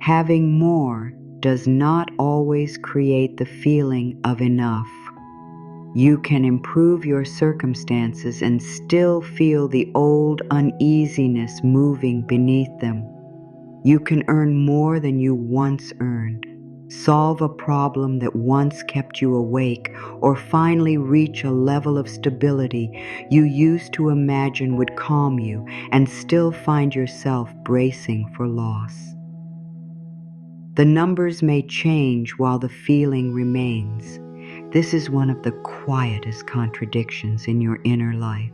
Having more does not always create the feeling of enough. You can improve your circumstances and still feel the old uneasiness moving beneath them. You can earn more than you once earned, solve a problem that once kept you awake, or finally reach a level of stability you used to imagine would calm you and still find yourself bracing for loss. The numbers may change while the feeling remains. This is one of the quietest contradictions in your inner life.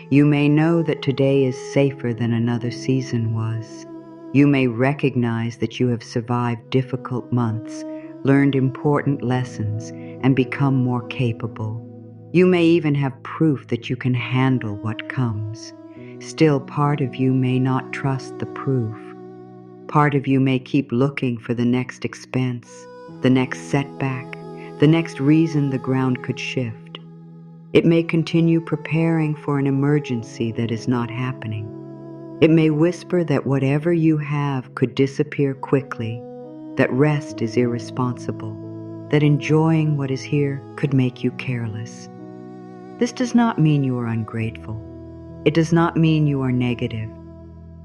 You may know that today is safer than another season was. You may recognize that you have survived difficult months, learned important lessons, and become more capable. You may even have proof that you can handle what comes. Still, part of you may not trust the proof. Part of you may keep looking for the next expense, the next setback, the next reason the ground could shift. It may continue preparing for an emergency that is not happening. It may whisper that whatever you have could disappear quickly, that rest is irresponsible, that enjoying what is here could make you careless. This does not mean you are ungrateful. It does not mean you are negative.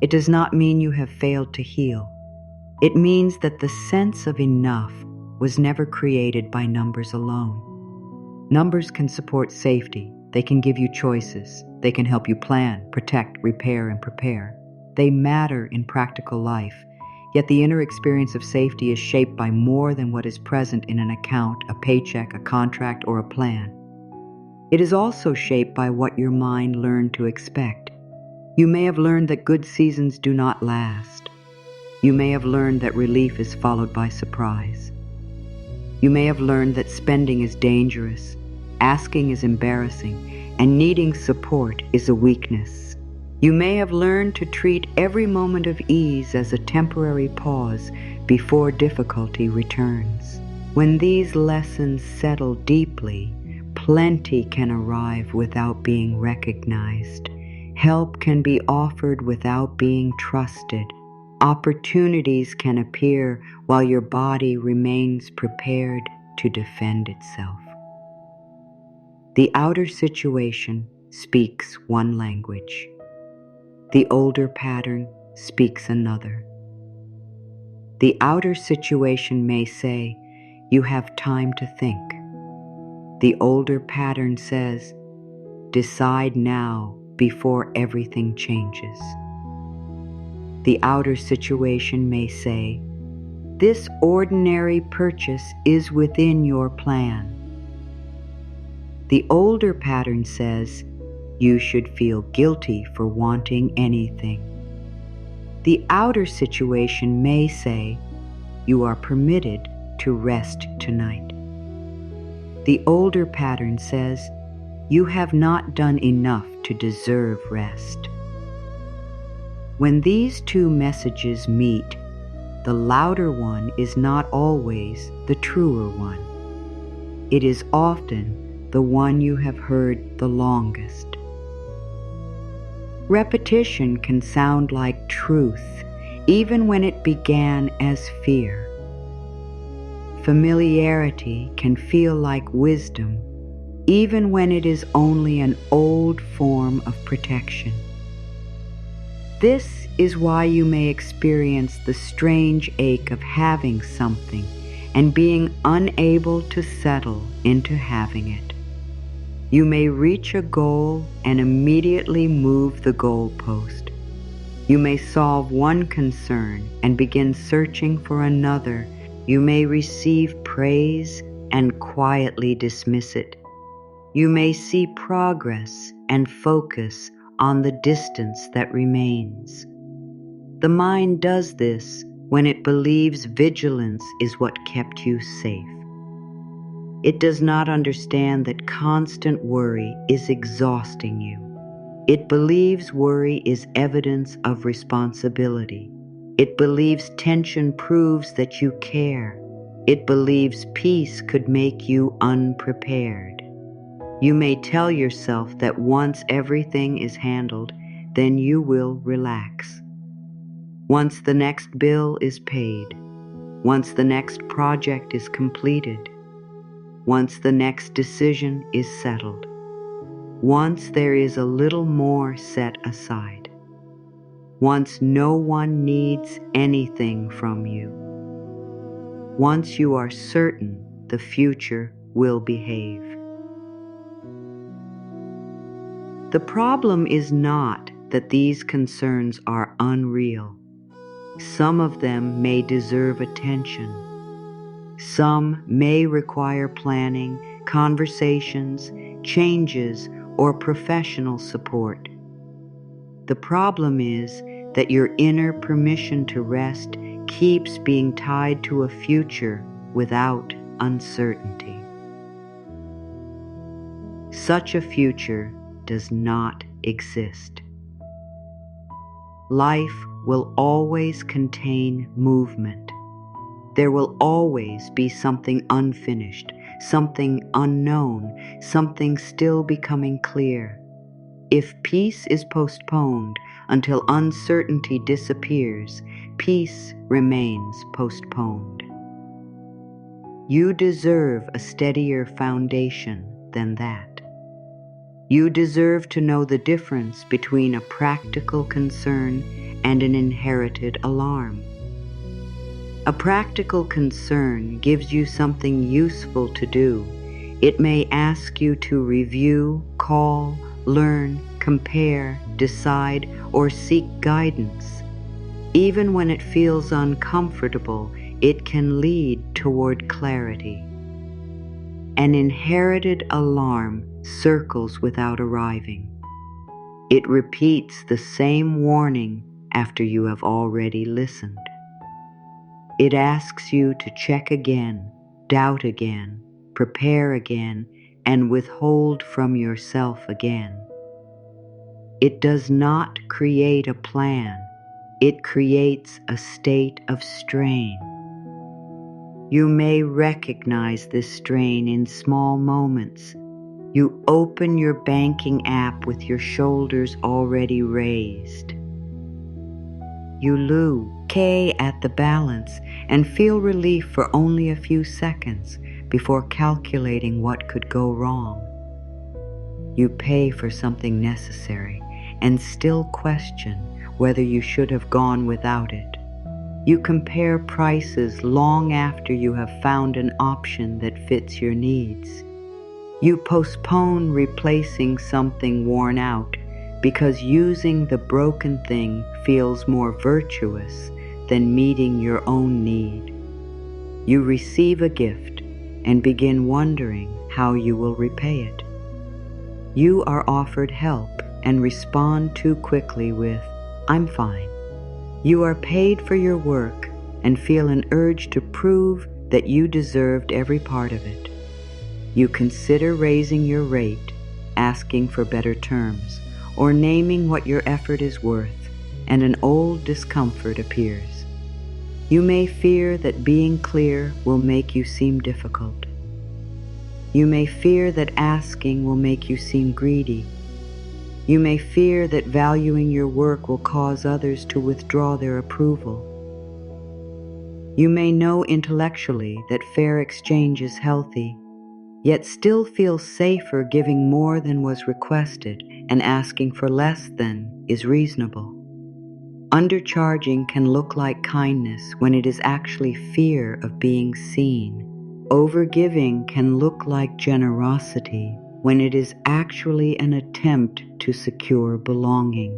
It does not mean you have failed to heal. It means that the sense of enough was never created by numbers alone. Numbers can support safety. They can give you choices. They can help you plan, protect, repair, and prepare. They matter in practical life, yet the inner experience of safety is shaped by more than what is present in an account, a paycheck, a contract, or a plan. It is also shaped by what your mind learned to expect. You may have learned that good seasons do not last. You may have learned that relief is followed by surprise. You may have learned that spending is dangerous, asking is embarrassing, and needing support is a weakness. You may have learned to treat every moment of ease as a temporary pause before difficulty returns. When these lessons settle deeply, plenty can arrive without being recognized. Help can be offered without being trusted. Opportunities can appear while your body remains prepared to defend itself. The outer situation speaks one language. The older pattern speaks another. The outer situation may say, "You have time to think." The older pattern says, "Decide now before everything changes." The outer situation may say, "This ordinary purchase is within your plan." The older pattern says, "You should feel guilty for wanting anything." The outer situation may say, "You are permitted to rest tonight." The older pattern says, "You have not done enough to deserve rest." When these two messages meet, the louder one is not always the truer one. It is often the one you have heard the longest. Repetition can sound like truth, even when it began as fear. Familiarity can feel like wisdom, even when it is only an old form of protection. This is why you may experience the strange ache of having something and being unable to settle into having it. You may reach a goal and immediately move the goalpost. You may solve one concern and begin searching for another. You may receive praise and quietly dismiss it. You may see progress and focus on the distance that remains. The mind does this when it believes vigilance is what kept you safe. It does not understand that constant worry is exhausting you. It believes worry is evidence of responsibility. It believes tension proves that you care. It believes peace could make you unprepared. You may tell yourself that once everything is handled, then you will relax. Once the next bill is paid, once the next project is completed, once the next decision is settled, once there is a little more set aside, once no one needs anything from you, once you are certain the future will behave. The problem is not that these concerns are unreal. Some of them may deserve attention. Some may require planning, conversations, changes, or professional support. The problem is that your inner permission to rest keeps being tied to a future without uncertainty. Such a future does not exist. Life will always contain movement. There will always be something unfinished, something unknown, something still becoming clear. If peace is postponed until uncertainty disappears, peace remains postponed. You deserve a steadier foundation than that. You deserve to know the difference between a practical concern and an inherited alarm. A practical concern gives you something useful to do. It may ask you to review, call, learn, compare, decide, or seek guidance. Even when it feels uncomfortable, it can lead toward clarity. An inherited alarm circles without arriving. It repeats the same warning after you have already listened. It asks you to check again, doubt again, prepare again, and withhold from yourself again. It does not create a plan. It creates a state of strain. You may recognize this strain in small moments. You open your banking app with your shoulders already raised. You look at the balance and feel relief for only a few seconds before calculating what could go wrong. You pay for something necessary and still question whether you should have gone without it. You compare prices long after you have found an option that fits your needs. You postpone replacing something worn out because using the broken thing feels more virtuous than meeting your own need. You receive a gift and begin wondering how you will repay it. You are offered help and respond too quickly with, "I'm fine." You are paid for your work and feel an urge to prove that you deserved every part of it. You consider raising your rate, asking for better terms, or naming what your effort is worth, and an old discomfort appears. You may fear that being clear will make you seem difficult. You may fear that asking will make you seem greedy. You may fear that valuing your work will cause others to withdraw their approval. You may know intellectually that fair exchange is healthy, yet still feel safer giving more than was requested and asking for less than is reasonable. Undercharging can look like kindness when it is actually fear of being seen. Overgiving can look like generosity when it is actually an attempt to secure belonging.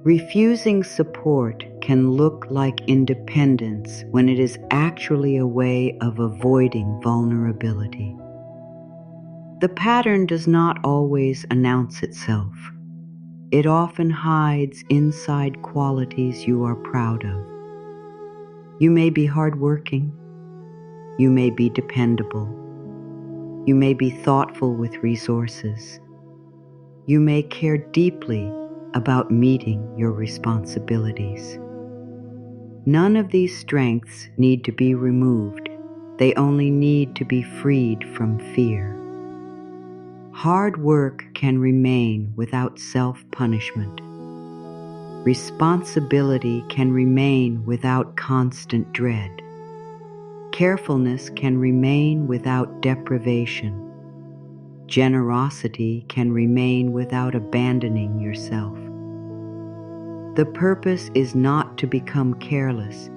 Refusing support can look like independence when it is actually a way of avoiding vulnerability. The pattern does not always announce itself. It often hides inside qualities you are proud of. You may be hardworking. You may be dependable. You may be thoughtful with resources. You may care deeply about meeting your responsibilities. None of these strengths need to be removed. They only need to be freed from fear. Hard work can remain without self-punishment. Responsibility can remain without constant dread. Carefulness can remain without deprivation. Generosity can remain without abandoning yourself. The purpose is not to become careless.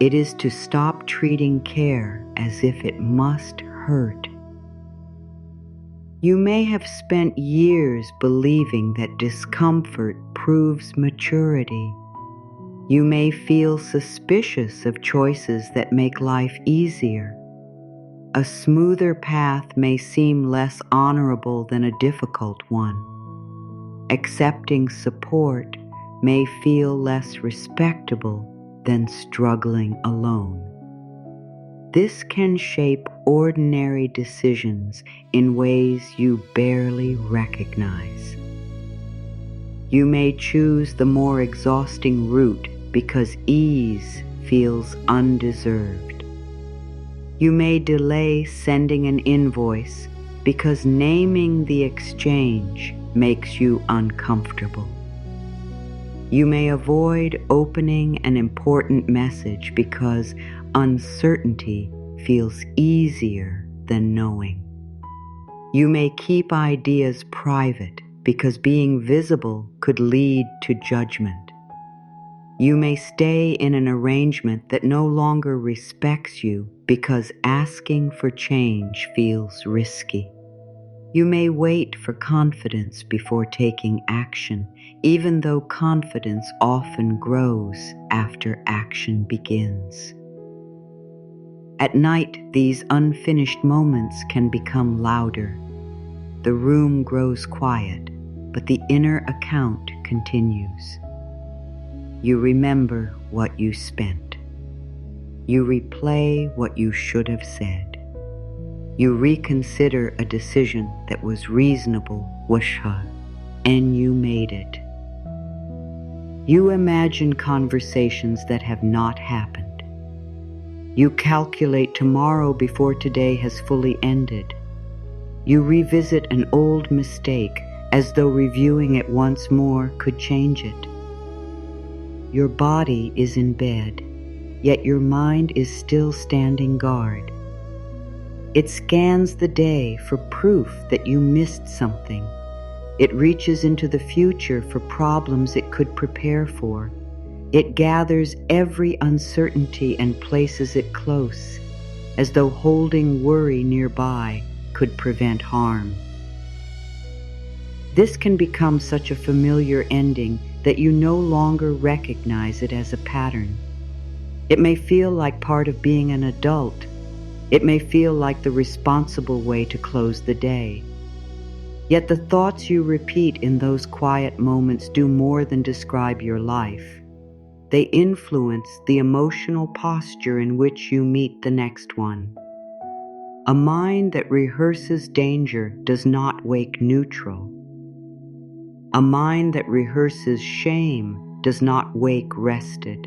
It is to stop treating care as if it must hurt. You may have spent years believing that discomfort proves maturity. You may feel suspicious of choices that make life easier. A smoother path may seem less honorable than a difficult one. Accepting support may feel less respectable than struggling alone. This can shape ordinary decisions in ways you barely recognize. You may choose the more exhausting route because ease feels undeserved. You may delay sending an invoice because naming the exchange makes you uncomfortable. You may avoid opening an important message because uncertainty feels easier than knowing. You may keep ideas private because being visible could lead to judgment. You may stay in an arrangement that no longer respects you because asking for change feels risky. You may wait for confidence before taking action, even though confidence often grows after action begins. At night, these unfinished moments can become louder. The room grows quiet, but the inner account continues. You remember what you spent. You replay what you should have said. You reconsider a decision that was reasonable, and you made it. You imagine conversations that have not happened. You calculate tomorrow before today has fully ended. You revisit an old mistake as though reviewing it once more could change it. Your body is in bed, yet your mind is still standing guard. It scans the day for proof that you missed something. It reaches into the future for problems it could prepare for. It gathers every uncertainty and places it close, as though holding worry nearby could prevent harm. This can become such a familiar ending that you no longer recognize it as a pattern. It may feel like part of being an adult. It may feel like the responsible way to close the day. Yet the thoughts you repeat in those quiet moments do more than describe your life. They influence the emotional posture in which you meet the next one. A mind that rehearses danger does not wake neutral. A mind that rehearses shame does not wake rested.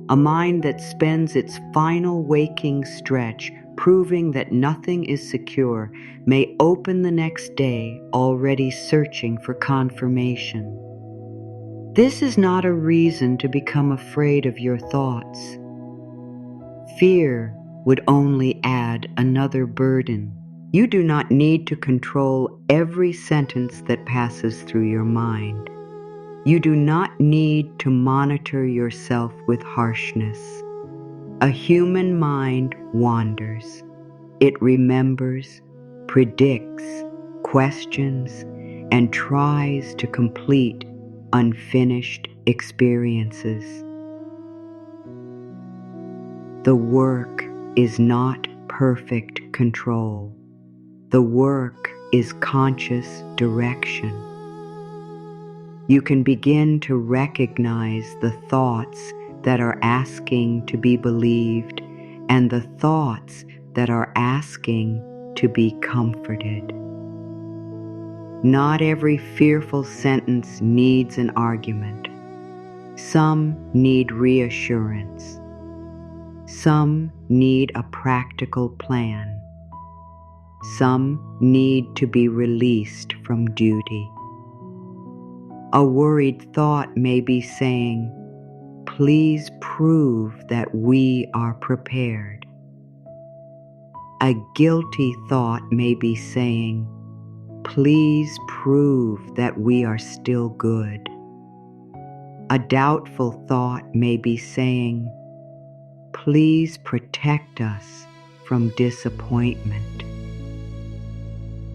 A mind that spends its final waking stretch proving that nothing is secure may open the next day already searching for confirmation. This is not a reason to become afraid of your thoughts. Fear would only add another burden. You do not need to control every sentence that passes through your mind. You do not need to monitor yourself with harshness. A human mind wanders. It remembers, predicts, questions, and tries to complete unfinished experiences. The work is not perfect control. The work is conscious direction. You can begin to recognize the thoughts that are asking to be believed and the thoughts that are asking to be comforted. Not every fearful sentence needs an argument. Some need reassurance. Some need a practical plan. Some need to be released from duty. A worried thought may be saying, "Please prove that we are prepared." A guilty thought may be saying, "Please prove that we are still good." A doubtful thought may be saying, "Please protect us from disappointment."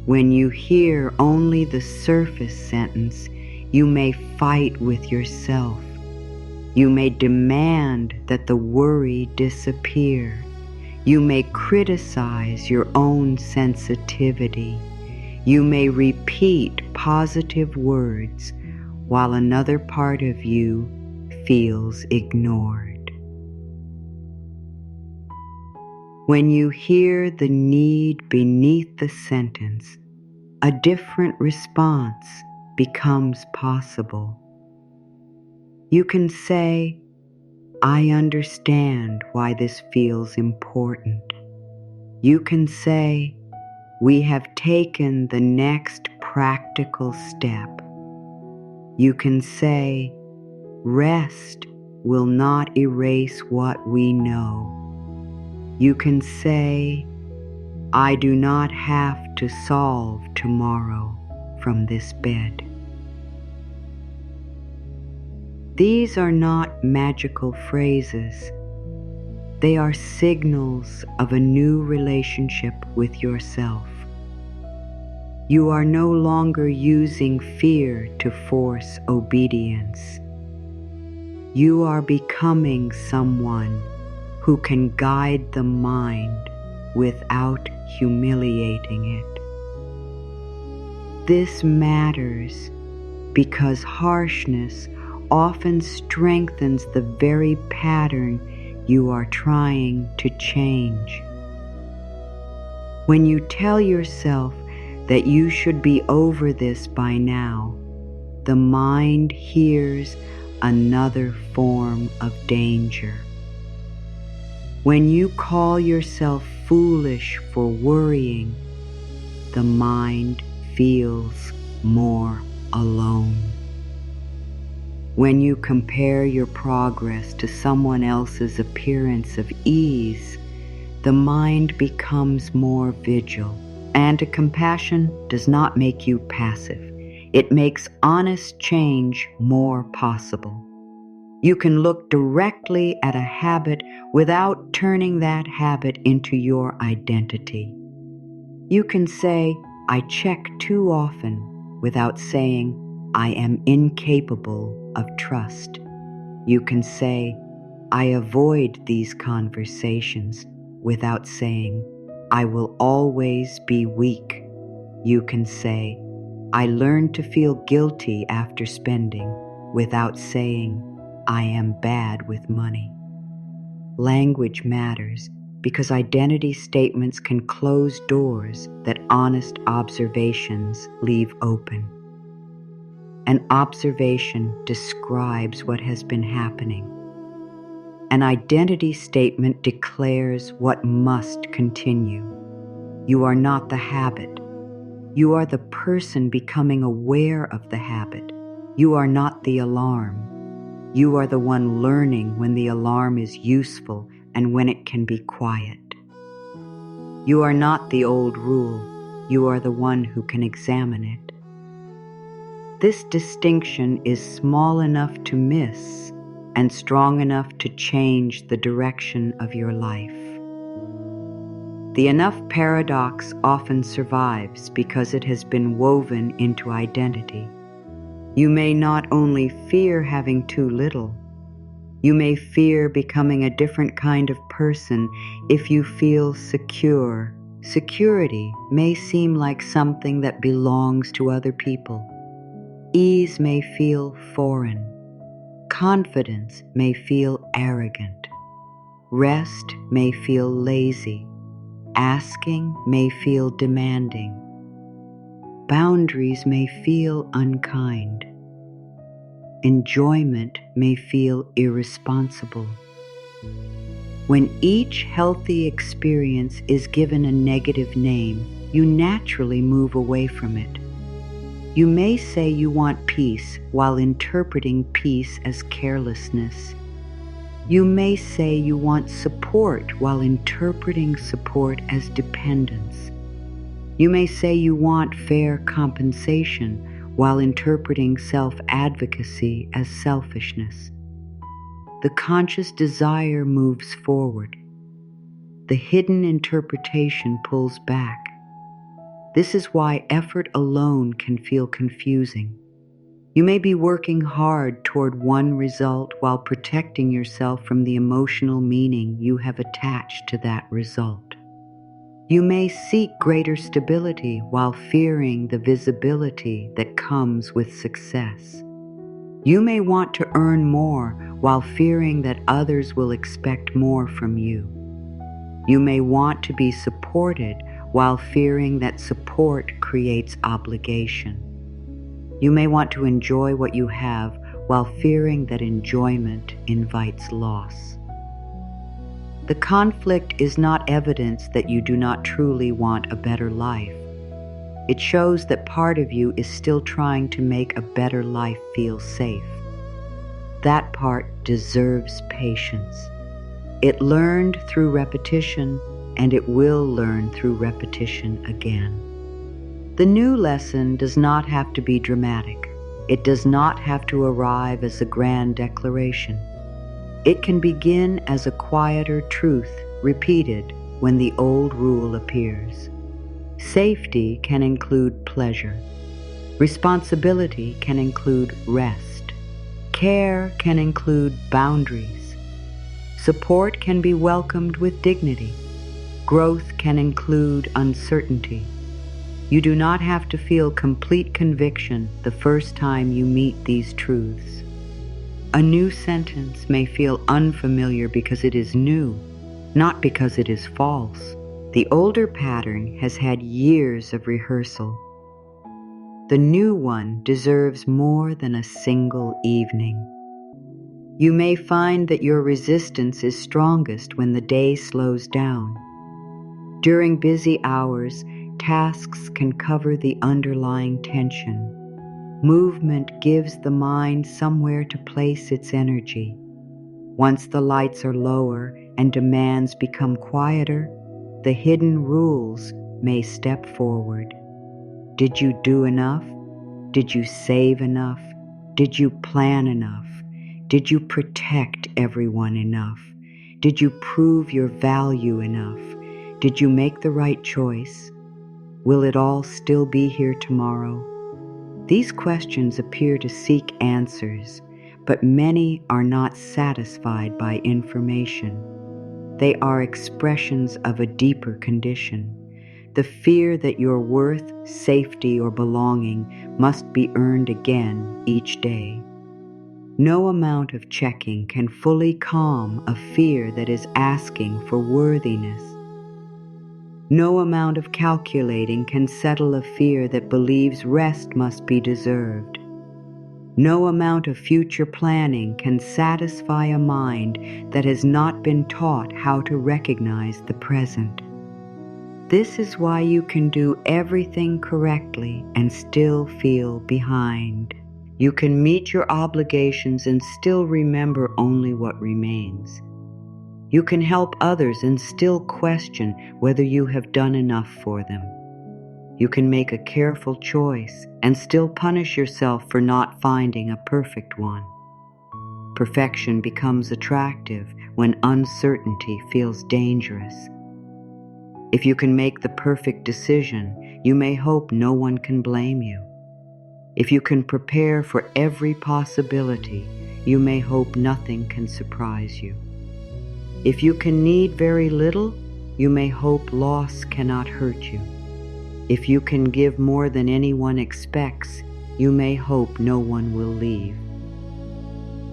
When you hear only the surface sentence, you may fight with yourself. You may demand that the worry disappear. You may criticize your own sensitivity. You may repeat positive words while another part of you feels ignored. When you hear the need beneath the sentence, a different response becomes possible. You can say, "I understand why this feels important." You can say, "We have taken the next practical step." You can say, "Rest will not erase what we know." You can say, "I do not have to solve tomorrow from this bed." These are not magical phrases. They are signals of a new relationship with yourself. You are no longer using fear to force obedience. You are becoming someone who can guide the mind without humiliating it. This matters because harshness often strengthens the very pattern you are trying to change. When you tell yourself that you should be over this by now, the mind hears another form of danger. When you call yourself foolish for worrying, the mind feels more alone. When you compare your progress to someone else's appearance of ease, the mind becomes more vigil. And compassion does not make you passive. It makes honest change more possible. You can look directly at a habit without turning that habit into your identity. You can say, "I check too often," without saying, "I am incapable of trust." You can say, "I avoid these conversations," without saying, "I will always be weak." You can say, "I learned to feel guilty after spending," without saying, "I am bad with money." Language matters because identity statements can close doors that honest observations leave open. An observation describes what has been happening. An identity statement declares what must continue. You are not the habit. You are the person becoming aware of the habit. You are not the alarm. You are the one learning when the alarm is useful and when it can be quiet. You are not the old rule. You are the one who can examine it. This distinction is small enough to miss and strong enough to change the direction of your life. The enough paradox often survives because it has been woven into identity. You may not only fear having too little, you may fear becoming a different kind of person if you feel secure. Security may seem like something that belongs to other people. Ease may feel foreign. Confidence may feel arrogant. Rest may feel lazy. Asking may feel demanding. Boundaries may feel unkind. Enjoyment may feel irresponsible. When each healthy experience is given a negative name, you naturally move away from it. You may say you want peace while interpreting peace as carelessness. You may say you want support while interpreting support as dependence. You may say you want fair compensation while interpreting self-advocacy as selfishness. The conscious desire moves forward. The hidden interpretation pulls back. This is why effort alone can feel confusing. You may be working hard toward one result while protecting yourself from the emotional meaning you have attached to that result. You may seek greater stability while fearing the visibility that comes with success. You may want to earn more while fearing that others will expect more from you. You may want to be supported while fearing that support creates obligation. You may want to enjoy what you have while fearing that enjoyment invites loss. The conflict is not evidence that you do not truly want a better life. It shows that part of you is still trying to make a better life feel safe. That part deserves patience. It learned through repetition, and it will learn through repetition again. The new lesson does not have to be dramatic. It does not have to arrive as a grand declaration. It can begin as a quieter truth repeated when the old rule appears. Safety can include pleasure. Responsibility can include rest. Care can include boundaries. Support can be welcomed with dignity. Growth can include uncertainty. You do not have to feel complete conviction the first time you meet these truths. A new sentence may feel unfamiliar because it is new, not because it is false. The older pattern has had years of rehearsal. The new one deserves more than a single evening. You may find that your resistance is strongest when the day slows down. During busy hours, tasks can cover the underlying tension. Movement gives the mind somewhere to place its energy. Once the lights are lower and demands become quieter, the hidden rules may step forward. Did you do enough? Did you save enough? Did you plan enough? Did you protect everyone enough? Did you prove your value enough? Did you make the right choice? Will it all still be here tomorrow? These questions appear to seek answers, but many are not satisfied by information. They are expressions of a deeper condition. The fear that your worth, safety, or belonging must be earned again each day. No amount of checking can fully calm a fear that is asking for worthiness. No amount of calculating can settle a fear that believes rest must be deserved. No amount of future planning can satisfy a mind that has not been taught how to recognize the present. This is why you can do everything correctly and still feel behind. You can meet your obligations and still remember only what remains. You can help others and still question whether you have done enough for them. You can make a careful choice and still punish yourself for not finding a perfect one. Perfection becomes attractive when uncertainty feels dangerous. If you can make the perfect decision, you may hope no one can blame you. If you can prepare for every possibility, you may hope nothing can surprise you. If you can need very little, you may hope loss cannot hurt you. If you can give more than anyone expects, you may hope no one will leave.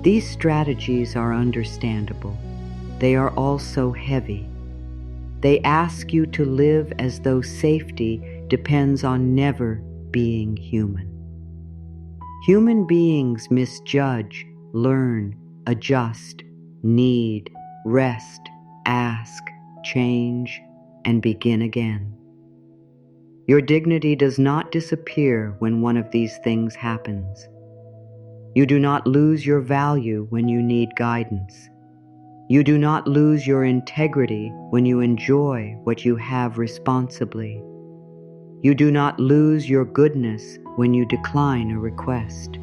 These strategies are understandable. They are also heavy. They ask you to live as though safety depends on never being human. Human beings misjudge, learn, adjust, need, rest, ask, change, and begin again. Your dignity does not disappear when one of these things happens. You do not lose your value when you need guidance. You do not lose your integrity when you enjoy what you have responsibly. You do not lose your goodness when you decline a request.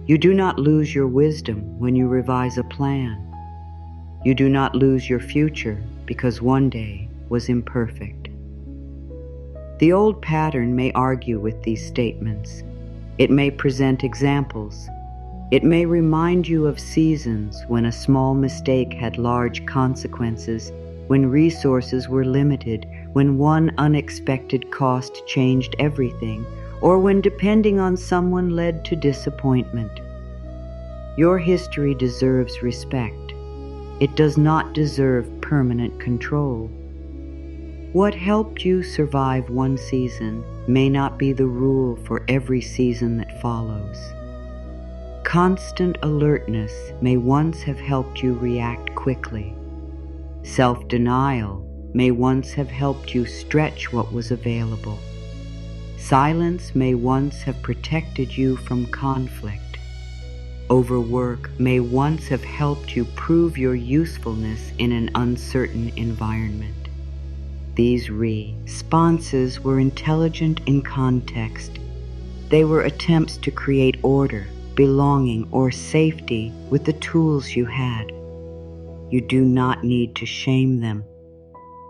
You do not lose your wisdom when you revise a plan. You do not lose your future because one day was imperfect. The old pattern may argue with these statements. It may present examples. It may remind you of seasons when a small mistake had large consequences, when resources were limited, when one unexpected cost changed everything, or when depending on someone led to disappointment. Your history deserves respect. It does not deserve permanent control. What helped you survive one season may not be the rule for every season that follows. Constant alertness may once have helped you react quickly. Self-denial may once have helped you stretch what was available. Silence may once have protected you from conflict. Overwork may once have helped you prove your usefulness in an uncertain environment. These responses were intelligent in context. They were attempts to create order, belonging, or safety with the tools you had. You do not need to shame them.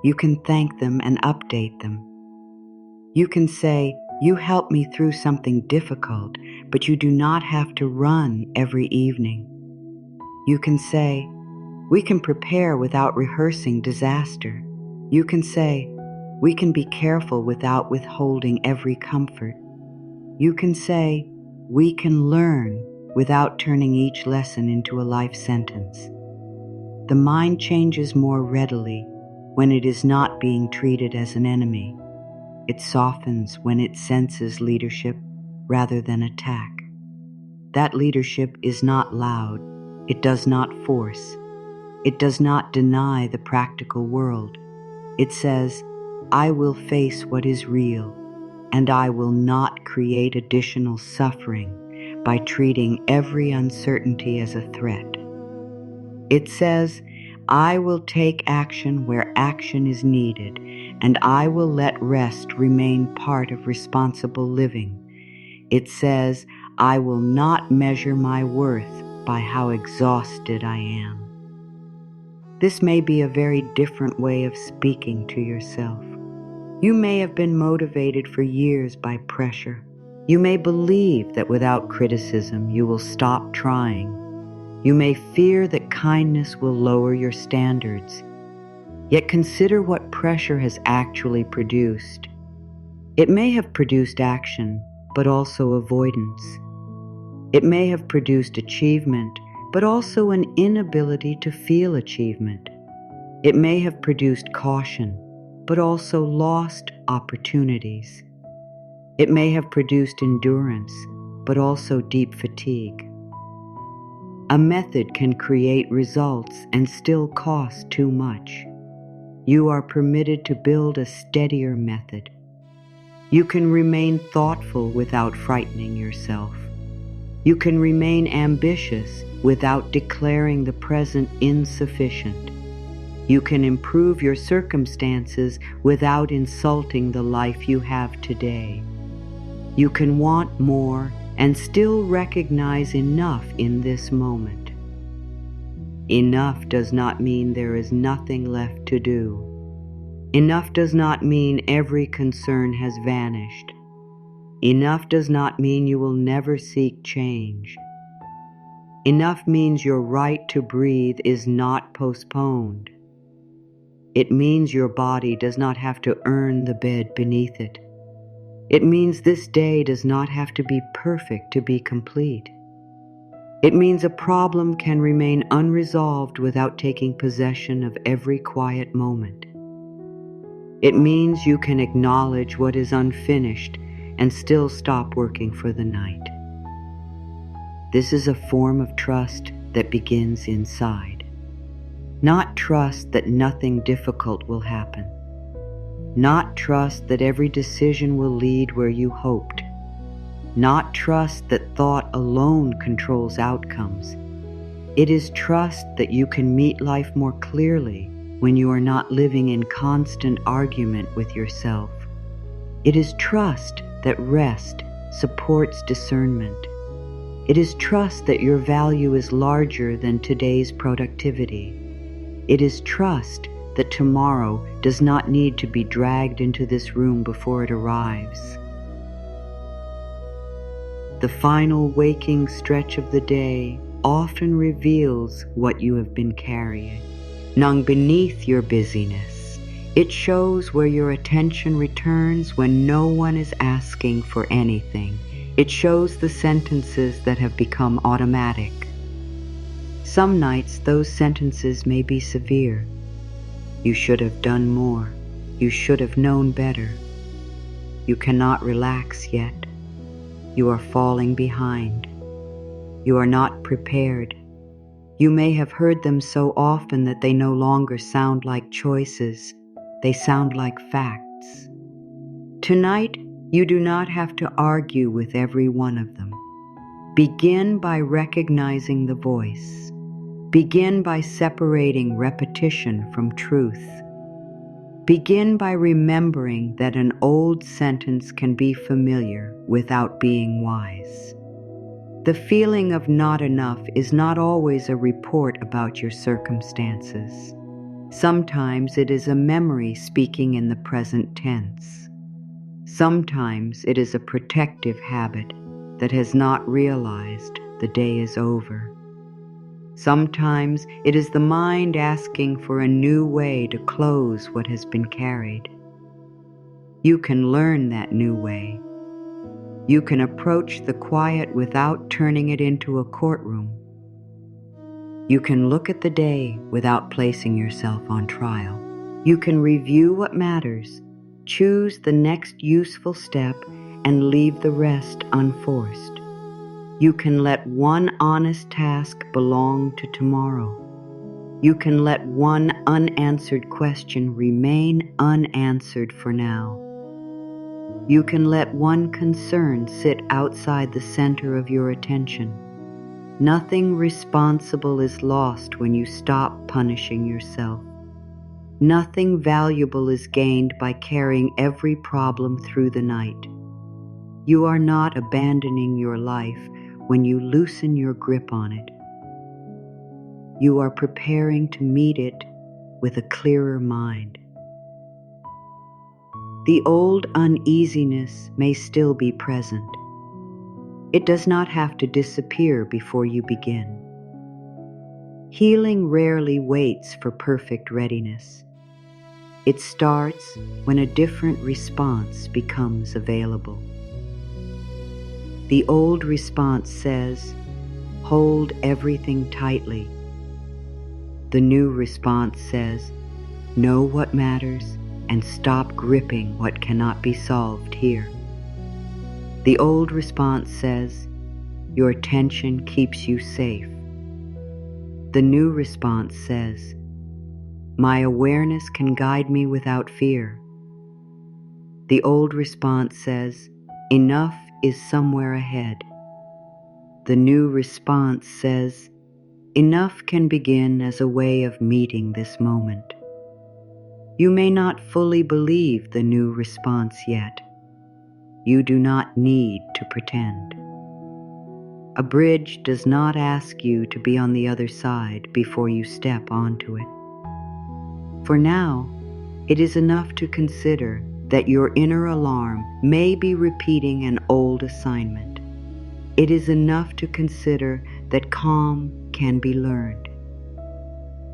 You can thank them and update them. You can say, "You helped me through something difficult," but you do not have to run every evening. You can say, "We can prepare without rehearsing disaster." You can say, "We can be careful without withholding every comfort." You can say, "We can learn without turning each lesson into a life sentence." The mind changes more readily when it is not being treated as an enemy. It softens when it senses leadership rather than attack. That leadership is not loud. It does not force. It does not deny the practical world. It says, "I will face what is real, and I will not create additional suffering by treating every uncertainty as a threat." It says, "I will take action where action is needed, and I will let rest remain part of responsible living." It says, "I will not measure my worth by how exhausted I am." This may be a very different way of speaking to yourself. You may have been motivated for years by pressure. You may believe that without criticism you will stop trying. You may fear that kindness will lower your standards. Yet consider what pressure has actually produced. It may have produced action, but also avoidance. It may have produced achievement, but also an inability to feel achievement. It may have produced caution, but also lost opportunities. It may have produced endurance, but also deep fatigue. A method can create results and still cost too much. You are permitted to build a steadier method. You can remain thoughtful without frightening yourself. You can remain ambitious without declaring the present insufficient. You can improve your circumstances without insulting the life you have today. You can want more and still recognize enough in this moment. Enough does not mean there is nothing left to do. Enough does not mean every concern has vanished. Enough does not mean you will never seek change. Enough means your right to breathe is not postponed. It means your body does not have to earn the bed beneath it. It means this day does not have to be perfect to be complete. It means a problem can remain unresolved without taking possession of every quiet moment. It means you can acknowledge what is unfinished and still stop working for the night. This is a form of trust that begins inside. Not trust that nothing difficult will happen. Not trust that every decision will lead where you hoped. Not trust that thought alone controls outcomes. It is trust that you can meet life more clearly when you are not living in constant argument with yourself. It is trust that rest supports discernment. It is trust that your value is larger than today's productivity. It is trust that tomorrow does not need to be dragged into this room before it arrives. The final waking stretch of the day often reveals what you have been carrying. Nung beneath your busyness, it shows where your attention returns when no one is asking for anything. It shows the sentences that have become automatic. Some nights those sentences may be severe. You should have done more. You should have known better. You cannot relax yet. You are falling behind. You are not prepared. You may have heard them so often that they no longer sound like choices. They sound like facts. Tonight, you do not have to argue with every one of them. Begin by recognizing the voice. Begin by separating repetition from truth. Begin by remembering that an old sentence can be familiar without being wise. The feeling of not enough is not always a report about your circumstances. Sometimes it is a memory speaking in the present tense. Sometimes it is a protective habit that has not realized the day is over. Sometimes it is the mind asking for a new way to close what has been carried. You can learn that new way. You can approach the quiet without turning it into a courtroom. You can look at the day without placing yourself on trial. You can review what matters, choose the next useful step, and leave the rest unforced. You can let one honest task belong to tomorrow. You can let one unanswered question remain unanswered for now. You can let one concern sit outside the center of your attention. Nothing responsible is lost when you stop punishing yourself. Nothing valuable is gained by carrying every problem through the night. You are not abandoning your life when you loosen your grip on it. You are preparing to meet it with a clearer mind. The old uneasiness may still be present. It does not have to disappear before you begin. Healing rarely waits for perfect readiness. It starts when a different response becomes available. The old response says, "Hold everything tightly." The new response says, "Know what matters and stop gripping what cannot be solved here." The old response says, "Your tension keeps you safe." The new response says, "My awareness can guide me without fear." The old response says, "Enough is somewhere ahead." The new response says, "Enough can begin as a way of meeting this moment." You may not fully believe the new response yet. You do not need to pretend. A bridge does not ask you to be on the other side before you step onto it. For now, it is enough to consider that your inner alarm may be repeating an old assignment. It is enough to consider that calm can be learned.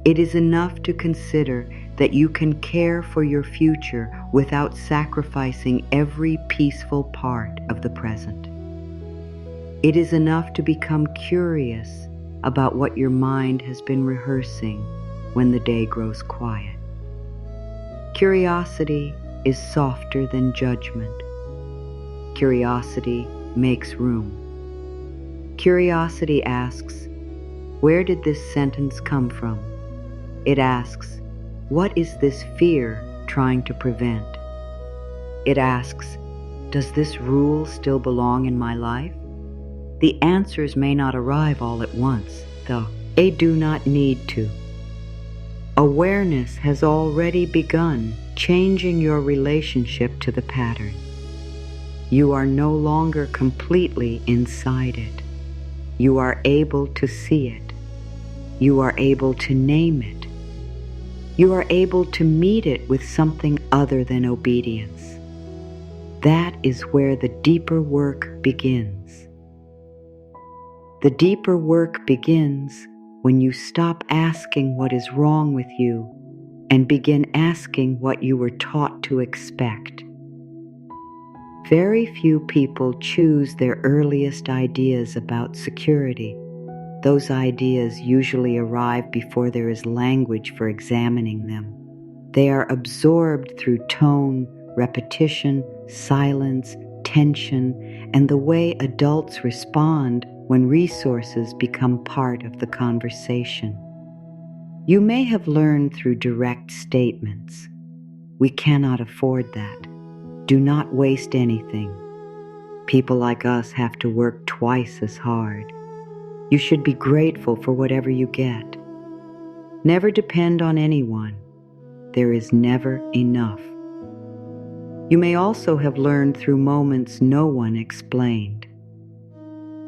It is enough to consider that you can care for your future without sacrificing every peaceful part of the present. It is enough to become curious about what your mind has been rehearsing when the day grows quiet. Curiosity is softer than judgment. Curiosity makes room. Curiosity asks, "Where did this sentence come from?" It asks, "What is this fear trying to prevent?" It asks, "Does this rule still belong in my life?" The answers may not arrive all at once. The They do not need to. Awareness has already begun changing your relationship to the pattern. You are no longer completely inside it. You are able to see it. You are able to name it. You are able to meet it with something other than obedience. That is where the deeper work begins. The deeper work begins when you stop asking what is wrong with you and begin asking what you were taught to expect. Very few people choose their earliest ideas about security. Those ideas usually arrive before there is language for examining them. They are absorbed through tone, repetition, silence, tension, and the way adults respond when resources become part of the conversation. You may have learned through direct statements. We cannot afford that. Do not waste anything. People like us have to work twice as hard. You should be grateful for whatever you get. Never depend on anyone. There is never enough. You may also have learned through moments no one explained.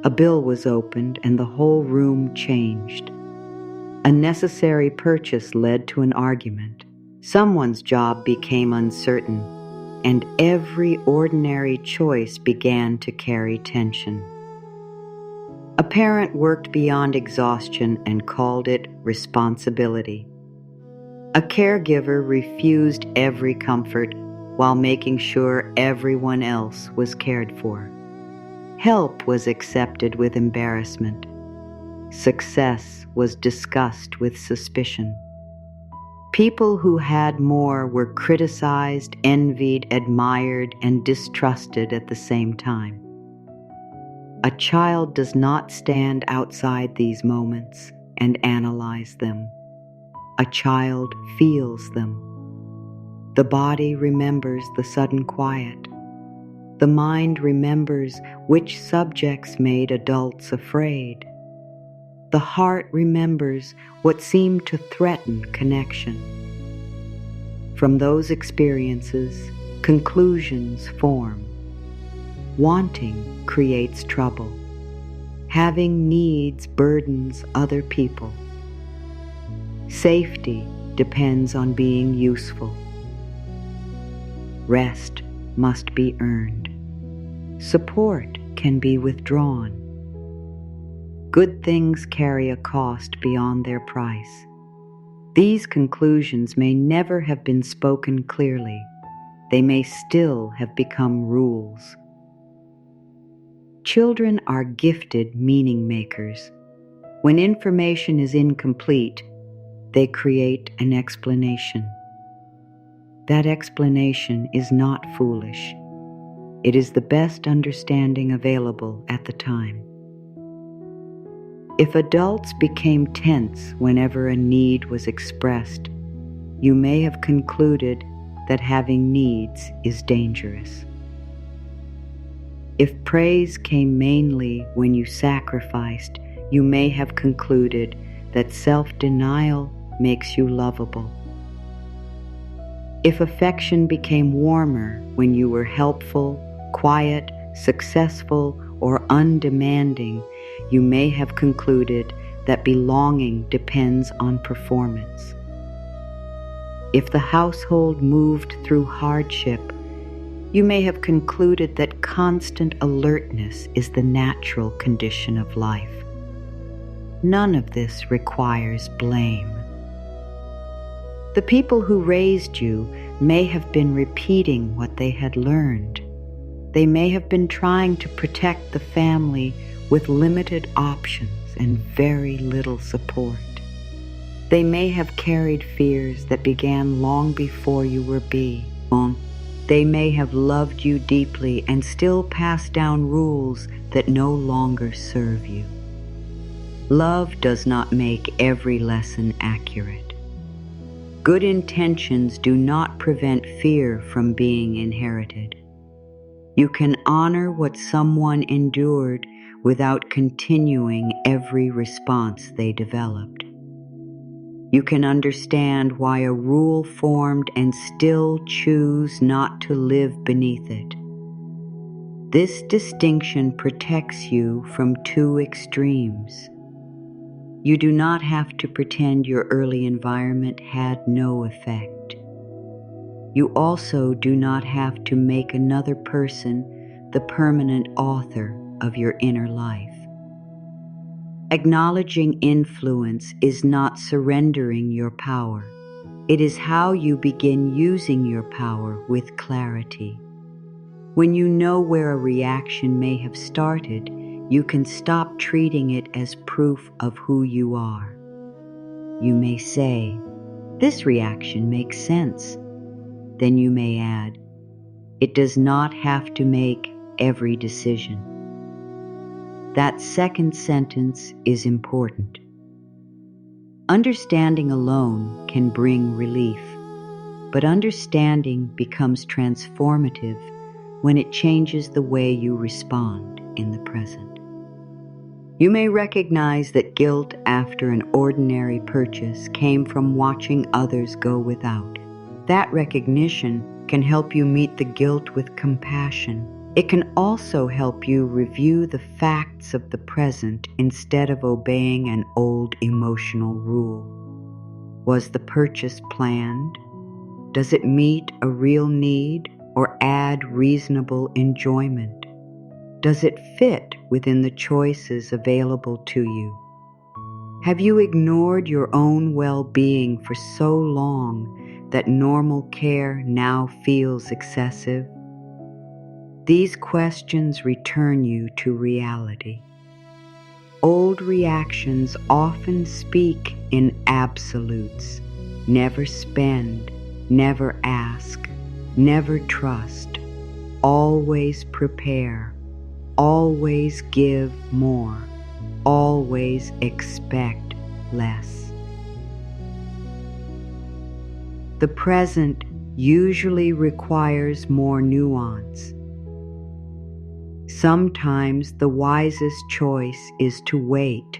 A bill was opened and the whole room changed. A necessary purchase led to an argument. Someone's job became uncertain, and every ordinary choice began to carry tension. A parent worked beyond exhaustion and called it responsibility. A caregiver refused every comfort while making sure everyone else was cared for. Help was accepted with embarrassment. Success was discussed with suspicion. People who had more were criticized, envied, admired, and distrusted at the same time. A child does not stand outside these moments and analyze them. A child feels them. The body remembers the sudden quiet. The mind remembers which subjects made adults afraid. The heart remembers what seemed to threaten connection. From those experiences, conclusions form. Wanting creates trouble. Having needs burdens other people. Safety depends on being useful. Rest must be earned. Support can be withdrawn. Good things carry a cost beyond their price. These conclusions may never have been spoken clearly. They may still have become rules. Children are gifted meaning makers. When information is incomplete, they create an explanation. That explanation is not foolish. It is the best understanding available at the time. If adults became tense whenever a need was expressed, you may have concluded that having needs is dangerous. If praise came mainly when you sacrificed, you may have concluded that self-denial makes you lovable. If affection became warmer when you were helpful, quiet, successful, or undemanding, you may have concluded that belonging depends on performance. If the household moved through hardship, you may have concluded that constant alertness is the natural condition of life. None of this requires blame. The people who raised you may have been repeating what they had learned. They may have been trying to protect the family with limited options and very little support. They may have carried fears that began long before you were born. They may have loved you deeply and still pass down rules that no longer serve you. Love does not make every lesson accurate. Good intentions do not prevent fear from being inherited. You can honor what someone endured without continuing every response they developed. You can understand why a rule formed and still choose not to live beneath it. This distinction protects you from two extremes. You do not have to pretend your early environment had no effect. You also do not have to make another person the permanent author of your inner life. Acknowledging influence is not surrendering your power. It is how you begin using your power with clarity. When you know where a reaction may have started, you can stop treating it as proof of who you are. You may say, "This reaction makes sense." Then you may add, "It does not have to make every decision." That second sentence is important. Understanding alone can bring relief, but understanding becomes transformative when it changes the way you respond in the present. You may recognize that guilt after an ordinary purchase came from watching others go without. That recognition can help you meet the guilt with compassion. It can also help you review the facts of the present instead of obeying an old emotional rule. Was the purchase planned? Does it meet a real need or add reasonable enjoyment? Does it fit within the choices available to you? Have you ignored your own well-being for so long that normal care now feels excessive? These questions return you to reality. Old reactions often speak in absolutes. Never spend, never ask, never trust, always prepare, always give more, always expect less. The present usually requires more nuance. Sometimes the wisest choice is to wait.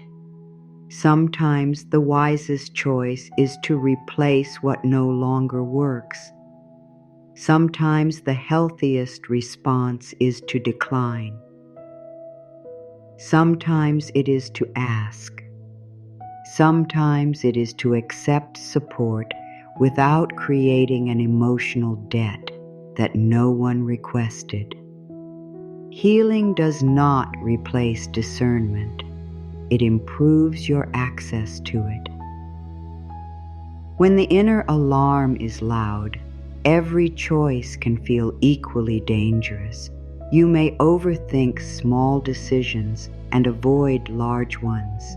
Sometimes the wisest choice is to replace what no longer works. Sometimes the healthiest response is to decline. Sometimes it is to ask. Sometimes it is to accept support without creating an emotional debt that no one requested. Healing does not replace discernment. It improves your access to it. When the inner alarm is loud, every choice can feel equally dangerous. You may overthink small decisions and avoid large ones.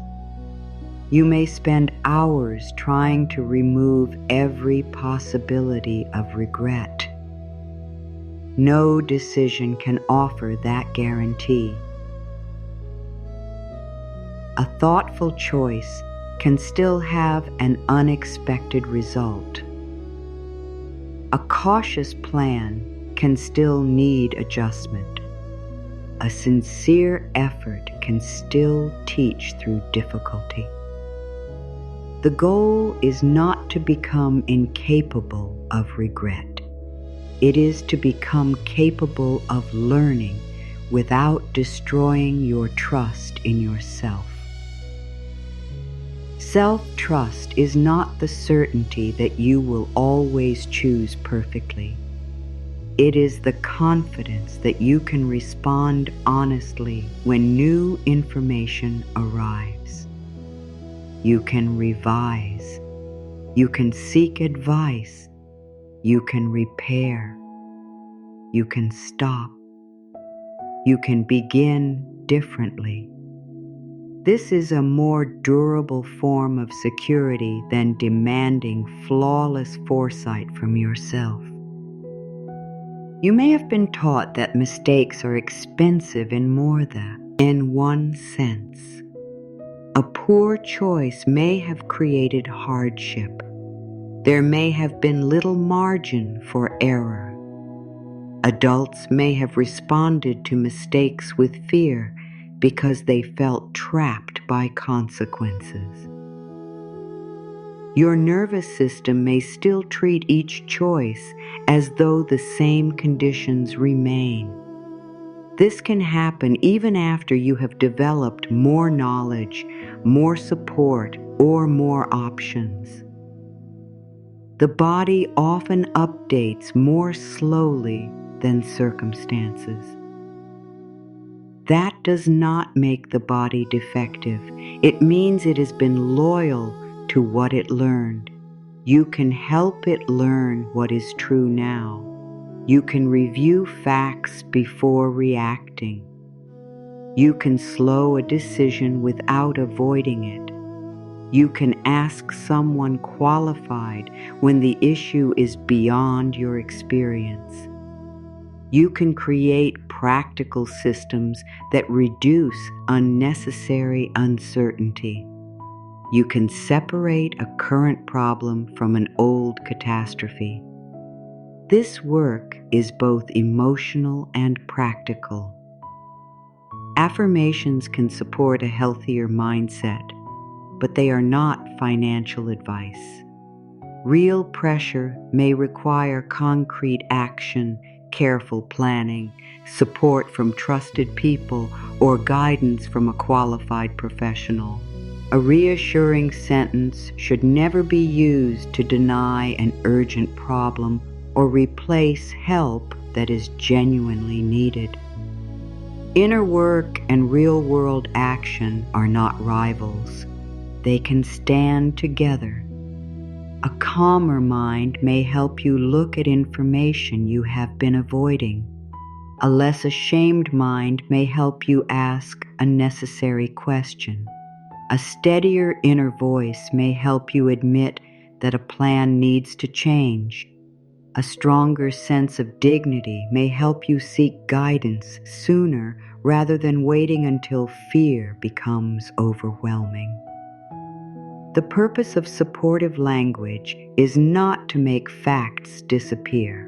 You may spend hours trying to remove every possibility of regret. No decision can offer that guarantee. A thoughtful choice can still have an unexpected result. A cautious plan can still need adjustment. A sincere effort can still teach through difficulty. The goal is not to become incapable of regret. It is to become capable of learning without destroying your trust in yourself. Self-trust is not the certainty that you will always choose perfectly. It is the confidence that you can respond honestly when new information arrives. You can revise. You can seek advice. You can repair. You can stop. You can begin differently. This is a more durable form of security than demanding flawless foresight from yourself. You may have been taught that mistakes are expensive in one sense. A poor choice may have created hardship. There may have been little margin for error. Adults may have responded to mistakes with fear because they felt trapped by consequences. Your nervous system may still treat each choice as though the same conditions remain. This can happen even after you have developed more knowledge, more support, or more options. The body often updates more slowly than circumstances. That does not make the body defective. It means it has been loyal to what it learned. You can help it learn what is true now. You can review facts before reacting. You can slow a decision without avoiding it. You can ask someone qualified when the issue is beyond your experience. You can create practical systems that reduce unnecessary uncertainty. You can separate a current problem from an old catastrophe. This work is both emotional and practical. Affirmations can support a healthier mindset, but they are not financial advice. Real pressure may require concrete action, careful planning, support from trusted people, or guidance from a qualified professional. A reassuring sentence should never be used to deny an urgent problem or replace help that is genuinely needed. Inner work and real-world action are not rivals. They can stand together. A calmer mind may help you look at information you have been avoiding. A less ashamed mind may help you ask a necessary question. A steadier inner voice may help you admit that a plan needs to change. A stronger sense of dignity may help you seek guidance sooner rather than waiting until fear becomes overwhelming. The purpose of supportive language is not to make facts disappear.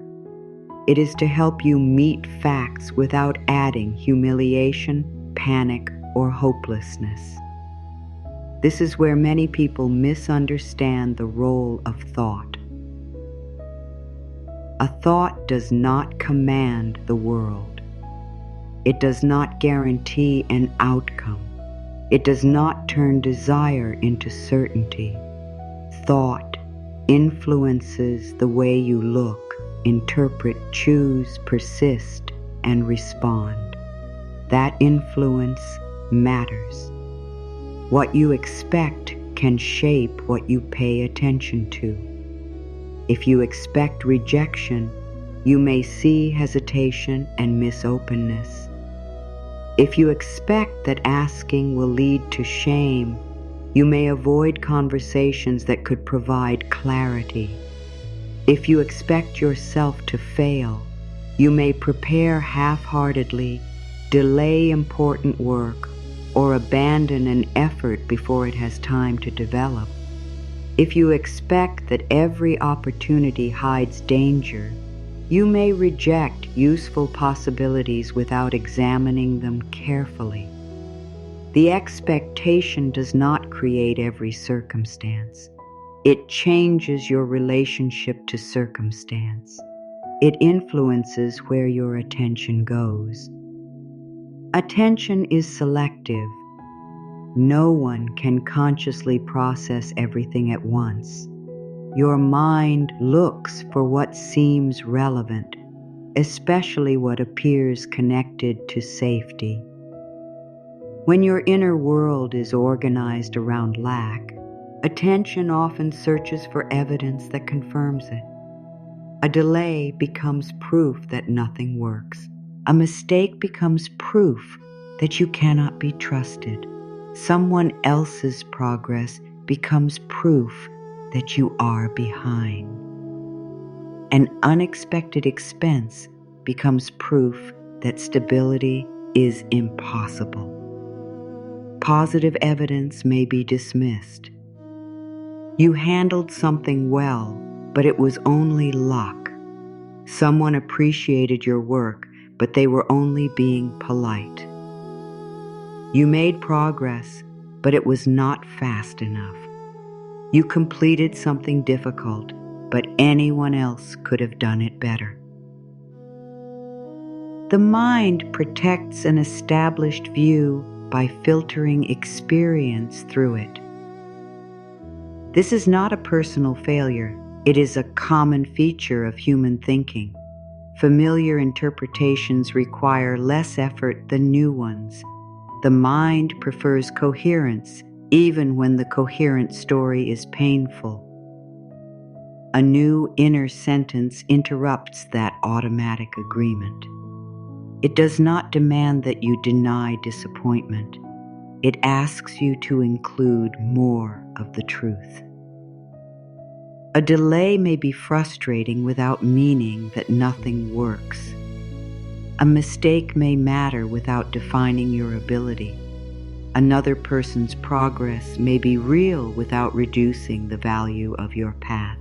It is to help you meet facts without adding humiliation, panic, or hopelessness. This is where many people misunderstand the role of thought. A thought does not command the world. It does not guarantee an outcome. It does not turn desire into certainty. Thought influences the way you look, interpret, choose, persist, and respond. That influence matters. What you expect can shape what you pay attention to. If you expect rejection, you may see hesitation and miss openness. If you expect that asking will lead to shame, you may avoid conversations that could provide clarity. If you expect yourself to fail, you may prepare half-heartedly, delay important work, or abandon an effort before it has time to develop. If you expect that every opportunity hides danger, you may reject useful possibilities without examining them carefully. The expectation does not create every circumstance. It changes your relationship to circumstance. It influences where your attention goes. Attention is selective. No one can consciously process everything at once. Your mind looks for what seems relevant, especially what appears connected to safety. When your inner world is organized around lack, attention often searches for evidence that confirms it. A delay becomes proof that nothing works. A mistake becomes proof that you cannot be trusted. Someone else's progress becomes proof that you are behind. An unexpected expense becomes proof that stability is impossible. Positive evidence may be dismissed. You handled something well, but it was only luck. Someone appreciated your work, but they were only being polite. You made progress, but it was not fast enough. You completed something difficult, but anyone else could have done it better. The mind protects an established view by filtering experience through it. This is not a personal failure. It is a common feature of human thinking. Familiar interpretations require less effort than new ones. The mind prefers coherence, even when the coherent story is painful. A new inner sentence interrupts that automatic agreement. It does not demand that you deny disappointment. It asks you to include more of the truth. A delay may be frustrating without meaning that nothing works. A mistake may matter without defining your ability. Another person's progress may be real without reducing the value of your path.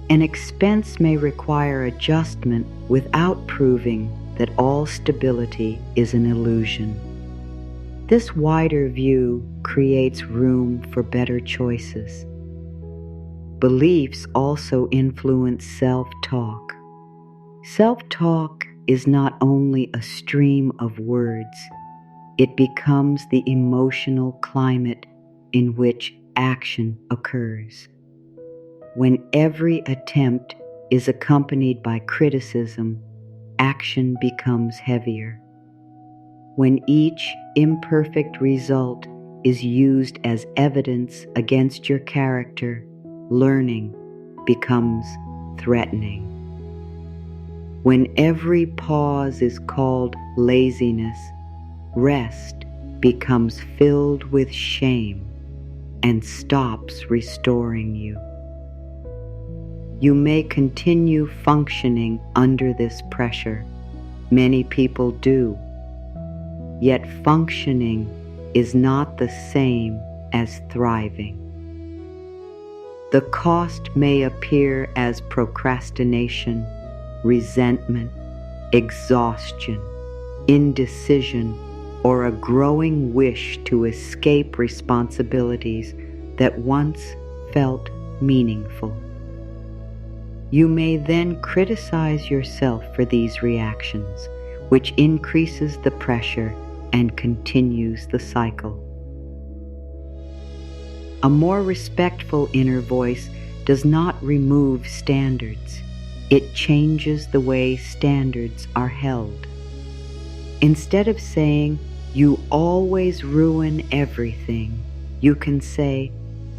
An expense may require adjustment without proving that all stability is an illusion. This wider view creates room for better choices. Beliefs also influence self-talk. Self-talk is not only a stream of words, it becomes the emotional climate in which action occurs. When every attempt is accompanied by criticism, action becomes heavier. When each imperfect result is used as evidence against your character, learning becomes threatening. When every pause is called laziness, rest becomes filled with shame and stops restoring you. You may continue functioning under this pressure. Many people do. Yet functioning is not the same as thriving. The cost may appear as procrastination, resentment, exhaustion, indecision, or a growing wish to escape responsibilities that once felt meaningful. You may then criticize yourself for these reactions, which increases the pressure and continues the cycle. A more respectful inner voice does not remove standards. It changes the way standards are held. Instead of saying, "You always ruin everything," you can say,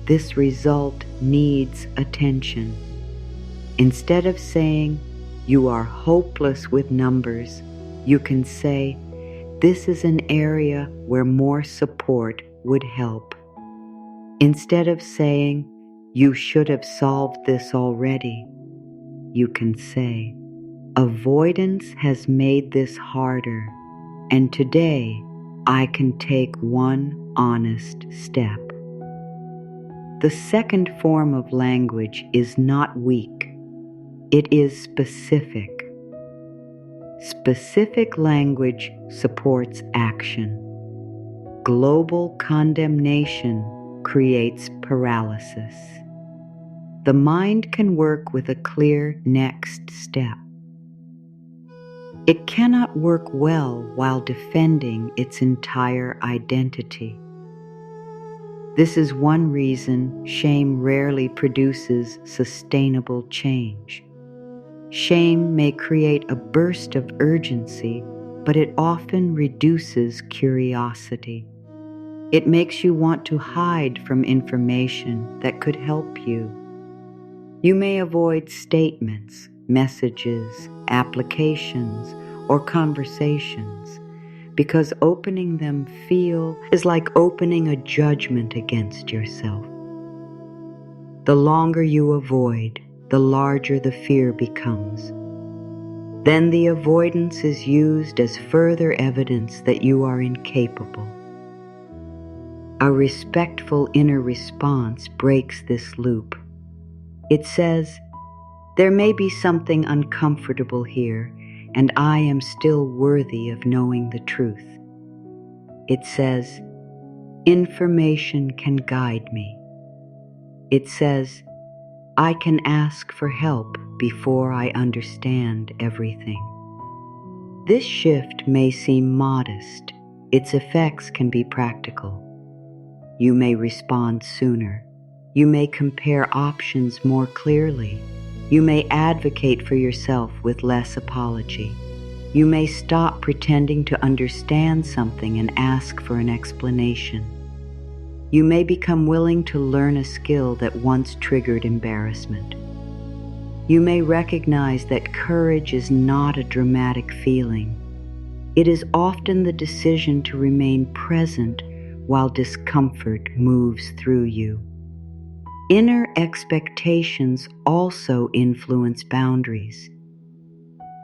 "This result needs attention." Instead of saying, "You are hopeless with numbers," you can say, "This is an area where more support would help." Instead of saying, "You should have solved this already," you can say, "Avoidance has made this harder, and today I can take one honest step." The second form of language is not weak. It is specific. Specific language supports action. Global condemnation creates paralysis. The mind can work with a clear next step. It cannot work well while defending its entire identity. This is one reason shame rarely produces sustainable change. Shame may create a burst of urgency, but it often reduces curiosity. It makes you want to hide from information that could help you. You may avoid statements, messages, applications, or conversations because opening them is like opening a judgment against yourself. The longer you avoid, the larger the fear becomes. Then the avoidance is used as further evidence that you are incapable. A respectful inner response breaks this loop. It says, "There may be something uncomfortable here, and I am still worthy of knowing the truth." It says, Information can guide me. It says, I can ask for help before I understand everything. This shift may seem modest. Its effects can be practical. You may respond sooner. You may compare options more clearly. You may advocate for yourself with less apology. You may stop pretending to understand something and ask for an explanation. You may become willing to learn a skill that once triggered embarrassment. You may recognize that courage is not a dramatic feeling. It is often the decision to remain present while discomfort moves through you. Inner expectations also influence boundaries.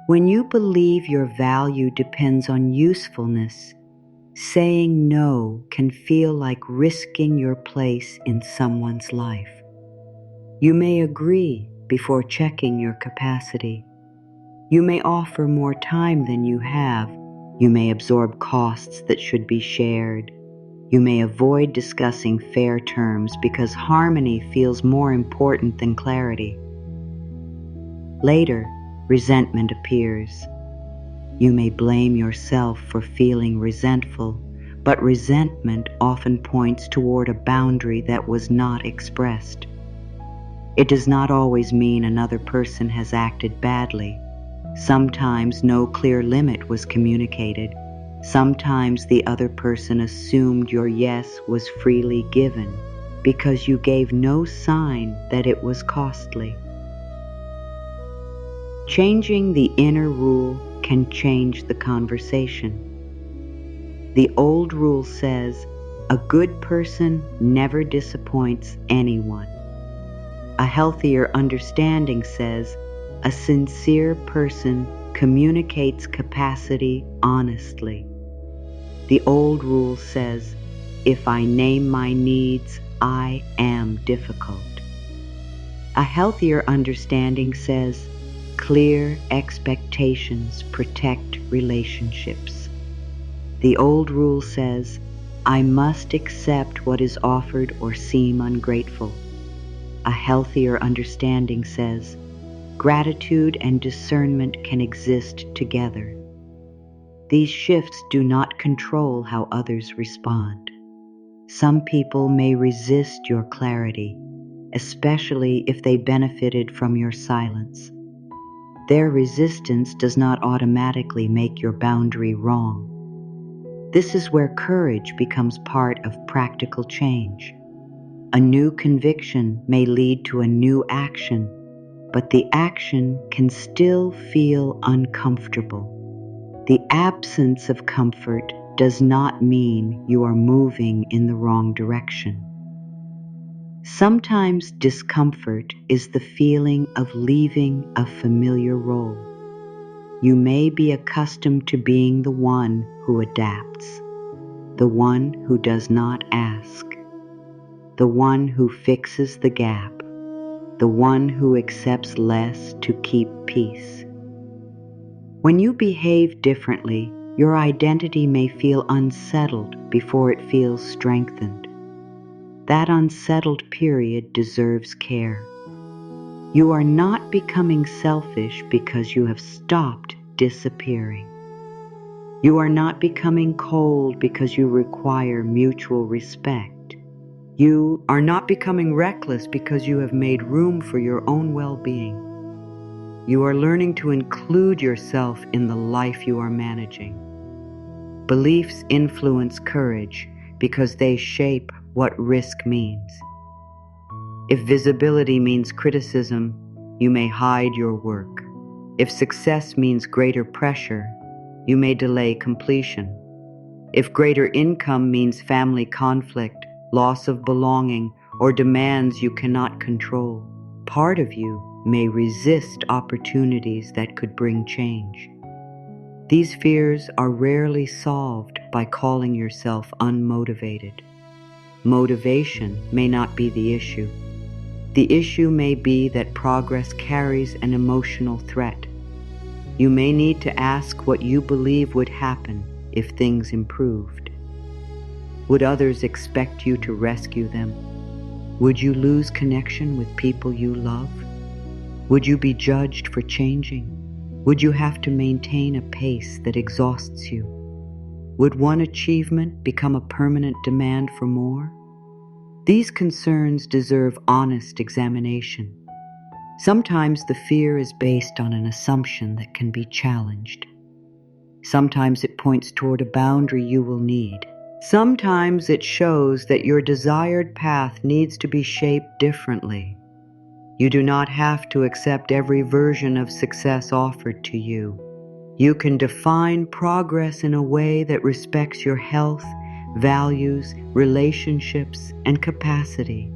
When you believe your value depends on usefulness, saying no can feel like risking your place in someone's life. You may agree before checking your capacity. You may offer more time than you have. You may absorb costs that should be shared. You may avoid discussing fair terms because harmony feels more important than clarity. Later, resentment appears. You may blame yourself for feeling resentful, but resentment often points toward a boundary that was not expressed. It does not always mean another person has acted badly. Sometimes no clear limit was communicated. Sometimes the other person assumed your yes was freely given because you gave no sign that it was costly. Changing the inner rule can change the conversation. The old rule says, a good person never disappoints anyone. A healthier understanding says, a sincere person communicates capacity honestly. The old rule says, if I name my needs, I am difficult. A healthier understanding says, clear expectations protect relationships. The old rule says, I must accept what is offered or seem ungrateful. A healthier understanding says, gratitude and discernment can exist together. These shifts do not control how others respond. Some people may resist your clarity, especially if they benefited from your silence. Their resistance does not automatically make your boundary wrong. This is where courage becomes part of practical change. A new conviction may lead to a new action, but the action can still feel uncomfortable. The absence of comfort does not mean you are moving in the wrong direction. Sometimes discomfort is the feeling of leaving a familiar role. You may be accustomed to being the one who adapts, the one who does not ask, the one who fixes the gap, the one who accepts less to keep peace. When you behave differently, your identity may feel unsettled before it feels strengthened. That unsettled period deserves care. You are not becoming selfish because you have stopped disappearing. You are not becoming cold because you require mutual respect. You are not becoming reckless because you have made room for your own well-being. You are learning to include yourself in the life you are managing. Beliefs influence courage because they shape what risk means. If visibility means criticism, you may hide your work. If success means greater pressure, you may delay completion. If greater income means family conflict, loss of belonging, or demands you cannot control, part of you may resist opportunities that could bring change. These fears are rarely solved by calling yourself unmotivated. Motivation may not be the issue. The issue may be that progress carries an emotional threat. You may need to ask what you believe would happen if things improved. Would others expect you to rescue them? Would you lose connection with people you love? Would you be judged for changing? Would you have to maintain a pace that exhausts you? Would one achievement become a permanent demand for more? These concerns deserve honest examination. Sometimes the fear is based on an assumption that can be challenged. Sometimes it points toward a boundary you will need. Sometimes it shows that your desired path needs to be shaped differently. You do not have to accept every version of success offered to you. You can define progress in a way that respects your health, values, relationships, and capacity.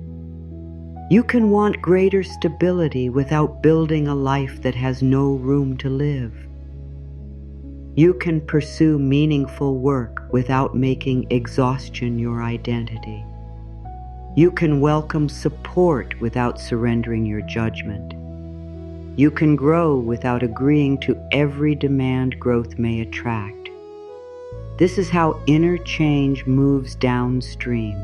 You can want greater stability without building a life that has no room to live. You can pursue meaningful work without making exhaustion your identity. You can welcome support without surrendering your judgment. You can grow without agreeing to every demand growth may attract. This is how inner change moves downstream.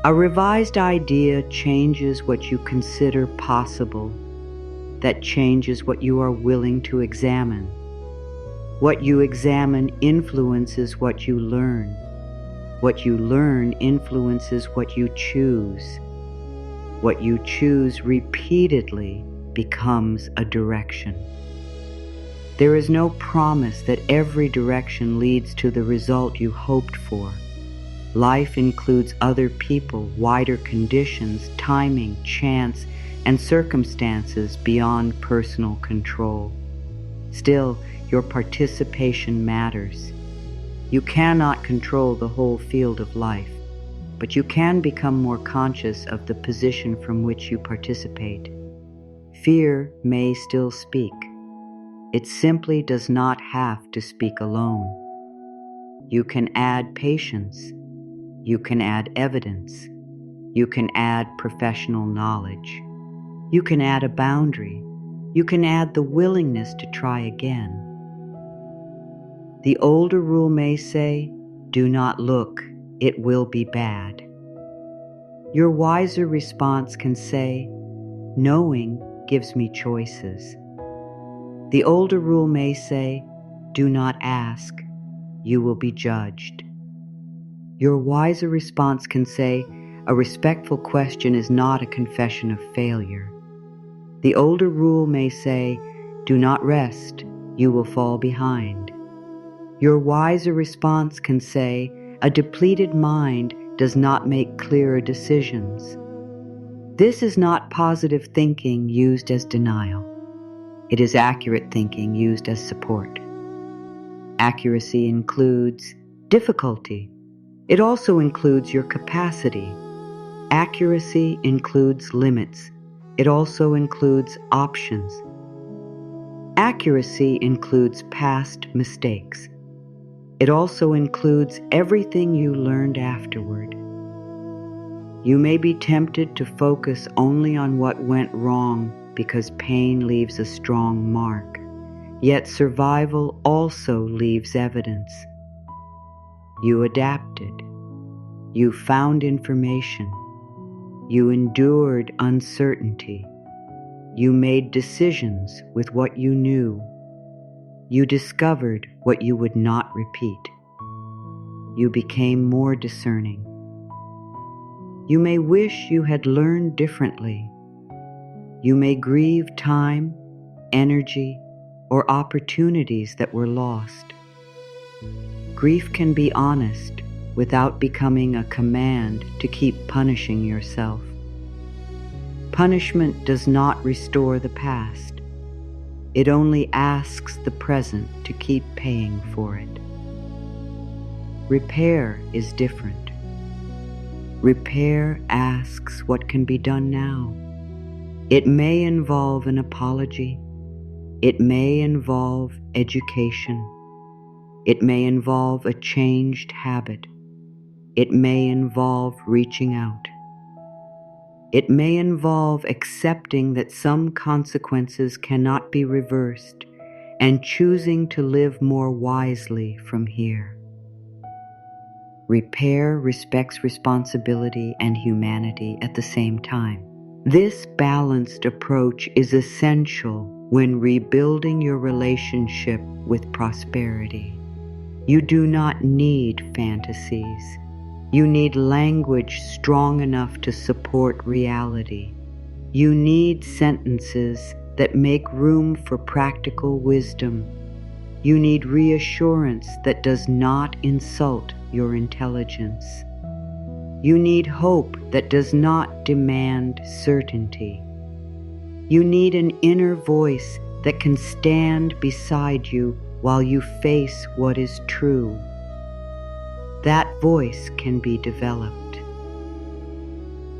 A revised idea changes what you consider possible. That changes what you are willing to examine. What you examine influences what you learn. What you learn influences what you choose. What you choose repeatedly becomes a direction. There is no promise that every direction leads to the result you hoped for. Life includes other people, wider conditions, timing, chance, and circumstances beyond personal control. Still, your participation matters. You cannot control the whole field of life, but you can become more conscious of the position from which you participate. Fear may still speak. It simply does not have to speak alone. You can add patience. You can add evidence. You can add professional knowledge. You can add a boundary. You can add the willingness to try again. The older rule may say, "Do not look, it will be bad." Your wiser response can say, "Knowing gives me choices." The older rule may say, "Do not ask, you will be judged." Your wiser response can say, "A respectful question is not a confession of failure." The older rule may say, "Do not rest, you will fall behind." Your wiser response can say, "A depleted mind does not make clearer decisions." This is not positive thinking used as denial. It is accurate thinking used as support. Accuracy includes difficulty. It also includes your capacity. Accuracy includes limits. It also includes options. Accuracy includes past mistakes. It also includes everything you learned afterward. You may be tempted to focus only on what went wrong because pain leaves a strong mark, yet survival also leaves evidence. You adapted. You found information. You endured uncertainty. You made decisions with what you knew. You discovered what you would not repeat. You became more discerning. You may wish you had learned differently. You may grieve time, energy, or opportunities that were lost. Grief can be honest without becoming a command to keep punishing yourself. Punishment does not restore the past. It only asks the present to keep paying for it. Repair is different. Repair asks what can be done now. It may involve an apology. It may involve education. It may involve a changed habit. It may involve reaching out. It may involve accepting that some consequences cannot be reversed and choosing to live more wisely from here. Repair respects responsibility and humanity at the same time. This balanced approach is essential when rebuilding your relationship with prosperity. You do not need fantasies. You need language strong enough to support reality. You need sentences that make room for practical wisdom. You need reassurance that does not insult your intelligence. You need hope that does not demand certainty. You need an inner voice that can stand beside you while you face what is true. That voice can be developed.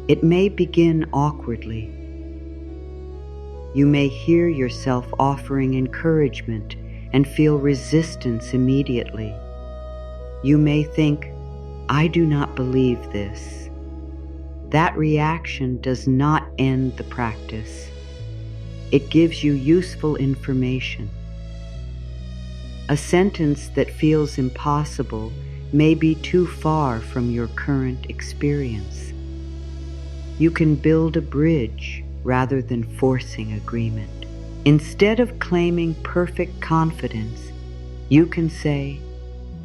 It may begin awkwardly. You may hear yourself offering encouragement and feel resistance immediately. You may think, "I do not believe this." That reaction does not end the practice. It gives you useful information. A sentence that feels impossible may be too far from your current experience. You can build a bridge rather than forcing agreement. Instead of claiming perfect confidence, you can say,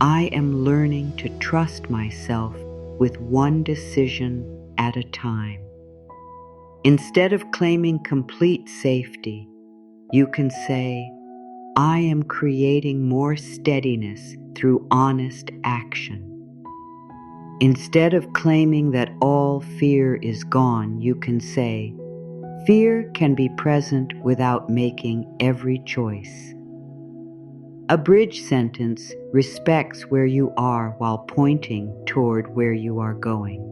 "I am learning to trust myself with one decision at a time." Instead of claiming complete safety, you can say, "I am creating more steadiness through honest action." Instead of claiming that all fear is gone, you can say, "Fear can be present without making every choice." A bridge sentence respects where you are while pointing toward where you are going.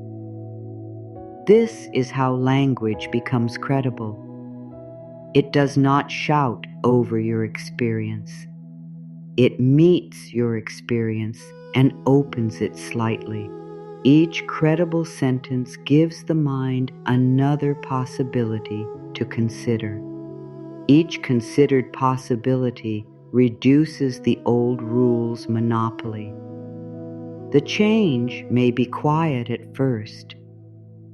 This is how language becomes credible. It does not shout over your experience. It meets your experience and opens it slightly. Each credible sentence gives the mind another possibility to consider. Each considered possibility reduces the old rule's monopoly. The change may be quiet at first.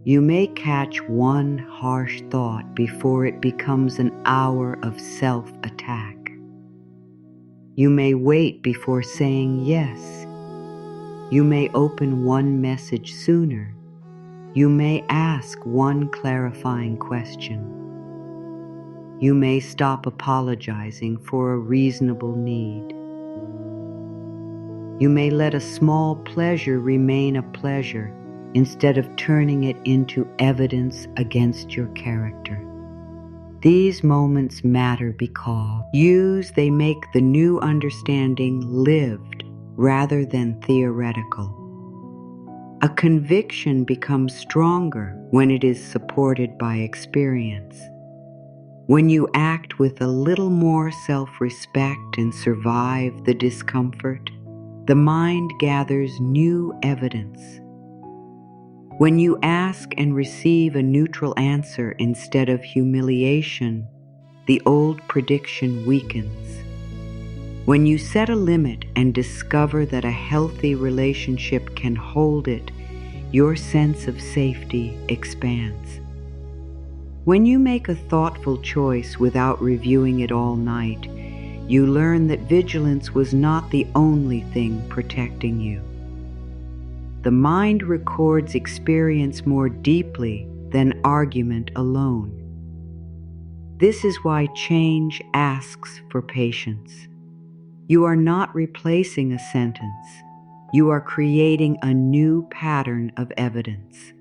You may catch one harsh thought before it becomes an hour of self-attack. You may wait before saying yes. You may open one message sooner. You may ask one clarifying question. You may stop apologizing for a reasonable need. You may let a small pleasure remain a pleasure instead of turning it into evidence against your character. These moments matter because they make the new understanding lived rather than theoretical. A conviction becomes stronger when it is supported by experience. When you act with a little more self-respect and survive the discomfort, the mind gathers new evidence. When you ask and receive a neutral answer instead of humiliation, the old prediction weakens. When you set a limit and discover that a healthy relationship can hold it, your sense of safety expands. When you make a thoughtful choice without reviewing it all night, you learn that vigilance was not the only thing protecting you. The mind records experience more deeply than argument alone. This is why change asks for patience. You are not replacing a sentence. You are creating a new pattern of evidence.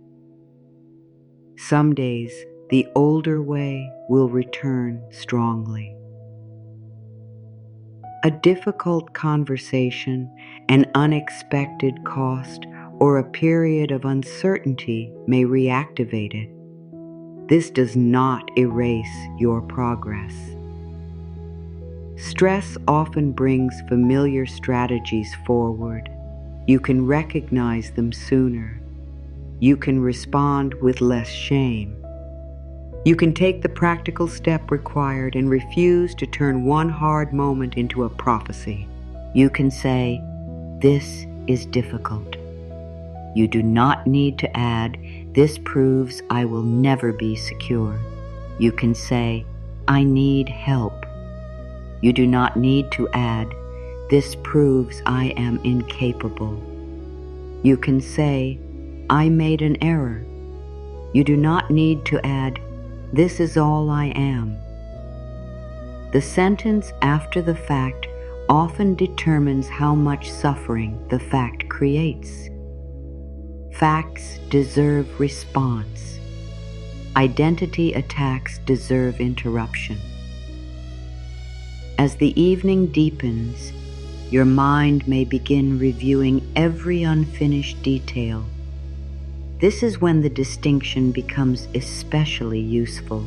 Some days, the older way will return strongly. A difficult conversation, an unexpected cost, or a period of uncertainty may reactivate it. This does not erase your progress. Stress often brings familiar strategies forward. You can recognize them sooner. You can respond with less shame. You can take the practical step required and refuse to turn one hard moment into a prophecy. You can say, "This is difficult. You do not need to add, "This proves I will never be secure." You can say, "I need help." You do not need to add, "This proves I am incapable." You can say, "I made an error." You do not need to add, "This is all I am." The sentence after the fact often determines how much suffering the fact creates. Facts deserve response. Identity attacks deserve interruption. As the evening deepens, your mind may begin reviewing every unfinished detail. This is when the distinction becomes especially useful.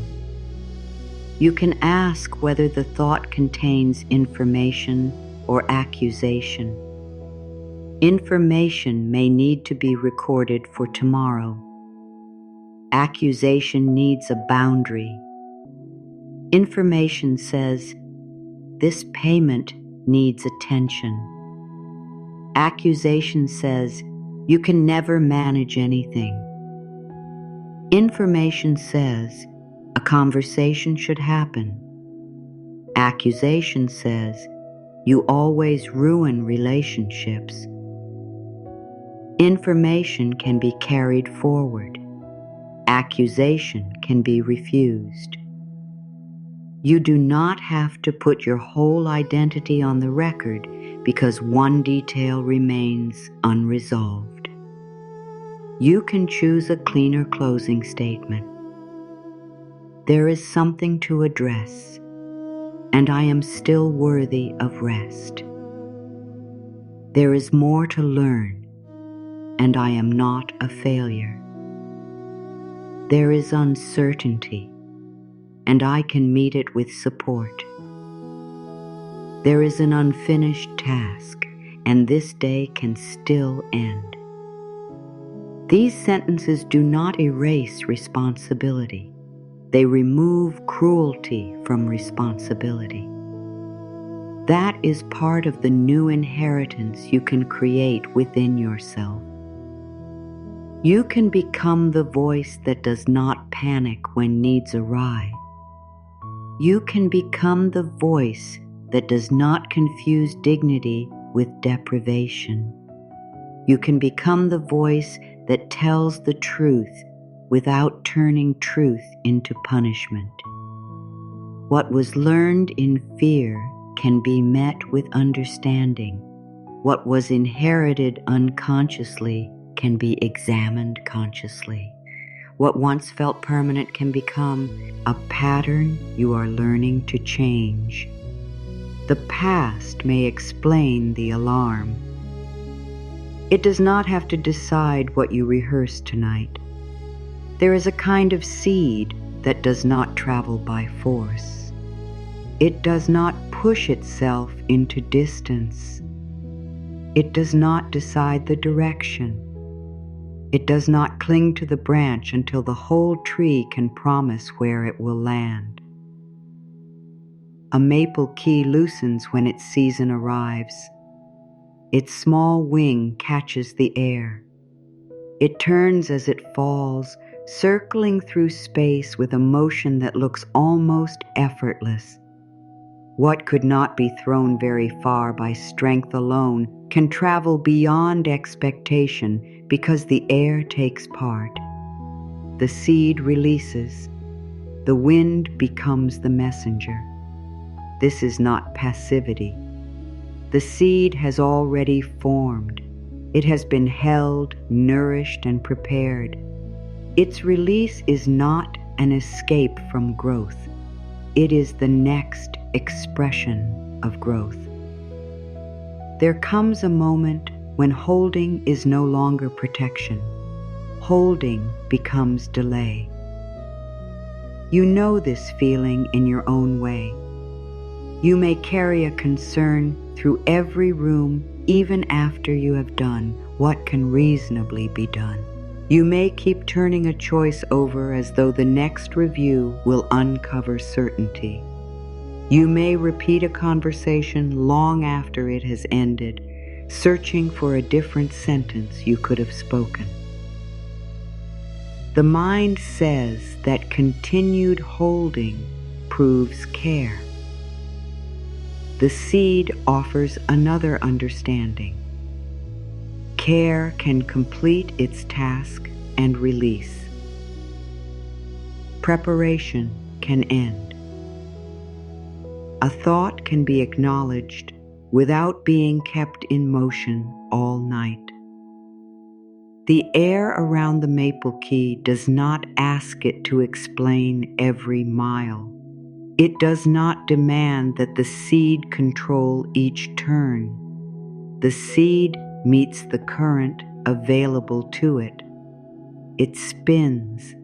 You can ask whether the thought contains information or accusation. Information may need to be recorded for tomorrow. Accusation needs a boundary. Information says, "This payment needs attention." Accusation says, "You can never manage anything." Information says, "A conversation should happen." Accusation says, "You always ruin relationships." Information can be carried forward. Accusation can be refused. You do not have to put your whole identity on the record because one detail remains unresolved. You can choose a cleaner closing statement. There is something to address, and I am still worthy of rest. There is more to learn, and I am not a failure. There is uncertainty, and I can meet it with support. There is an unfinished task, and this day can still end. These sentences do not erase responsibility. They remove cruelty from responsibility. That is part of the new inheritance you can create within yourself. You can become the voice that does not panic when needs arise. You can become the voice that does not confuse dignity with deprivation. You can become the voice that tells the truth without turning truth into punishment. What was learned in fear can be met with understanding. What was inherited unconsciously can be examined consciously. What once felt permanent can become a pattern you are learning to change. The past may explain the alarm. It does not have to decide what you rehearsed tonight. There is a kind of seed that does not travel by force. It does not push itself into distance. It does not decide the direction. It does not cling to the branch until the whole tree can promise where it will land. A maple key loosens when its season arrives. Its small wing catches the air. It turns as it falls, circling through space with a motion that looks almost effortless. What could not be thrown very far by strength alone can travel beyond expectation because the air takes part. The seed releases. The wind becomes the messenger. This is not passivity. The seed has already formed. It has been held, nourished, and prepared. Its release is not an escape from growth. It is the next expression of growth. There comes a moment when holding is no longer protection. Holding becomes delay. You know this feeling in your own way. You may carry a concern through every room even after you have done what can reasonably be done. You may keep turning a choice over as though the next review will uncover certainty. You may repeat a conversation long after it has ended, searching for a different sentence you could have spoken. The mind says that continued holding proves care. The seed offers another understanding. Care can complete its task and release. Preparation can end. A thought can be acknowledged without being kept in motion all night. The air around the maple key does not ask it to explain every mile. It does not demand that the seed control each turn. The seed meets the current available to it. It spins.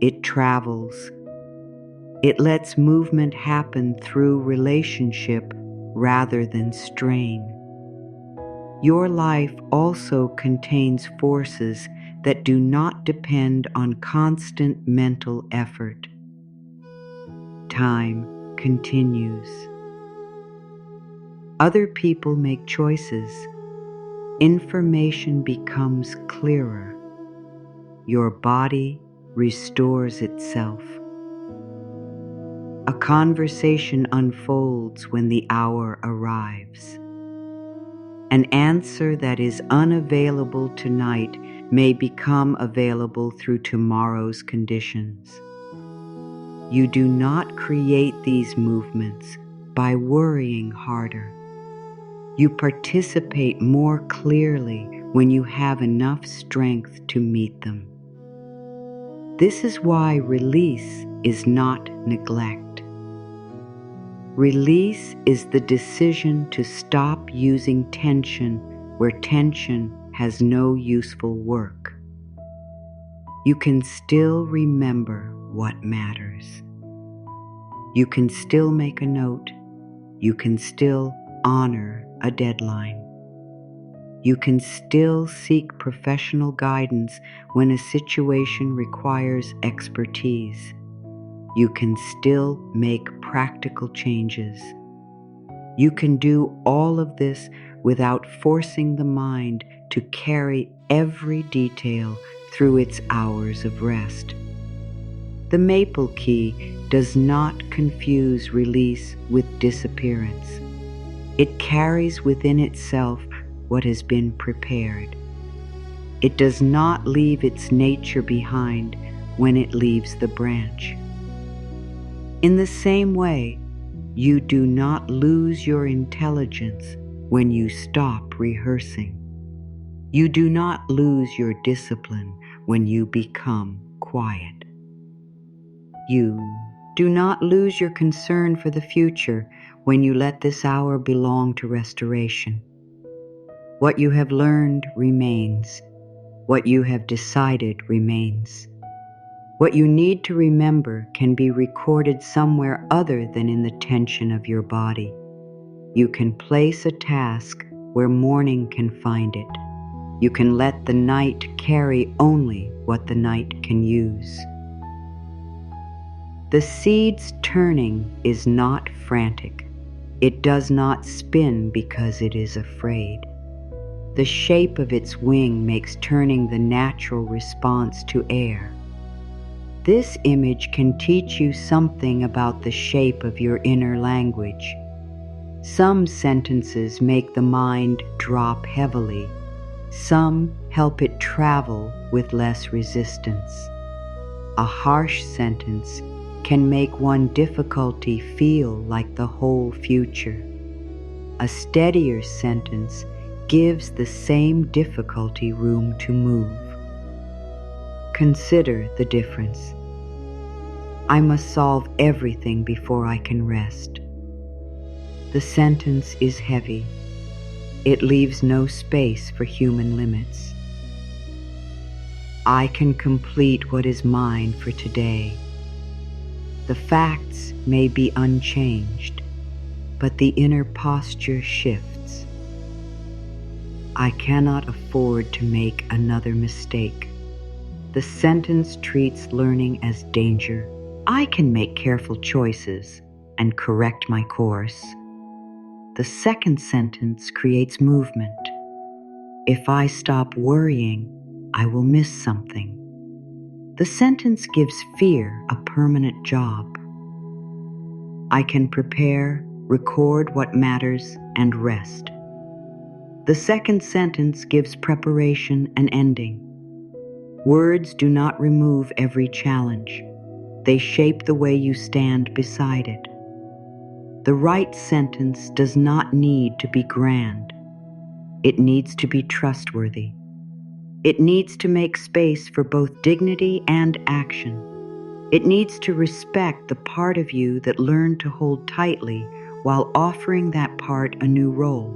It travels. It lets movement happen through relationship rather than strain. Your life also contains forces that do not depend on constant mental effort. Time continues. Other people make choices. Information becomes clearer. Your body restores itself. A conversation unfolds when the hour arrives. An answer that is unavailable tonight may become available through tomorrow's conditions. You do not create these movements by worrying harder. You participate more clearly when you have enough strength to meet them. This is why release is not neglect. Release is the decision to stop using tension where tension has no useful work. You can still remember what matters. You can still make a note. You can still honor a deadline. You can still seek professional guidance when a situation requires expertise. You can still make practical changes. You can do all of this without forcing the mind to carry every detail through its hours of rest. The maple key does not confuse release with disappearance. It carries within itself what has been prepared. It does not leave its nature behind when it leaves the branch. In the same way, you do not lose your intelligence when you stop rehearsing. You do not lose your discipline when you become quiet. You do not lose your concern for the future when you let this hour belong to restoration. What you have learned remains. What you have decided remains. What you need to remember can be recorded somewhere other than in the tension of your body. You can place a task where morning can find it. You can let the night carry only what the night can use. The seed's turning is not frantic. It does not spin because it is afraid. The shape of its wing makes turning the natural response to air. This image can teach you something about the shape of your inner language. Some sentences make the mind drop heavily. Some help it travel with less resistance. A harsh sentence can make one difficulty feel like the whole future. A steadier sentence gives the same difficulty room to move. Consider the difference. I must solve everything before I can rest. The sentence is heavy. It leaves no space for human limits. I can complete what is mine for today. The facts may be unchanged, but the inner posture shifts. I cannot afford to make another mistake. The sentence treats learning as danger. I can make careful choices and correct my course. The second sentence creates movement. If I stop worrying, I will miss something. The sentence gives fear a permanent job. I can prepare, record what matters, and rest. The second sentence gives preparation an ending. Words do not remove every challenge. They shape the way you stand beside it. The right sentence does not need to be grand. It needs to be trustworthy. It needs to make space for both dignity and action. It needs to respect the part of you that learned to hold tightly while offering that part a new role.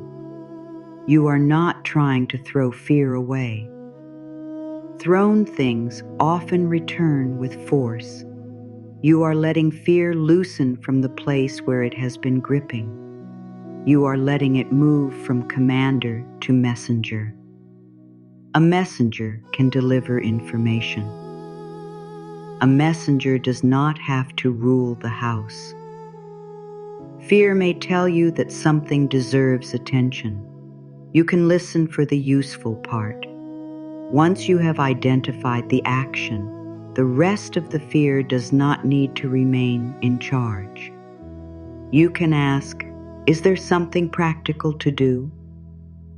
You are not trying to throw fear away. Thrown things often return with force. You are letting fear loosen from the place where it has been gripping. You are letting it move from commander to messenger. A messenger can deliver information. A messenger does not have to rule the house. Fear may tell you that something deserves attention. You can listen for the useful part. Once you have identified the action, the rest of the fear does not need to remain in charge. You can ask, is there something practical to do?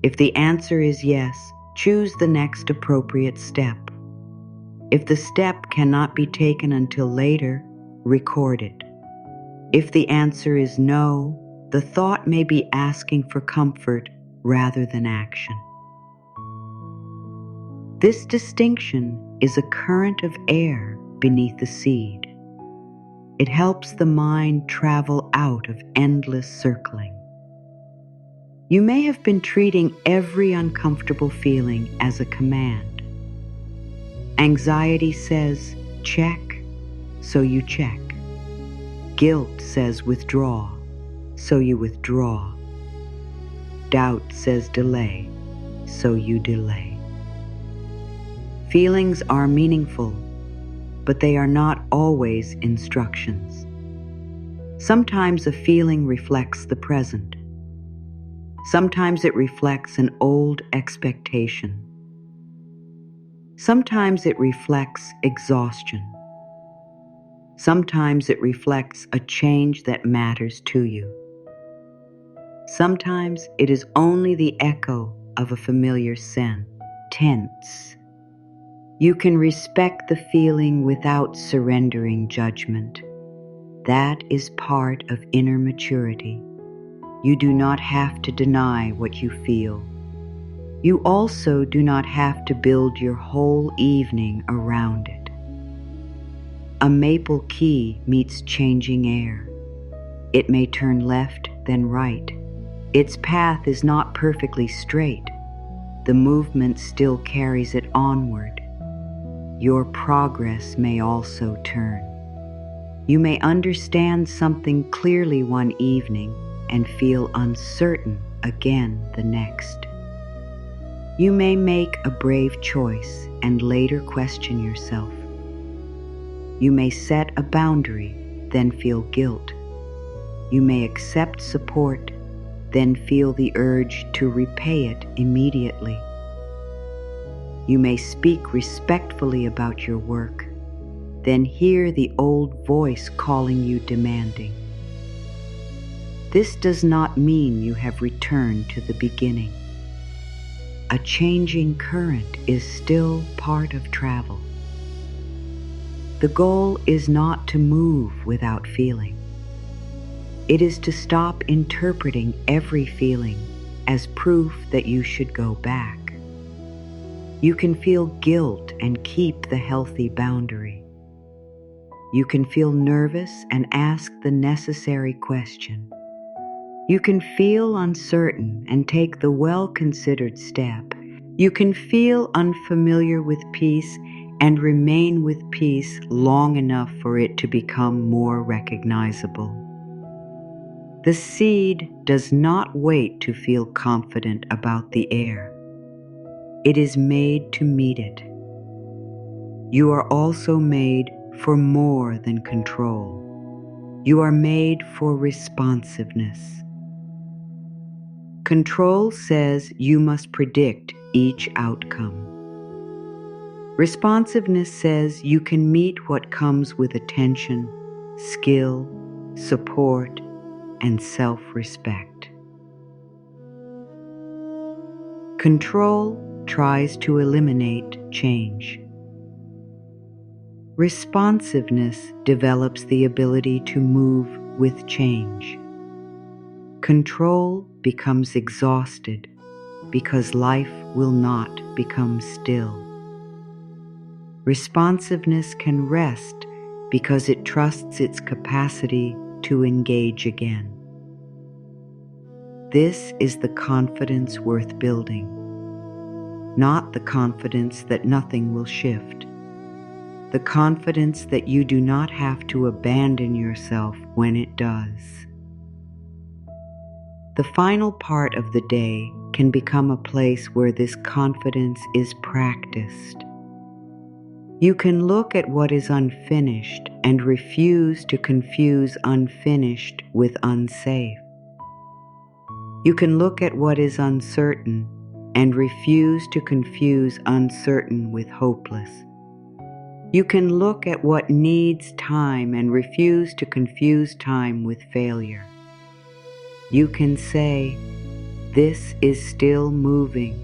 If the answer is yes, choose the next appropriate step. If the step cannot be taken until later, record it. If the answer is no, the thought may be asking for comfort rather than action. This distinction is a current of air beneath the seed. It helps the mind travel out of endless circling. You may have been treating every uncomfortable feeling as a command. Anxiety says, check, so you check. Guilt says withdraw, so you withdraw. Doubt says delay, so you delay. Feelings are meaningful, but they are not always instructions. Sometimes a feeling reflects the present. Sometimes it reflects an old expectation. Sometimes it reflects exhaustion. Sometimes it reflects a change that matters to you. Sometimes it is only the echo of a familiar tense. You can respect the feeling without surrendering judgment. That is part of inner maturity. You do not have to deny what you feel. You also do not have to build your whole evening around it. A maple key meets changing air. It may turn left, then right. Its path is not perfectly straight. The movement still carries it onward. Your progress may also turn. You may understand something clearly one evening and feel uncertain again the next. You may make a brave choice and later question yourself. You may set a boundary, then feel guilt. You may accept support, then feel the urge to repay it immediately. You may speak respectfully about your work, then hear the old voice calling you demanding. This does not mean you have returned to the beginning. A changing current is still part of travel. The goal is not to move without feeling. It is to stop interpreting every feeling as proof that you should go back. You can feel guilt and keep the healthy boundary. You can feel nervous and ask the necessary question. You can feel uncertain and take the well-considered step. You can feel unfamiliar with peace and remain with peace long enough for it to become more recognizable. The seed does not wait to feel confident about the air. It is made to meet it. You are also made for more than control. You are made for responsiveness. Control says you must predict each outcome. Responsiveness says you can meet what comes with attention, skill, support, and self-respect. Control tries to eliminate change. Responsiveness develops the ability to move with change. Control becomes exhausted because life will not become still. Responsiveness can rest because it trusts its capacity to engage again. This is the confidence worth building, not the confidence that nothing will shift, the confidence that you do not have to abandon yourself when it does. The final part of the day can become a place where this confidence is practiced. You can look at what is unfinished and refuse to confuse unfinished with unsafe. You can look at what is uncertain and refuse to confuse uncertain with hopeless. You can look at what needs time and refuse to confuse time with failure. You can say, "This is still moving."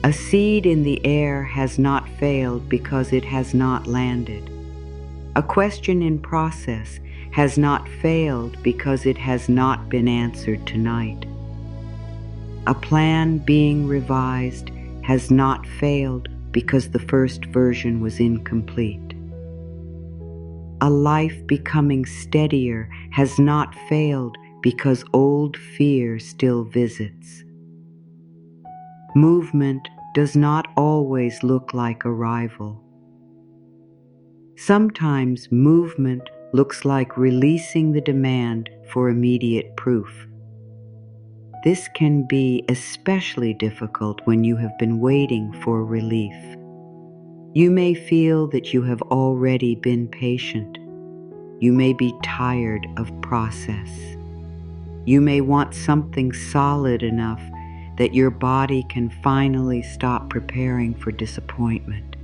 A seed in the air has not failed because it has not landed. A question in process has not failed because it has not been answered tonight. A plan being revised has not failed because the first version was incomplete. A life becoming steadier has not failed because old fear still visits. Movement does not always look like arrival. Sometimes movement looks like releasing the demand for immediate proof. This can be especially difficult when you have been waiting for relief. You may feel that you have already been patient. You may be tired of process. You may want something solid enough that your body can finally stop preparing for disappointment.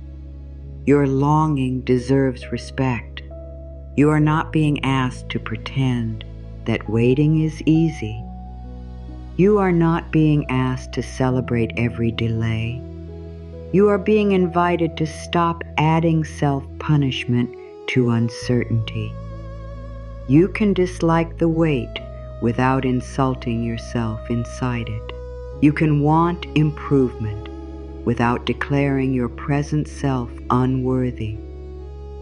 Your longing deserves respect. You are not being asked to pretend that waiting is easy. You are not being asked to celebrate every delay. You are being invited to stop adding self-punishment to uncertainty. You can dislike the wait without insulting yourself inside it. You can want improvement without declaring your present self unworthy.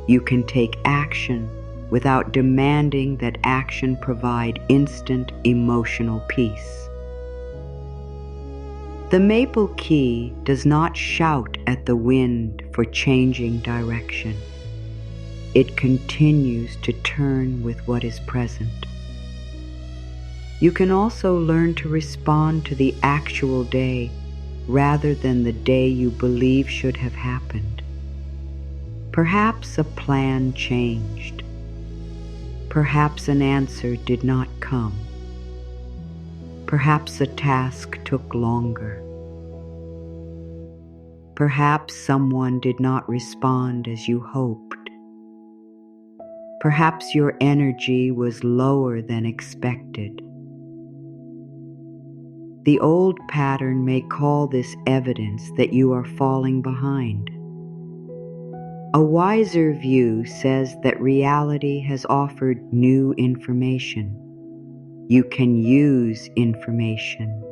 You can take action without demanding that action provide instant emotional peace. The maple key does not shout at the wind for changing direction. It continues to turn with what is present. You can also learn to respond to the actual day rather than the day you believe should have happened. Perhaps a plan changed. Perhaps an answer did not come. Perhaps a task took longer. Perhaps someone did not respond as you hoped. Perhaps your energy was lower than expected. The old pattern may call this evidence that you are falling behind. A wiser view says that reality has offered new information. You can use information.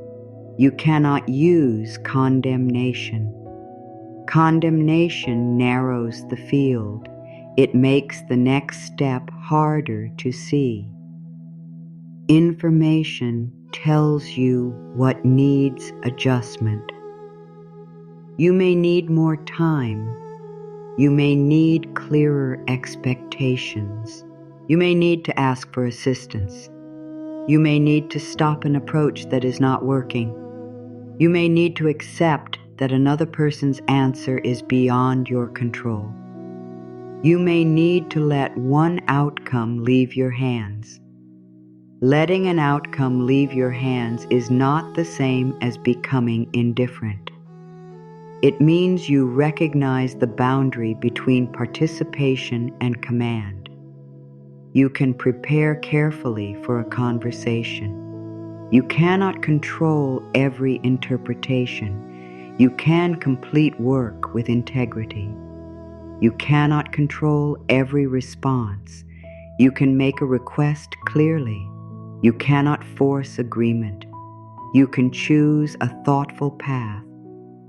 You cannot use condemnation. Condemnation narrows the field. It makes the next step harder to see. Information tells you what needs adjustment. You may need more time. You may need clearer expectations. You may need to ask for assistance. You may need to stop an approach that is not working. You may need to accept that another person's answer is beyond your control. You may need to let one outcome leave your hands. Letting an outcome leave your hands is not the same as becoming indifferent. It means you recognize the boundary between participation and command. You can prepare carefully for a conversation. You cannot control every interpretation. You can complete work with integrity. You cannot control every response. You can make a request clearly. You cannot force agreement. You can choose a thoughtful path.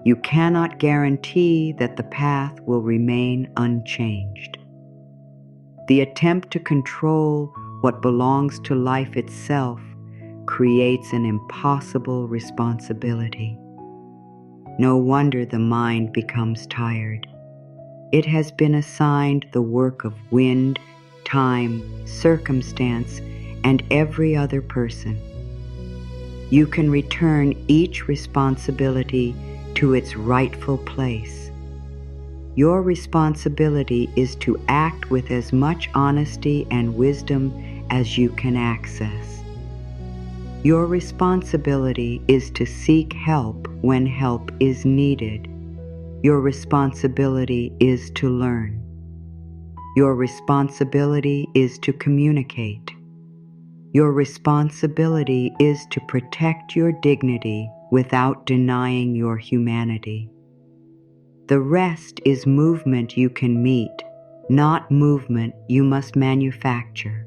You cannot guarantee that the path will remain unchanged. The attempt to control what belongs to life itself creates an impossible responsibility. No wonder the mind becomes tired. It has been assigned the work of wind, time, circumstance, and every other person. You can return each responsibility to its rightful place. Your responsibility is to act with as much honesty and wisdom as you can access. Your responsibility is to seek help when help is needed. Your responsibility is to learn. Your responsibility is to communicate. Your responsibility is to protect your dignity without denying your humanity. The rest is movement you can meet, not movement you must manufacture.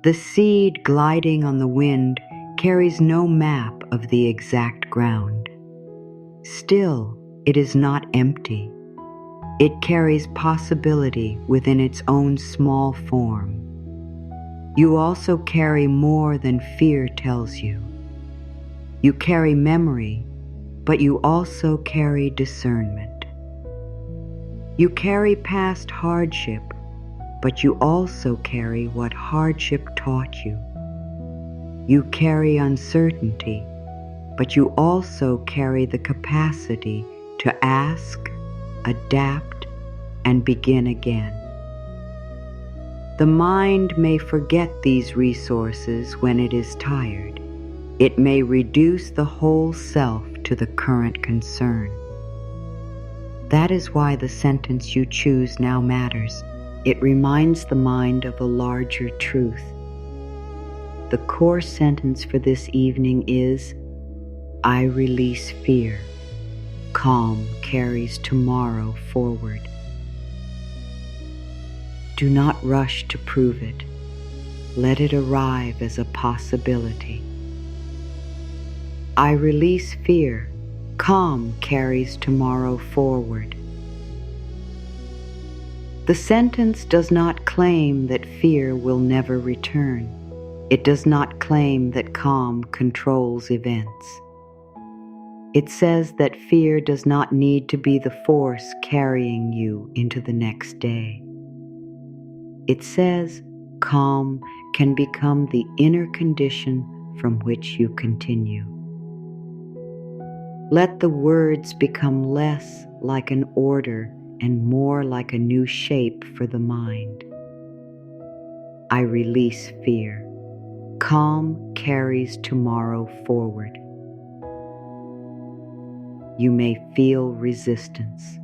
The seed gliding on the wind carries no map of the exact ground. Still, it is not empty. It carries possibility within its own small form. You also carry more than fear tells you. You carry memory, but you also carry discernment. You carry past hardship, but you also carry what hardship taught you. You carry uncertainty, but you also carry the capacity to ask, adapt, and begin again. The mind may forget these resources when it is tired. It may reduce the whole self to the current concern. That is why the sentence you choose now matters. It reminds the mind of a larger truth. The core sentence for this evening is, I release fear. Calm carries tomorrow forward. Do not rush to prove it. Let it arrive as a possibility. I release fear. Calm carries tomorrow forward. The sentence does not claim that fear will never return. It does not claim that calm controls events. It says that fear does not need to be the force carrying you into the next day. It says calm can become the inner condition from which you continue. Let the words become less like an order and more like a new shape for the mind. I release fear. Calm carries tomorrow forward. You may feel resistance.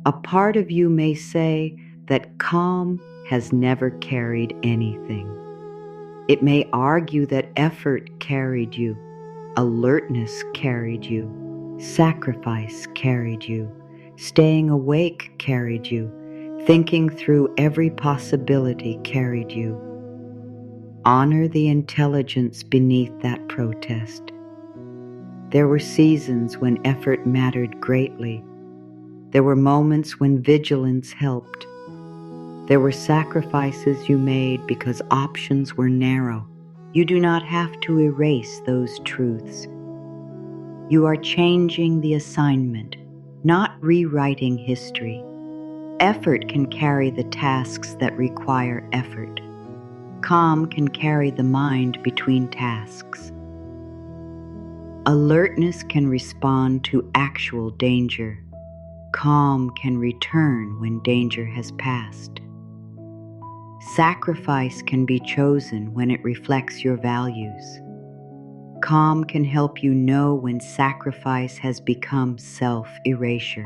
A part of you may say that calm has never carried anything. It may argue that effort carried you, alertness carried you, sacrifice carried you, staying awake carried you, thinking through every possibility carried you. Honor the intelligence beneath that protest. There were seasons when effort mattered greatly. There were moments when vigilance helped. There were sacrifices you made because options were narrow. You do not have to erase those truths. You are changing the assignment, not rewriting history. Effort can carry the tasks that require effort. Calm can carry the mind between tasks. Alertness can respond to actual danger. Calm can return when danger has passed. Sacrifice can be chosen when it reflects your values. Calm can help you know when sacrifice has become self-erasure.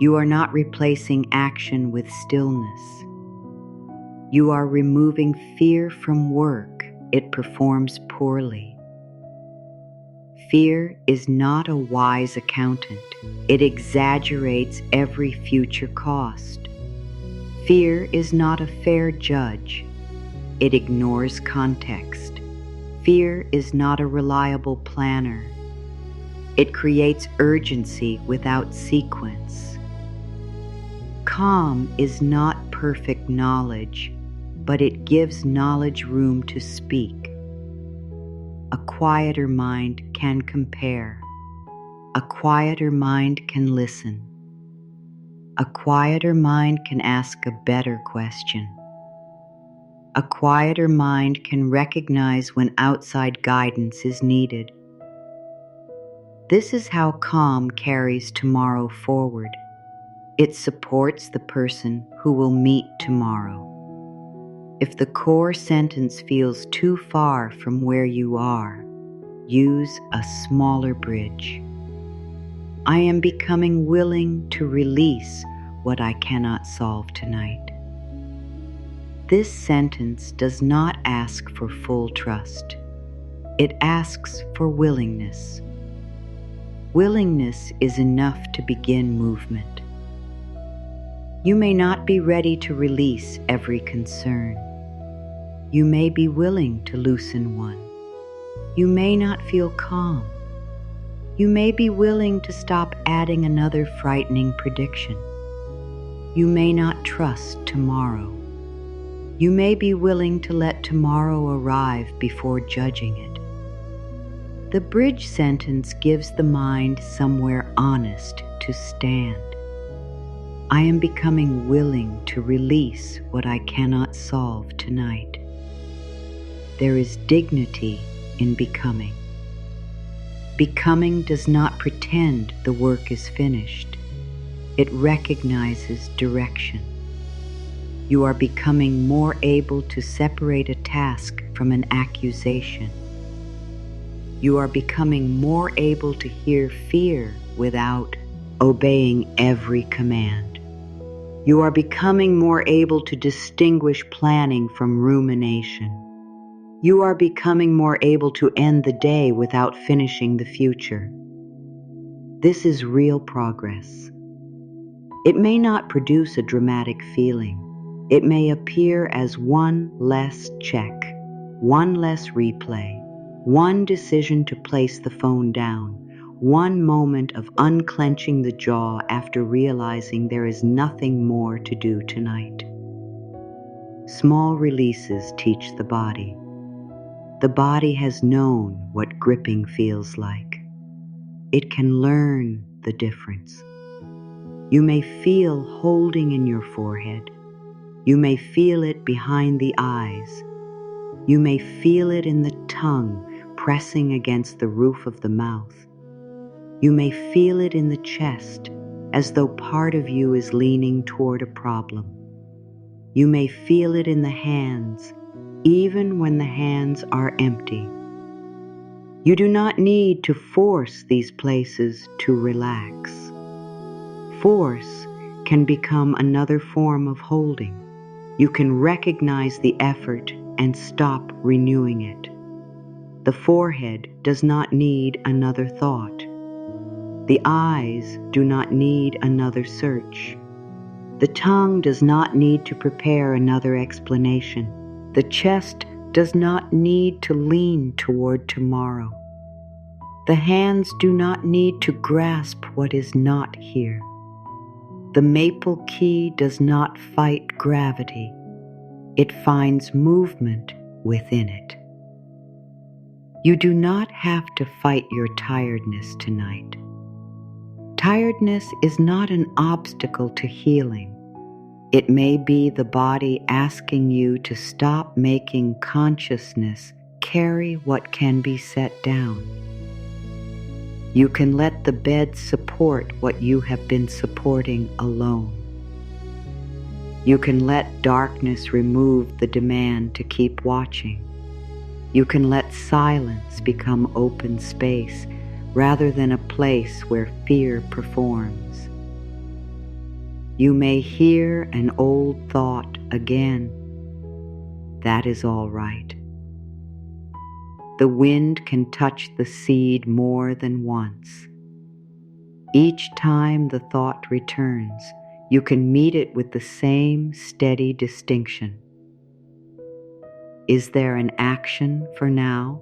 You are not replacing action with stillness. You are removing fear from work it performs poorly. Fear is not a wise accountant. It exaggerates every future cost. Fear is not a fair judge. It ignores context. Fear is not a reliable planner. It creates urgency without sequence. Calm is not perfect knowledge, but it gives knowledge room to speak. A quieter mind can compare. A quieter mind can listen. A quieter mind can ask a better question. A quieter mind can recognize when outside guidance is needed. This is how calm carries tomorrow forward. It supports the person who will meet tomorrow. If the core sentence feels too far from where you are, use a smaller bridge. I am becoming willing to release what I cannot solve tonight. This sentence does not ask for full trust. It asks for willingness. Willingness is enough to begin movement. You may not be ready to release every concern. You may be willing to loosen one. You may not feel calm. You may be willing to stop adding another frightening prediction. You may not trust tomorrow. You may be willing to let tomorrow arrive before judging it. The bridge sentence gives the mind somewhere honest to stand. I am becoming willing to release what I cannot solve tonight. There is dignity in becoming. Becoming does not pretend the work is finished. It recognizes direction. You are becoming more able to separate a task from an accusation. You are becoming more able to hear fear without obeying every command. You are becoming more able to distinguish planning from rumination. You are becoming more able to end the day without finishing the future. This is real progress. It may not produce a dramatic feeling. It may appear as one less check, one less replay, one decision to place the phone down, one moment of unclenching the jaw after realizing there is nothing more to do tonight. Small releases teach the body. The body has known what gripping feels like. It can learn the difference. You may feel holding in your forehead. You may feel it behind the eyes. You may feel it in the tongue pressing against the roof of the mouth. You may feel it in the chest as though part of you is leaning toward a problem. You may feel it in the hands, even when the hands are empty. You do not need to force these places to relax. Force can become another form of holding. You can recognize the effort and stop renewing it. The forehead does not need another thought. The eyes do not need another search. The tongue does not need to prepare another explanation. The chest does not need to lean toward tomorrow. The hands do not need to grasp what is not here. The maple key does not fight gravity. It finds movement within it. You do not have to fight your tiredness tonight. Tiredness is not an obstacle to healing. It may be the body asking you to stop making consciousness carry what can be set down. You can let the bed support what you have been supporting alone. You can let darkness remove the demand to keep watching. You can let silence become open space rather than a place where fear performs. You may hear an old thought again. That is all right. The wind can touch the seed more than once. Each time the thought returns, you can meet it with the same steady distinction. Is there an action for now?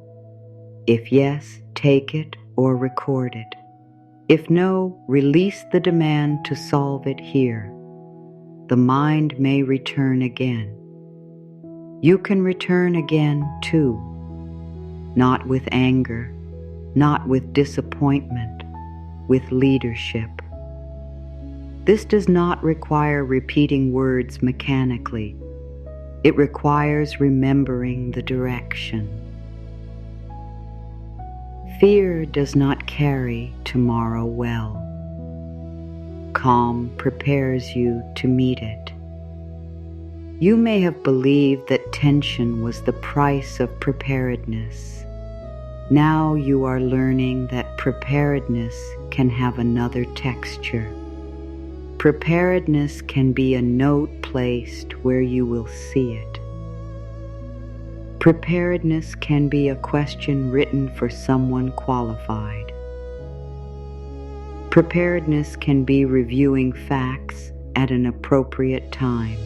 If yes, take it or record it. If no, release the demand to solve it here. The mind may return again. You can return again too, not with anger, not with disappointment, with leadership. This does not require repeating words mechanically. It requires remembering the direction. Fear does not carry tomorrow well. Calm prepares you to meet it. You may have believed that tension was the price of preparedness. Now you are learning that preparedness can have another texture. Preparedness can be a note placed where you will see it. Preparedness can be a question written for someone qualified. Preparedness can be reviewing facts at an appropriate time.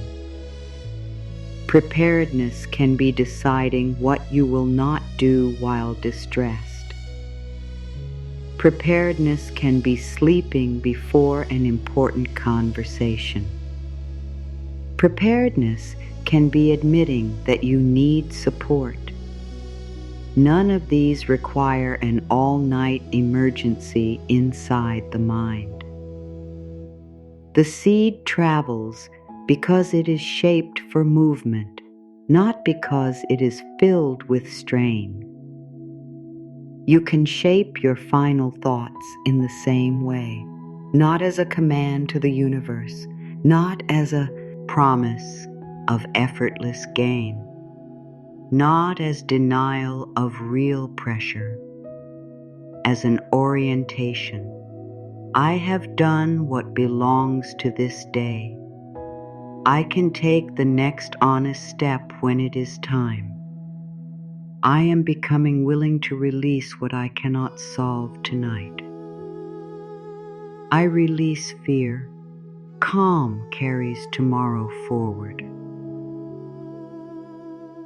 Preparedness can be deciding what you will not do while distressed. Preparedness can be sleeping before an important conversation. Preparedness can be admitting that you need support. None of these require an all-night emergency inside the mind. The seed travels because it is shaped for movement, not because it is filled with strain. You can shape your final thoughts in the same way, not as a command to the universe, not as a promise of effortless gain, not as denial of real pressure, as an orientation. I have done what belongs to this day. I can take the next honest step when it is time. I am becoming willing to release what I cannot solve tonight. I release fear. Calm carries tomorrow forward.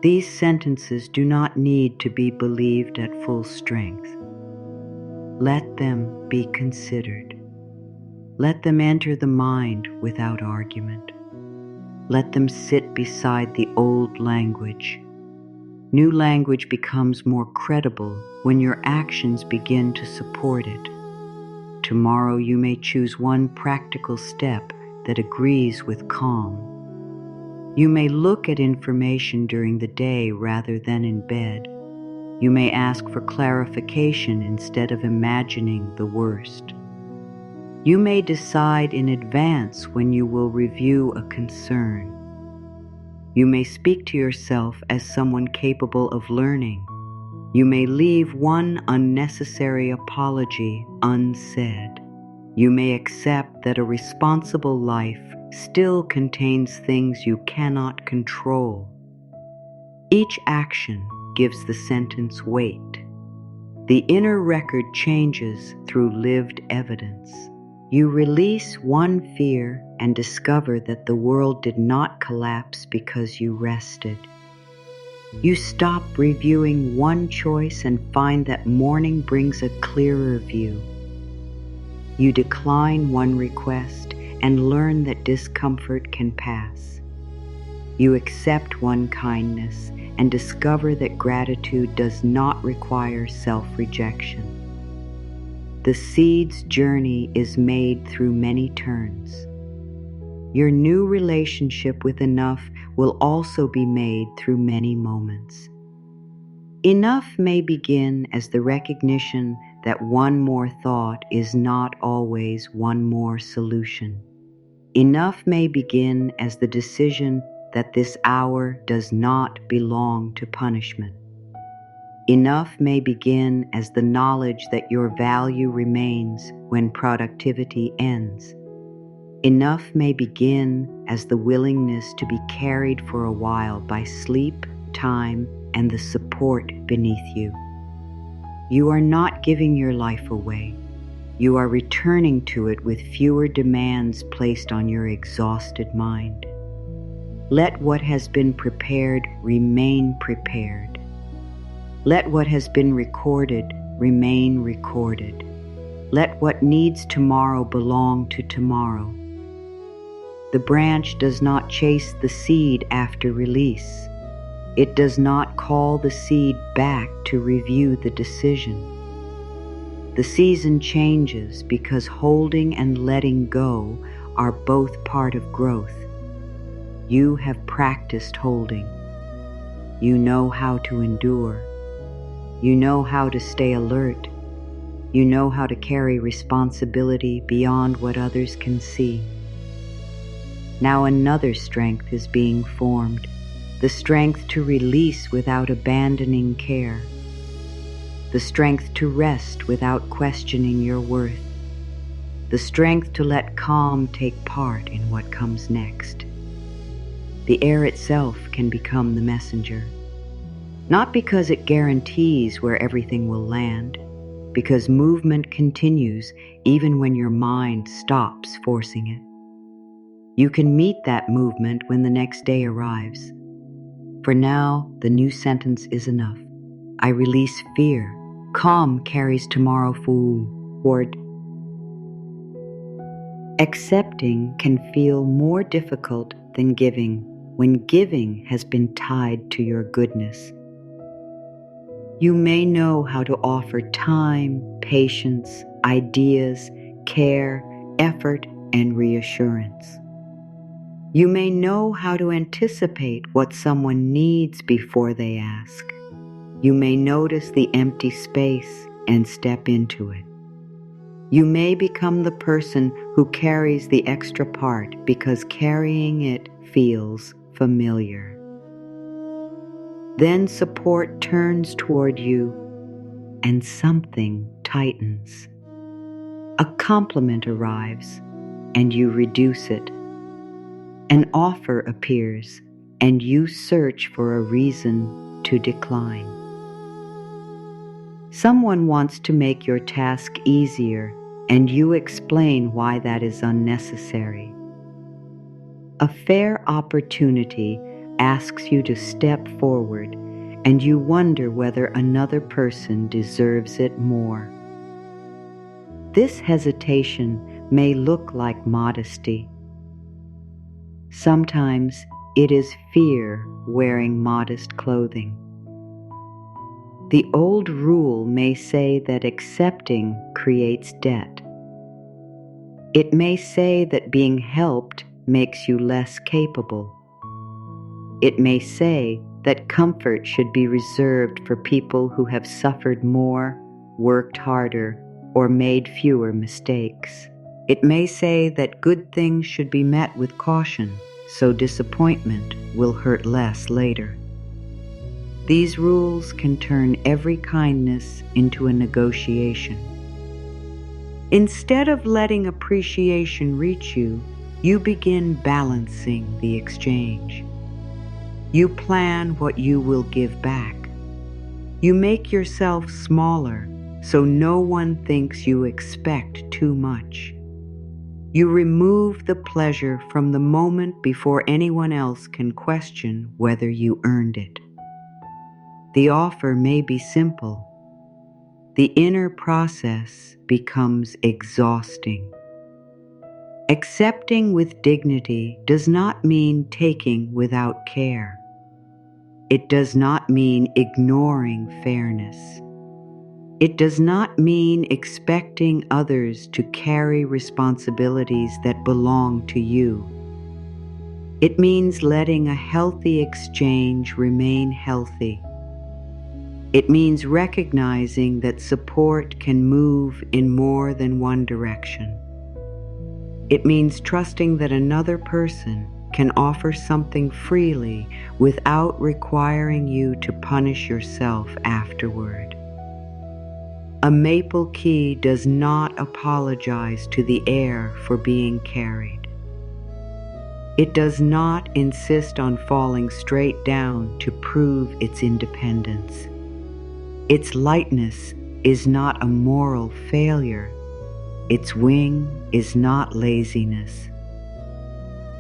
These sentences do not need to be believed at full strength. Let them be considered. Let them enter the mind without argument. Let them sit beside the old language. New language becomes more credible when your actions begin to support it. Tomorrow you may choose one practical step that agrees with calm. You may look at information during the day rather than in bed. You may ask for clarification instead of imagining the worst. You may decide in advance when you will review a concern. You may speak to yourself as someone capable of learning. You may leave one unnecessary apology unsaid. You may accept that a responsible life still contains things you cannot control. Each action gives the sentence weight. The inner record changes through lived evidence. You release one fear and discover that the world did not collapse because you rested. You stop reviewing one choice and find that morning brings a clearer view. You decline one request and learn that discomfort can pass. You accept one kindness and discover that gratitude does not require self-rejection. The seed's journey is made through many turns. Your new relationship with enough will also be made through many moments. Enough may begin as the recognition that one more thought is not always one more solution. Enough may begin as the decision that this hour does not belong to punishment. Enough may begin as the knowledge that your value remains when productivity ends. Enough may begin as the willingness to be carried for a while by sleep, time, and the support beneath you. You are not giving your life away. You are returning to it with fewer demands placed on your exhausted mind. Let what has been prepared remain prepared. Let what has been recorded remain recorded. Let what needs tomorrow belong to tomorrow. The branch does not chase the seed after release. It does not call the seed back to review the decision. The season changes because holding and letting go are both part of growth. You have practiced holding. You know how to endure. You know how to stay alert. You know how to carry responsibility beyond what others can see. Now another strength is being formed, the strength to release without abandoning care, the strength to rest without questioning your worth, the strength to let calm take part in what comes next. The air itself can become the messenger, not because it guarantees where everything will land, because movement continues even when your mind stops forcing it. You can meet that movement when the next day arrives. For now, the new sentence is enough. I release fear. Calm carries tomorrow forward. Accepting can feel more difficult than giving when giving has been tied to your goodness. You may know how to offer time, patience, ideas, care, effort, and reassurance. You may know how to anticipate what someone needs before they ask. You may notice the empty space and step into it. You may become the person who carries the extra part because carrying it feels familiar. Then support turns toward you and something tightens. A compliment arrives and you reduce it. An offer appears and you search for a reason to decline. Someone wants to make your task easier and you explain why that is unnecessary. A fair opportunity asks you to step forward and you wonder whether another person deserves it more. This hesitation may look like modesty. Sometimes it is fear wearing modest clothing. The old rule may say that accepting creates debt. It may say that being helped makes you less capable. It may say that comfort should be reserved for people who have suffered more, worked harder, or made fewer mistakes. It may say that good things should be met with caution, so disappointment will hurt less later. These rules can turn every kindness into a negotiation. Instead of letting appreciation reach you, you begin balancing the exchange. You plan what you will give back. You make yourself smaller so no one thinks you expect too much. You remove the pleasure from the moment before anyone else can question whether you earned it. The offer may be simple. The inner process becomes exhausting. Accepting with dignity does not mean taking without care. It does not mean ignoring fairness. It does not mean expecting others to carry responsibilities that belong to you. It means letting a healthy exchange remain healthy. It means recognizing that support can move in more than one direction. It means trusting that another person can offer something freely without requiring you to punish yourself afterward. A maple key does not apologize to the air for being carried. It does not insist on falling straight down to prove its independence. Its lightness is not a moral failure. Its wing is not laziness.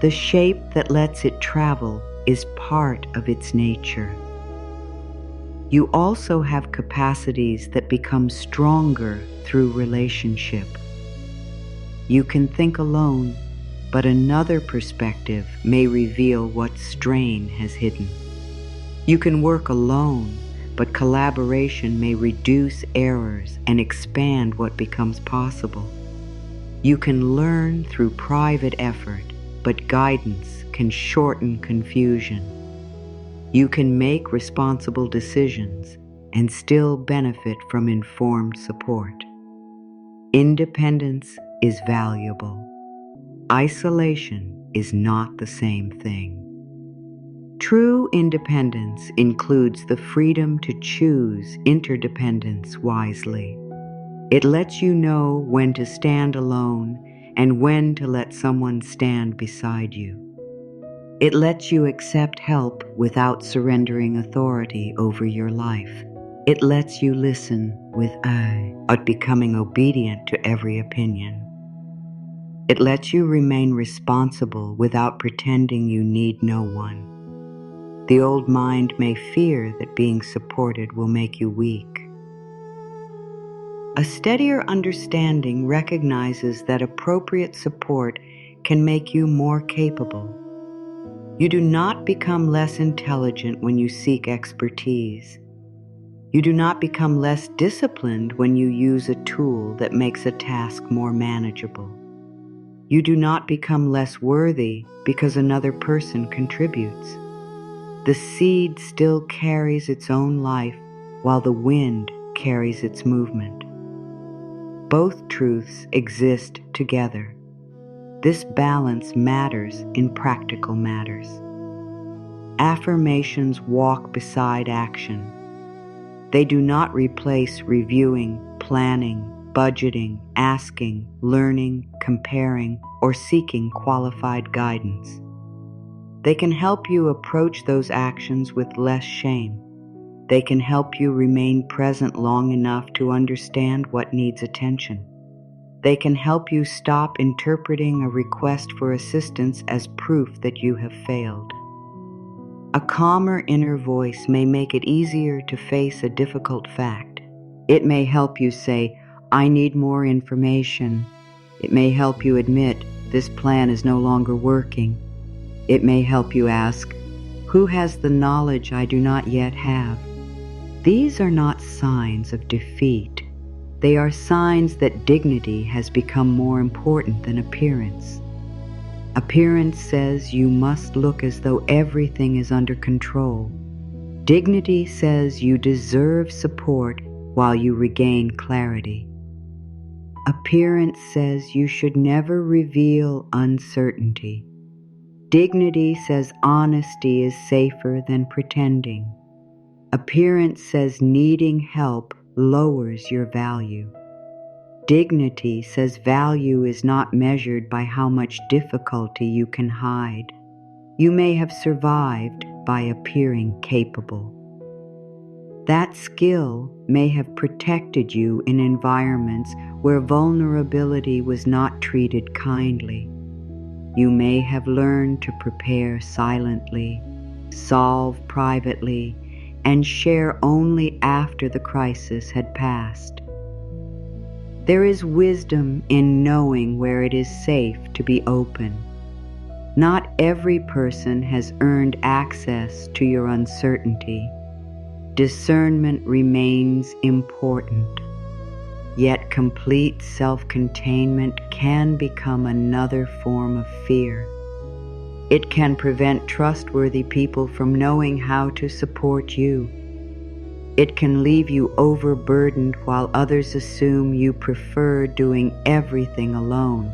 The shape that lets it travel is part of its nature. You also have capacities that become stronger through relationship. You can think alone, but another perspective may reveal what strain has hidden. You can work alone, but collaboration may reduce errors and expand what becomes possible. You can learn through private effort, but guidance can shorten confusion. You can make responsible decisions and still benefit from informed support. Independence is valuable. Isolation is not the same thing. True independence includes the freedom to choose interdependence wisely. It lets you know when to stand alone and when to let someone stand beside you. It lets you accept help without surrendering authority over your life. It lets you listen with without becoming obedient to every opinion. It lets you remain responsible without pretending you need no one. The old mind may fear that being supported will make you weak. A steadier understanding recognizes that appropriate support can make you more capable. You do not become less intelligent when you seek expertise. You do not become less disciplined when you use a tool that makes a task more manageable. You do not become less worthy because another person contributes. The seed still carries its own life while the wind carries its movement. Both truths exist together. This balance matters in practical matters. Affirmations walk beside action. They do not replace reviewing, planning, budgeting, asking, learning, comparing, or seeking qualified guidance. They can help you approach those actions with less shame. They can help you remain present long enough to understand what needs attention. They can help you stop interpreting a request for assistance as proof that you have failed. A calmer inner voice may make it easier to face a difficult fact. It may help you say, "I need more information." It may help you admit, "This plan is no longer working." It may help you ask, "Who has the knowledge I do not yet have?" These are not signs of defeat. They are signs that dignity has become more important than appearance. Appearance says you must look as though everything is under control. Dignity says you deserve support while you regain clarity. Appearance says you should never reveal uncertainty. Dignity says honesty is safer than pretending. Appearance says needing help lowers your value. Dignity says value is not measured by how much difficulty you can hide. You may have survived by appearing capable. That skill may have protected you in environments where vulnerability was not treated kindly. You may have learned to prepare silently, solve privately, and share only after the crisis had passed. There is wisdom in knowing where it is safe to be open. Not every person has earned access to your uncertainty. Discernment remains important. Yet complete self-containment can become another form of fear. It can prevent trustworthy people from knowing how to support you. It can leave you overburdened while others assume you prefer doing everything alone.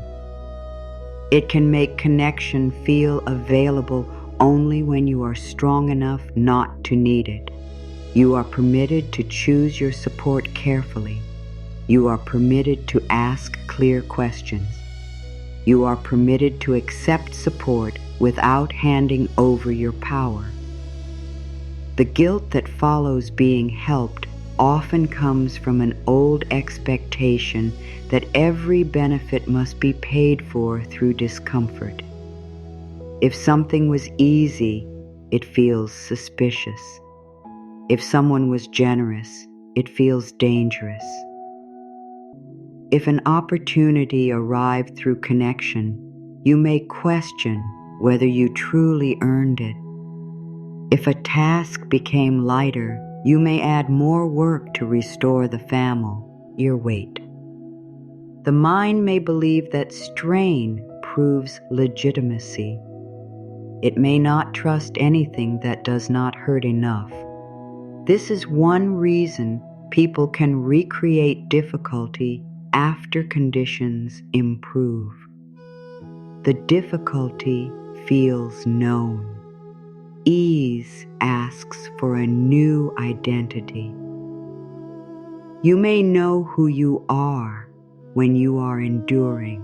It can make connection feel available only when you are strong enough not to need it. You are permitted to choose your support carefully. You are permitted to ask clear questions. You are permitted to accept support without handing over your power. The guilt that follows being helped often comes from an old expectation that every benefit must be paid for through discomfort. If something was easy, it feels suspicious. If someone was generous, it feels dangerous. If an opportunity arrived through connection, you may question whether you truly earned it. If a task became lighter, you may add more work to restore the your weight. The mind may believe that strain proves legitimacy. It may not trust anything that does not hurt enough. This is one reason people can recreate difficulty after conditions improve. The difficulty feels known. Ease asks for a new identity. You may know who you are when you are enduring.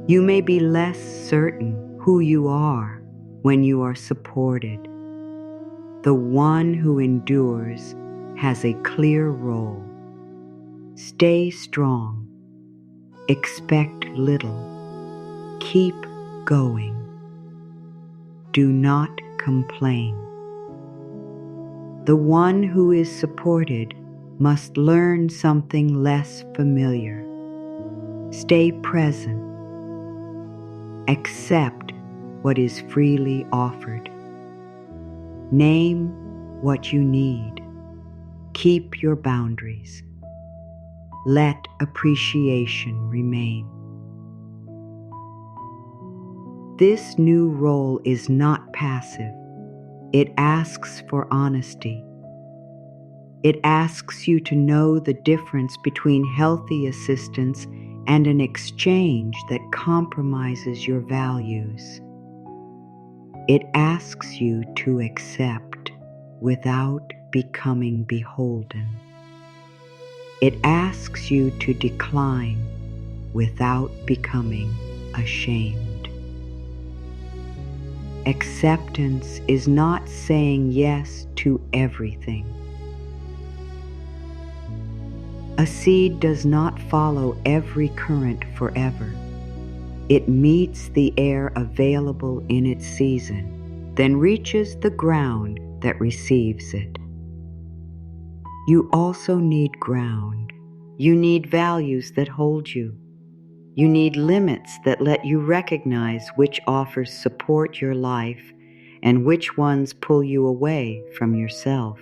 You may be less certain who you are when you are supported. The one who endures has a clear role. Stay strong. Expect little. Keep going. Do not complain. The one who is supported must learn something less familiar. Stay present. Accept what is freely offered. Name what you need. Keep your boundaries. Let appreciation remain. This new role is not passive. It asks for honesty. It asks you to know the difference between healthy assistance and an exchange that compromises your values. It asks you to accept without becoming beholden. It asks you to decline without becoming ashamed. Acceptance is not saying yes to everything. A seed does not follow every current forever. It meets the air available in its season, then reaches the ground that receives it. You also need ground. You need values that hold you. You need limits that let you recognize which offers support your life and which ones pull you away from yourself.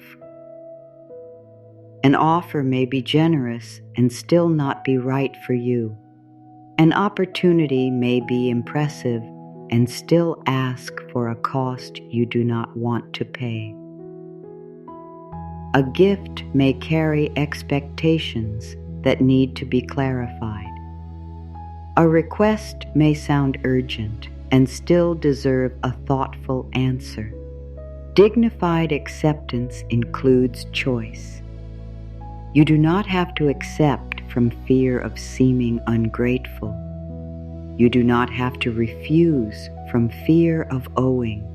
An offer may be generous and still not be right for you. An opportunity may be impressive and still ask for a cost you do not want to pay. A gift may carry expectations that need to be clarified. A request may sound urgent and still deserve a thoughtful answer. Dignified acceptance includes choice. You do not have to accept from fear of seeming ungrateful. You do not have to refuse from fear of owing.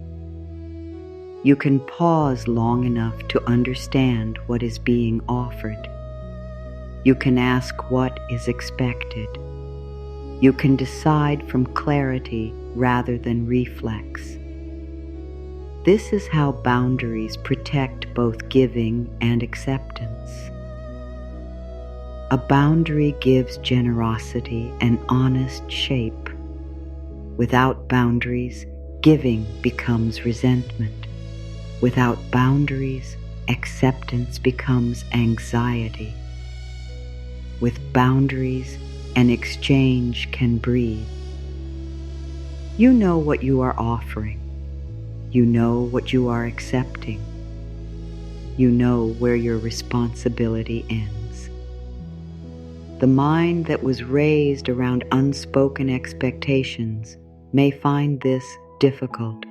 You can pause long enough to understand what is being offered. You can ask what is expected. You can decide from clarity rather than reflex. This is how boundaries protect both giving and acceptance. A boundary gives generosity an honest shape. Without boundaries, giving becomes resentment. Without boundaries, acceptance becomes anxiety. With boundaries, an exchange can breathe. You know what you are offering. You know what you are accepting. You know where your responsibility ends. The mind that was raised around unspoken expectations may find this difficult.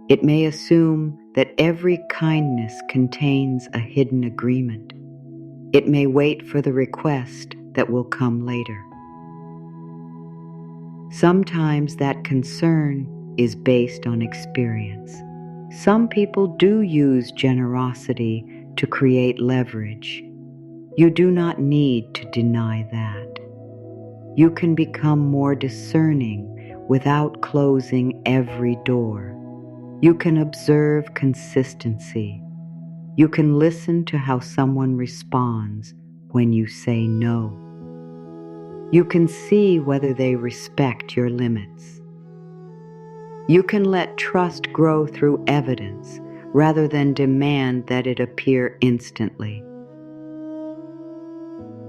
It may assume that every kindness contains a hidden agreement. It may wait for the request that will come later. Sometimes that concern is based on experience. Some people do use generosity to create leverage. You do not need to deny that. You can become more discerning without closing every door. You can observe consistency. You can listen to how someone responds when you say no. You can see whether they respect your limits. You can let trust grow through evidence rather than demand that it appear instantly.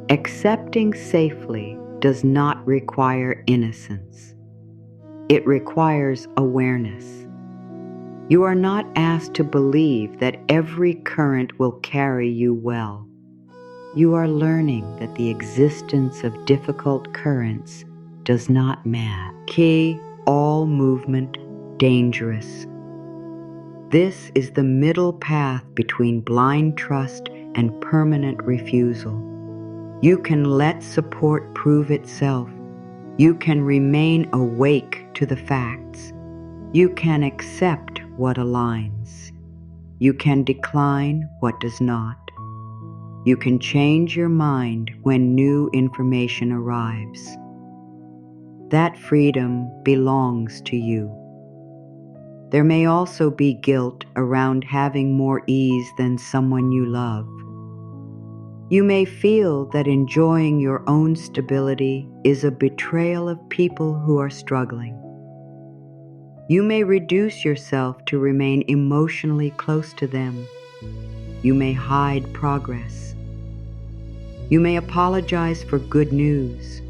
Accepting safely does not require innocence. It requires awareness. You are not asked to believe that every current will carry you well. You are learning that the existence of difficult currents does not matter. Key, all movement, dangerous. This is the middle path between blind trust and permanent refusal. You can let support prove itself. You can remain awake to the facts. You can accept what aligns. You can decline what does not. You can change your mind when new information arrives. That freedom belongs to you. There may also be guilt around having more ease than someone you love. You may feel that enjoying your own stability is a betrayal of people who are struggling. You may reduce yourself to remain emotionally close to them. You may hide progress. You may apologize for good news.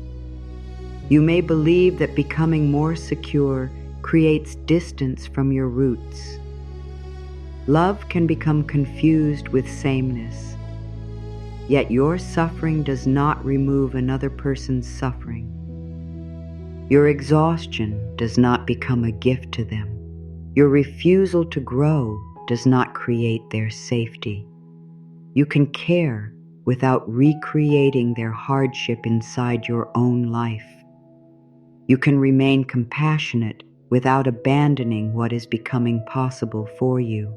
You may believe that becoming more secure creates distance from your roots. Love can become confused with sameness. Yet your suffering does not remove another person's suffering. Your exhaustion does not become a gift to them. Your refusal to grow does not create their safety. You can care without recreating their hardship inside your own life. You can remain compassionate without abandoning what is becoming possible for you.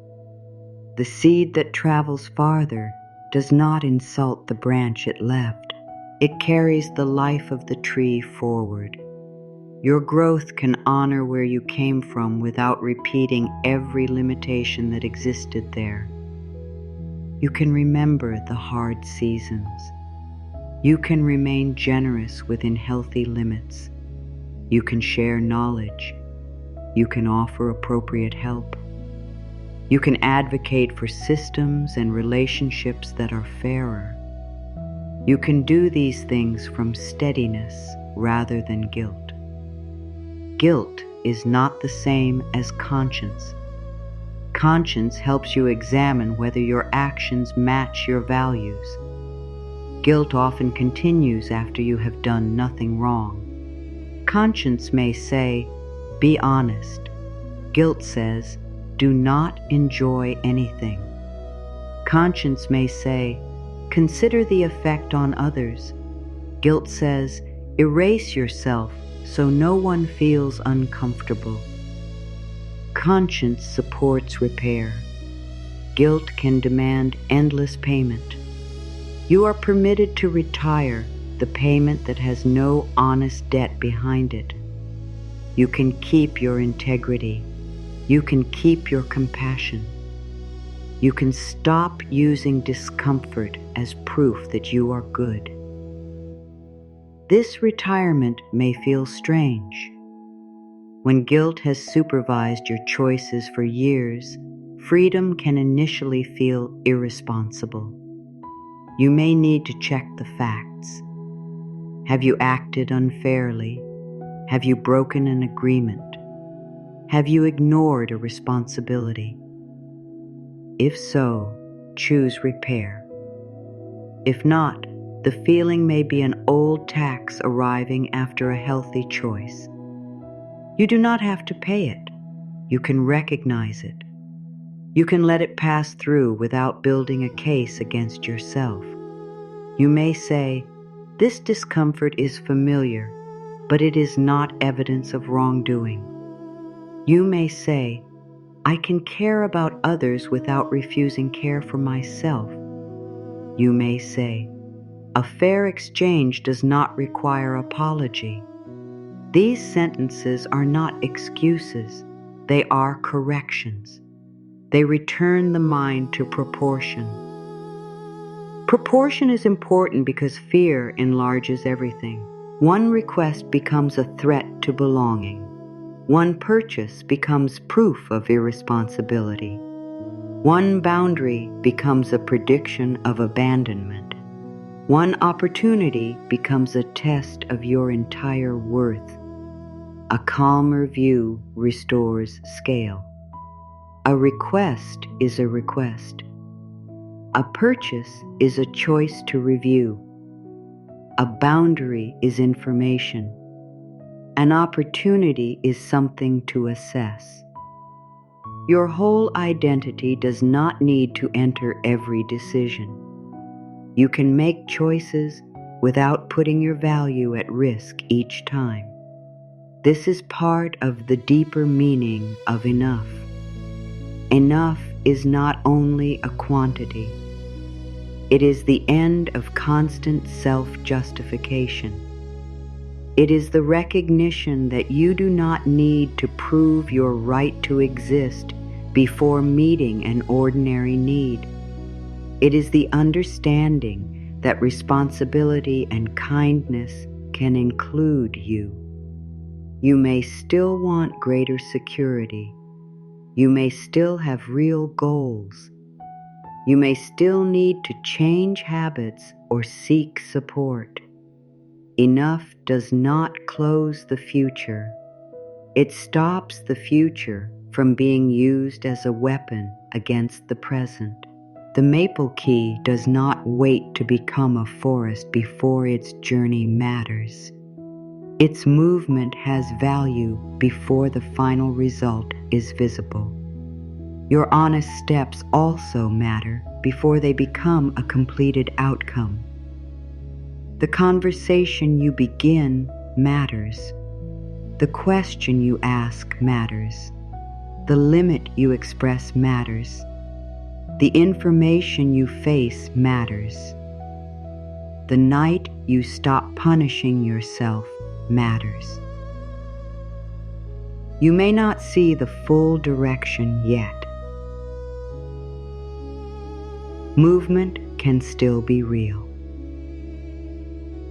The seed that travels farther does not insult the branch it left. It carries the life of the tree forward. Your growth can honor where you came from without repeating every limitation that existed there. You can remember the hard seasons. You can remain generous within healthy limits. You can share knowledge. You can offer appropriate help. You can advocate for systems and relationships that are fairer. You can do these things from steadiness rather than guilt. Guilt is not the same as conscience. Conscience helps you examine whether your actions match your values. Guilt often continues after you have done nothing wrong. Conscience may say, "Be honest." Guilt says, "Do not enjoy anything." Conscience may say, "Consider the effect on others." Guilt says, "Erase yourself so no one feels uncomfortable." Conscience supports repair. Guilt can demand endless payment. You are permitted to retire the payment that has no honest debt behind it. You can keep your integrity. You can keep your compassion. You can stop using discomfort as proof that you are good. This retirement may feel strange. When guilt has supervised your choices for years, freedom can initially feel irresponsible. You may need to check the facts. Have you acted unfairly? Have you broken an agreement? Have you ignored a responsibility? If so, choose repair. If not, The feeling may be an old tax arriving after a healthy choice. You do not have to pay it. You can recognize it. You can let it pass through without building a case against yourself. You may say, "This discomfort is familiar, but it is not evidence of wrongdoing." You may say, "I can care about others without refusing care for myself." You may say, "A fair exchange does not require apology." These sentences are not excuses, they are corrections. They return the mind to proportion. Proportion is important because fear enlarges everything. One request becomes a threat to belonging. One purchase becomes proof of irresponsibility. One boundary becomes a prediction of abandonment. One opportunity becomes a test of your entire worth. A calmer view restores scale. A request is a request. A purchase is a choice to review. A boundary is information. An opportunity is something to assess. Your whole identity does not need to enter every decision. You can make choices without putting your value at risk each time. This is part of the deeper meaning of enough. Enough is not only a quantity. It is the end of constant self-justification. It is the recognition that you do not need to prove your right to exist before meeting an ordinary need. It is the understanding that responsibility and kindness can include you. You may still want greater security. You may still have real goals. You may still need to change habits or seek support. Enough does not close the future. It stops the future from being used as a weapon against the present. The maple key does not wait to become a forest before its journey matters. Its movement has value before the final result is visible. Your honest steps also matter before they become a completed outcome. The conversation you begin matters. The question you ask matters. The limit you express matters. The information you face matters. The night you stop punishing yourself matters. You may not see the full direction yet. Movement can still be real.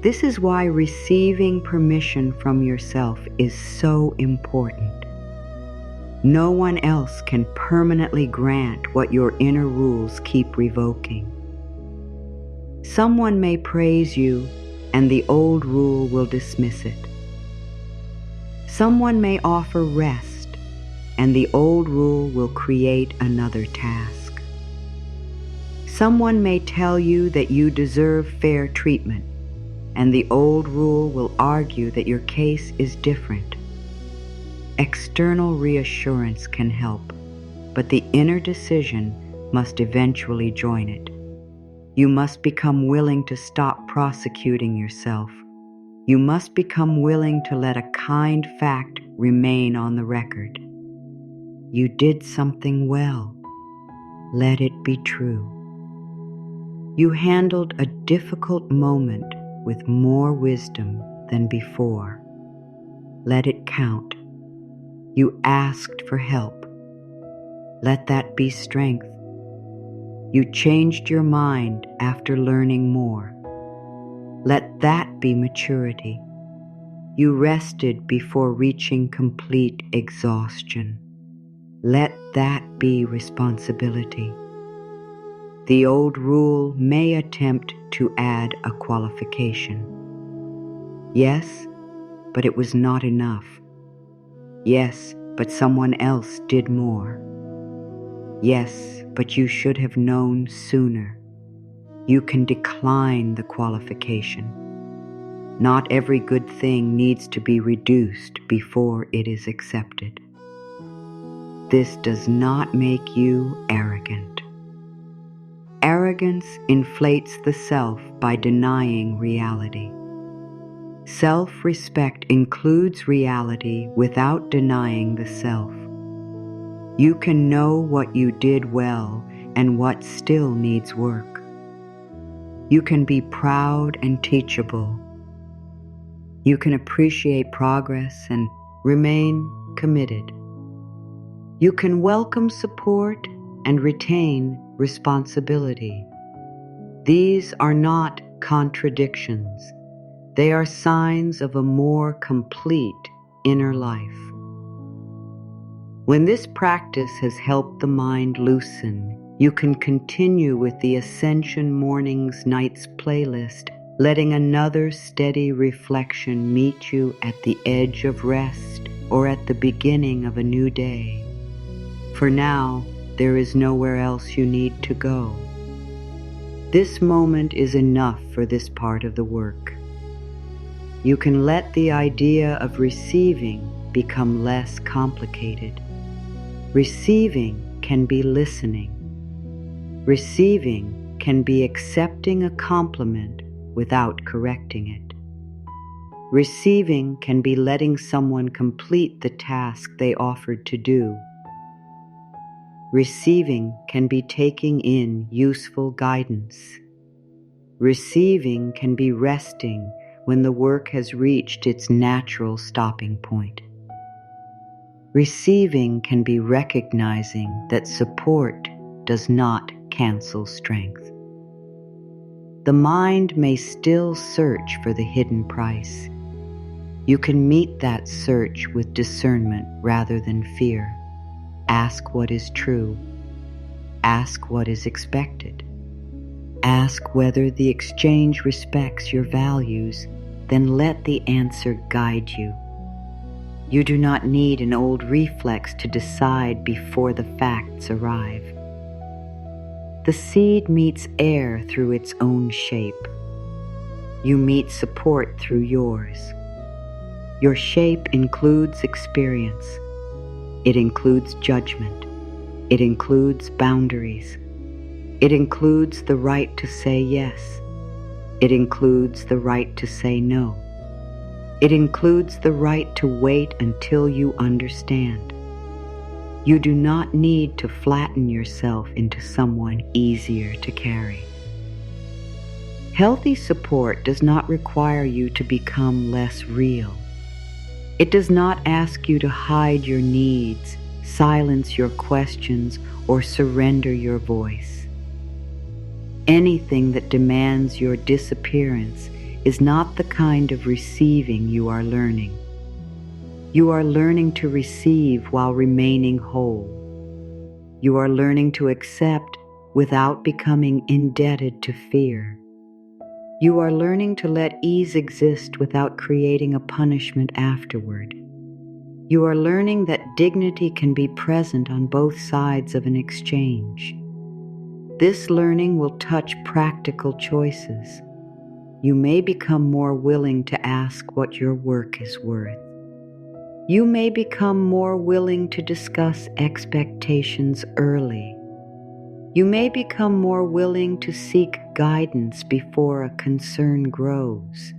This is why receiving permission from yourself is so important. No one else can permanently grant what your inner rules keep revoking. Someone may praise you, and the old rule will dismiss it. Someone may offer rest, and the old rule will create another task. Someone may tell you that you deserve fair treatment, and the old rule will argue that your case is different. External reassurance can help, but the inner decision must eventually join it. You must become willing to stop prosecuting yourself. You must become willing to let a kind fact remain on the record. You did something well. Let it be true. You handled a difficult moment with more wisdom than before. Let it count. You asked for help. Let that be strength. You changed your mind after learning more. Let that be maturity. You rested before reaching complete exhaustion. Let that be responsibility. The old rule may attempt to add a qualification. Yes, but it was not enough. Yes, but someone else did more. Yes, but you should have known sooner. you can decline the qualification. Not every good thing needs to be reduced before it is accepted. This does not make you arrogant. Arrogance inflates the self by denying reality. Self-respect includes reality without denying the self. You can know what you did well and what still needs work. You can be proud and teachable. You can appreciate progress and remain committed. You can welcome support and retain responsibility. These are not contradictions. They are signs of a more complete inner life. When this practice has helped the mind loosen, you can continue with the Ascension Mornings Nights playlist, letting another steady reflection meet you at the edge of rest or at the beginning of a new day. For now, there is nowhere else you need to go. This moment is enough for this part of the work. You can let the idea of receiving become less complicated. Receiving can be listening. Receiving can be accepting a compliment without correcting it. Receiving can be letting someone complete the task they offered to do. Receiving can be taking in useful guidance. Receiving can be resting when the work has reached its natural stopping point. Receiving can be recognizing that support does not cancel strength. The mind may still search for the hidden price. You can meet that search with discernment rather than fear. Ask what is true. Ask what is expected. Ask whether the exchange respects your values, then let the answer guide you. You do not need an old reflex to decide before the facts arrive. The seed meets air through its own shape. You meet support through yours. Your shape includes experience. It includes judgment. It includes boundaries. It includes the right to say yes. It includes the right to say no. It includes the right to wait until you understand. You do not need to flatten yourself into someone easier to carry. Healthy support does not require you to become less real. It does not ask you to hide your needs, silence your questions, or surrender your voice. Anything that demands your disappearance is not the kind of receiving you are learning. You are learning to receive while remaining whole. You are learning to accept without becoming indebted to fear. You are learning to let ease exist without creating a punishment afterward. You are learning that dignity can be present on both sides of an exchange. This learning will touch practical choices. You may become more willing to ask what your work is worth. You may become more willing to discuss expectations early. You may become more willing to seek guidance before a concern grows.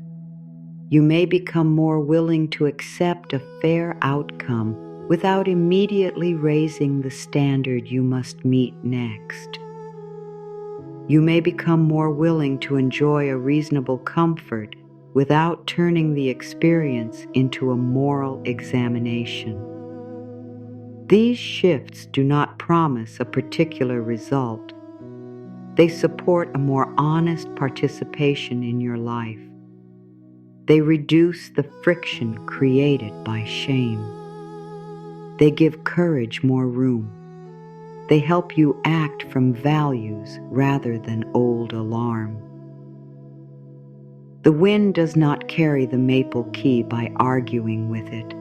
You may become more willing to accept a fair outcome without immediately raising the standard you must meet next. You may become more willing to enjoy a reasonable comfort without turning the experience into a moral examination. These shifts do not promise a particular result. They support a more honest participation in your life. They reduce the friction created by shame. They give courage more room. They help you act from values rather than old alarm. The wind does not carry the maple key by arguing with it.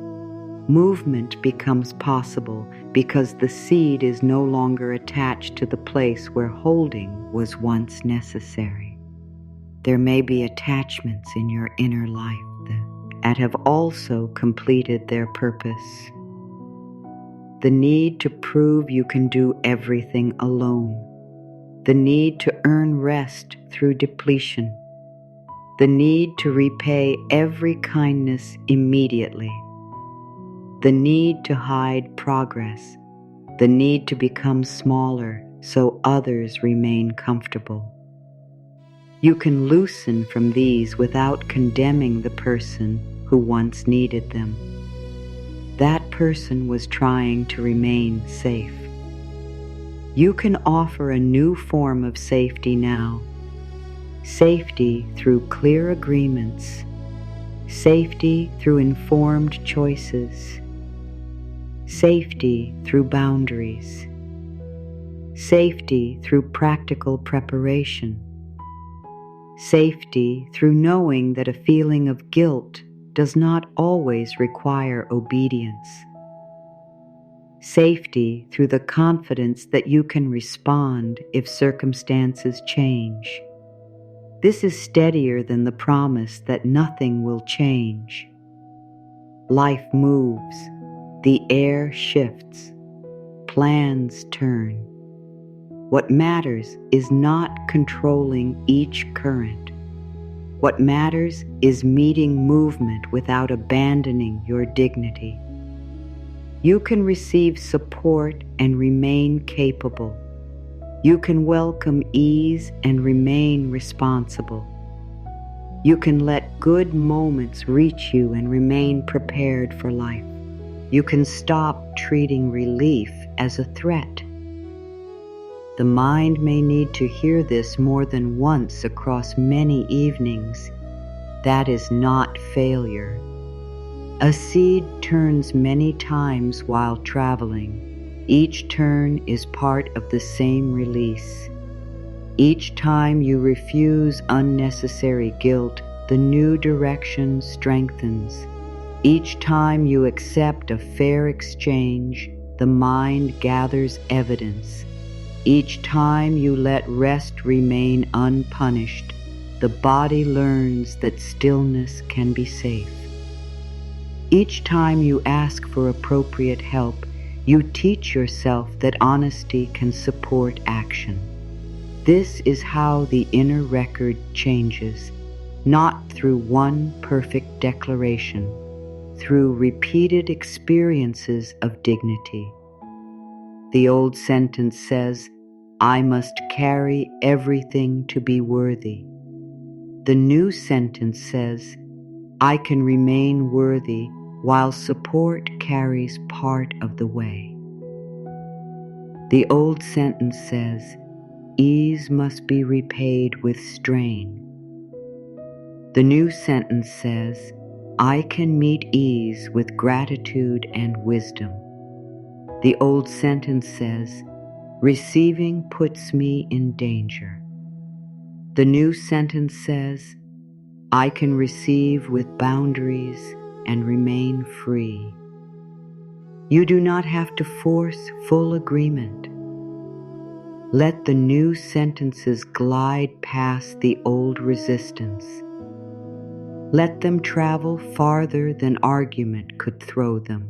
Movement becomes possible because the seed is no longer attached to the place where holding was once necessary. There may be attachments in your inner life that have also completed their purpose. The need to prove you can do everything alone. The need to earn rest through depletion. The need to repay every kindness immediately. The need to hide progress. The need to become smaller so others remain comfortable. You can loosen from these without condemning the person who once needed them. That person was trying to remain safe. You can offer a new form of safety now. Safety through clear agreements. Safety through informed choices. Safety through boundaries. Safety through practical preparation. Safety through knowing that a feeling of guilt does not always require obedience. Safety through the confidence that you can respond if circumstances change. This is steadier than the promise that nothing will change. Life moves, the air shifts, plans turn. What matters is not controlling each current. What matters is meeting movement without abandoning your dignity. You can receive support and remain capable. You can welcome ease and remain responsible. You can let good moments reach you and remain prepared for life. You can stop treating relief as a threat. The mind may need to hear this more than once across many evenings. That is not failure. A seed turns many times while traveling. Each turn is part of the same release. Each time you refuse unnecessary guilt, the new direction strengthens. Each time you accept a fair exchange, the mind gathers evidence. Each time you let rest remain unpunished, the body learns that stillness can be safe. Each time you ask for appropriate help, you teach yourself that honesty can support action. This is how the inner record changes, not through one perfect declaration, through repeated experiences of dignity. The old sentence says, "I must carry everything to be worthy." The new sentence says, "I can remain worthy while support carries part of the way." The old sentence says, "Ease must be repaid with strain." The new sentence says, "I can meet ease with gratitude and wisdom." The old sentence says, "Receiving puts me in danger." The new sentence says, "I can receive with boundaries and remain free." You do not have to force full agreement. Let the new sentences glide past the old resistance. Let them travel farther than argument could throw them.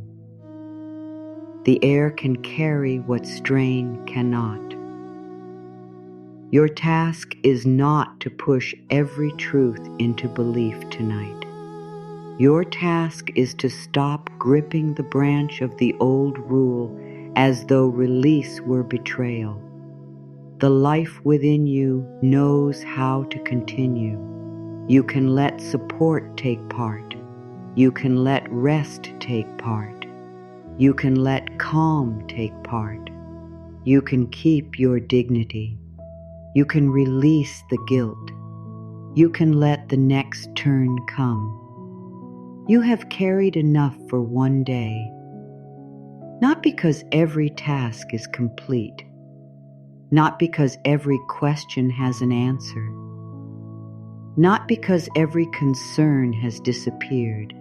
The air can carry what strain cannot. Your task is not to push every truth into belief tonight. Your task is to stop gripping the branch of the old rule as though release were betrayal. The life within you knows how to continue. You can let support take part. You can let rest take part. You can let calm take part. You can keep your dignity. You can release the guilt. You can let the next turn come. You have carried enough for one day, not because every task is complete, not because every question has an answer, not because every concern has disappeared.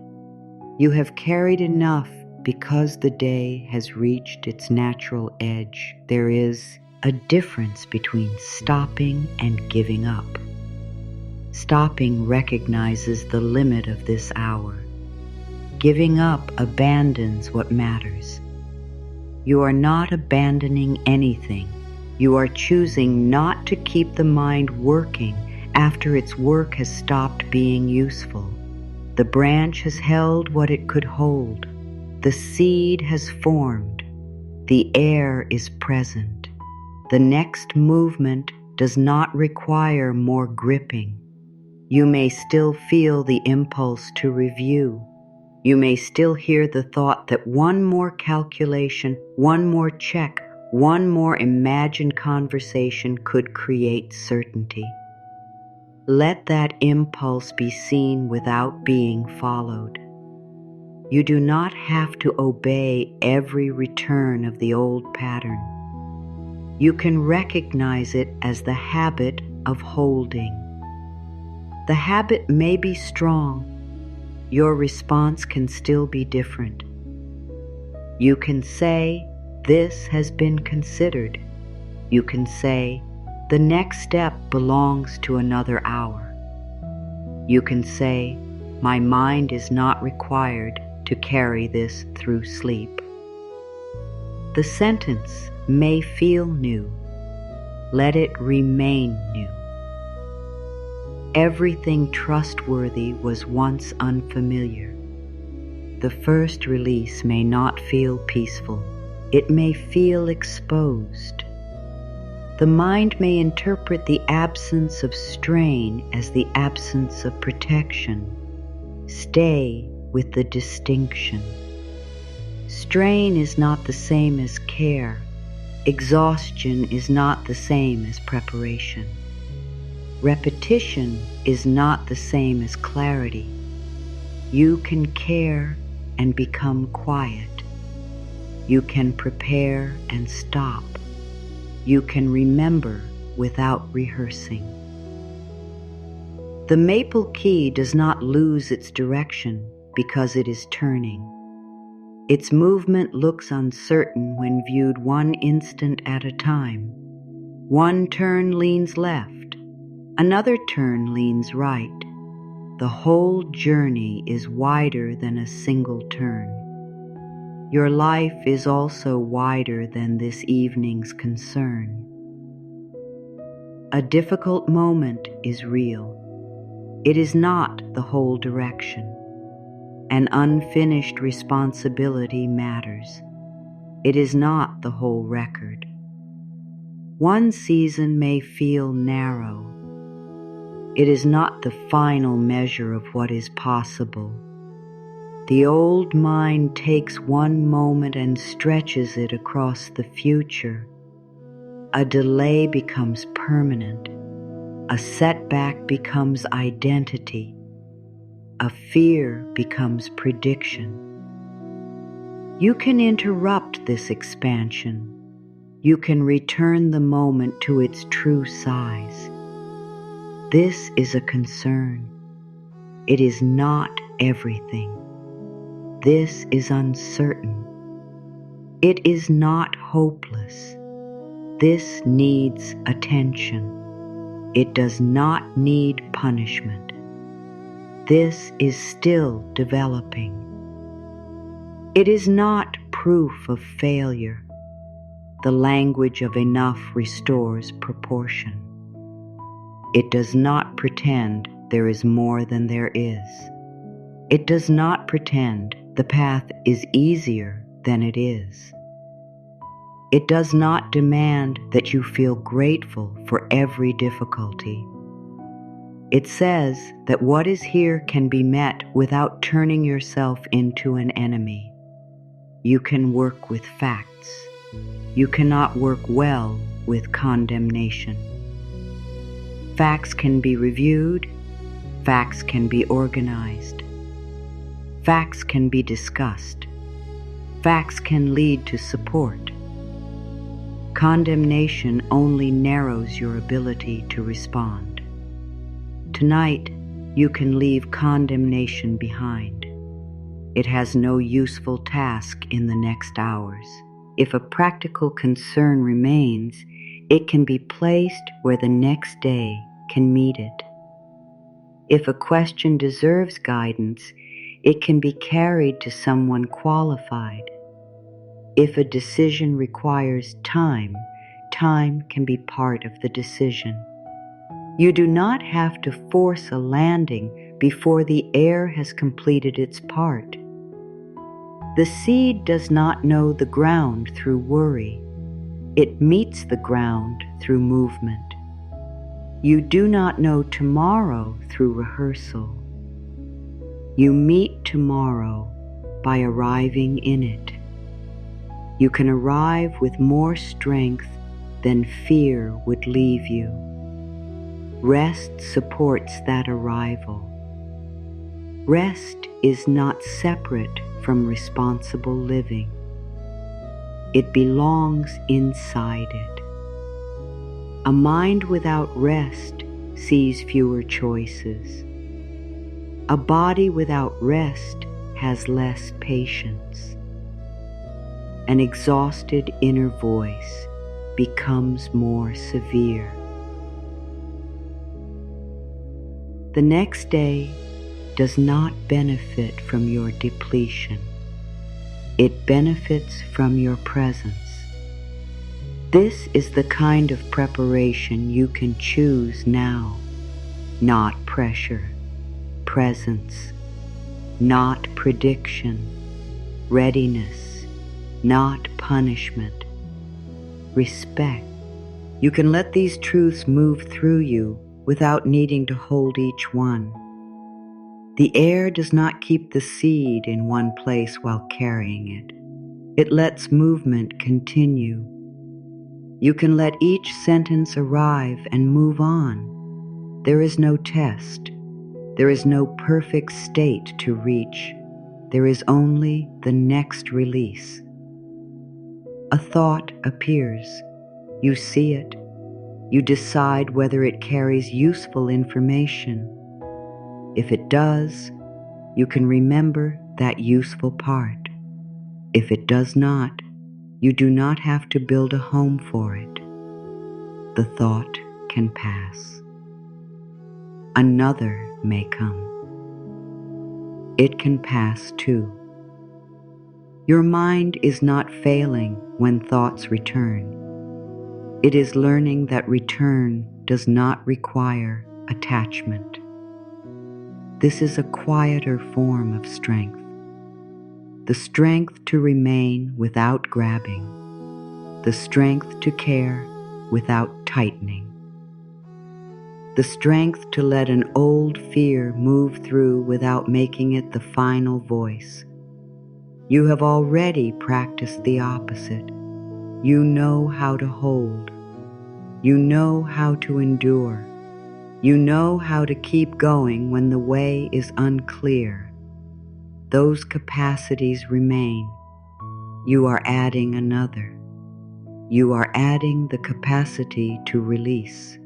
You have carried enough because the day has reached its natural edge, there is a difference between stopping and giving up. Stopping recognizes the limit of this hour. Giving up abandons what matters. You are not abandoning anything. You are choosing not to keep the mind working after its work has stopped being useful. The branch has held what it could hold. The seed has formed. The air is present. The next movement does not require more gripping. You may still feel the impulse to review. You may still hear the thought that one more calculation, one more check, one more imagined conversation could create certainty. Let that impulse be seen without being followed. You do not have to obey every return of the old pattern. You can recognize it as the habit of holding. The habit may be strong. Your response can still be different. You can say, "This has been considered." You can say, "The next step belongs to another hour." You can say, "My mind is not required to carry this through sleep." The sentence may feel new. Let it remain new. Everything trustworthy was once unfamiliar. The first release may not feel peaceful. It may feel exposed. The mind may interpret the absence of strain as the absence of protection. Stay with the distinction. Strain is not the same as care. Exhaustion is not the same as preparation. Repetition is not the same as clarity. You can care and become quiet. You can prepare and stop. You can remember without rehearsing. The maple key does not lose its direction because it is turning. Its movement looks uncertain when viewed one instant at a time. One turn leans left, another turn leans right. The whole journey is wider than a single turn. Your life is also wider than this evening's concern. A difficult moment is real. It is not the whole direction. An unfinished responsibility matters. It is not the whole record. One season may feel narrow. It is not the final measure of what is possible. The old mind takes one moment and stretches it across the future. A delay becomes permanent. A setback becomes identity. A fear becomes prediction. You can interrupt this expansion. You can return the moment to its true size. This is a concern. It is not everything. This is uncertain. It is not hopeless. This needs attention. It does not need punishment. This is still developing. It is not proof of failure. The language of enough restores proportion. It does not pretend there is more than there is. It does not pretend the path is easier than it is. It does not demand that you feel grateful for every difficulty. It says that what is here can be met without turning yourself into an enemy. You can work with facts. You cannot work well with condemnation. Facts can be reviewed. Facts can be organized. Facts can be discussed. Facts can lead to support. Condemnation only narrows your ability to respond. Tonight, you can leave condemnation behind. It has no useful task in the next hours. If a practical concern remains, it can be placed where the next day can meet it. If a question deserves guidance, it can be carried to someone qualified. If a decision requires time, time can be part of the decision. You do not have to force a landing before the air has completed its part. The seed does not know the ground through worry. It meets the ground through movement. You do not know tomorrow through rehearsal. You meet tomorrow by arriving in it. You can arrive with more strength than fear would leave you. Rest supports that arrival. Rest is not separate from responsible living. It belongs inside it. A mind without rest sees fewer choices. A body without rest has less patience. An exhausted inner voice becomes more severe. The next day does not benefit from your depletion. It benefits from your presence. This is the kind of preparation you can choose now, not pressure, presence, not prediction, readiness, not punishment, respect. You can let these truths move through you without needing to hold each one. The air does not keep the seed in one place while carrying it. It lets movement continue. You can let each sentence arrive and move on. There is no test. There is no perfect state to reach. There is only the next release. A thought appears. You see it. You decide whether it carries useful information. If it does, you can remember that useful part. If it does not, you do not have to build a home for it. The thought can pass. Another may come. It can pass too. Your mind is not failing when thoughts return. It is learning that return does not require attachment. This is a quieter form of strength. The strength to remain without grabbing. The strength to care without tightening. The strength to let an old fear move through without making it the final voice. You have already practiced the opposite. You know how to hold. You know how to endure. You know how to keep going when the way is unclear. Those capacities remain. You are adding another. You are adding the capacity to release.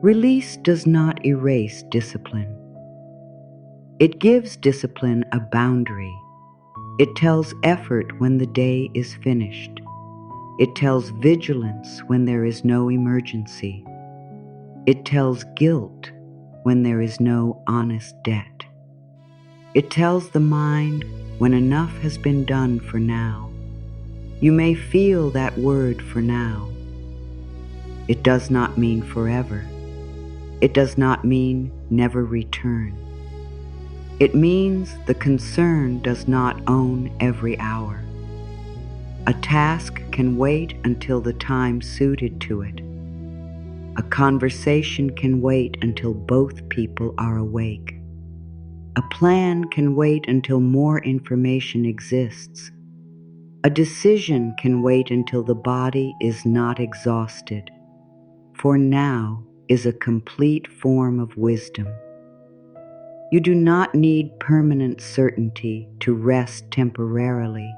Release does not erase discipline. It gives discipline a boundary. It tells effort when the day is finished. It tells vigilance when there is no emergency. It tells guilt when there is no honest debt. It tells the mind when enough has been done for now. You may feel that word for now. It does not mean forever. It does not mean never return. It means the concern does not own every hour. A task can wait until the time suited to it. A conversation can wait until both people are awake. A plan can wait until more information exists. A decision can wait until the body is not exhausted. For now is a complete form of wisdom. You do not need permanent certainty to rest temporarily.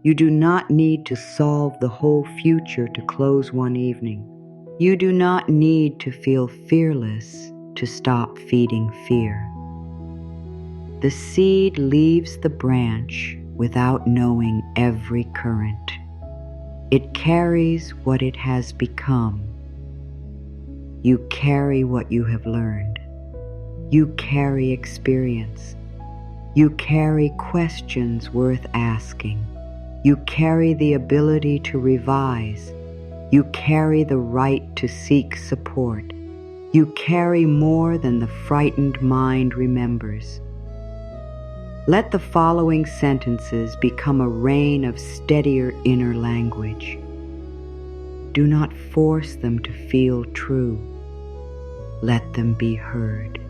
You do not need to solve the whole future to close one evening. You do not need to feel fearless to stop feeding fear. The seed leaves the branch without knowing every current. It carries what it has become. You carry what you have learned. You carry experience. You carry questions worth asking. You carry the ability to revise. You carry the right to seek support. You carry more than the frightened mind remembers. Let the following sentences become a rain of steadier inner language. Do not force them to feel true. Let them be heard.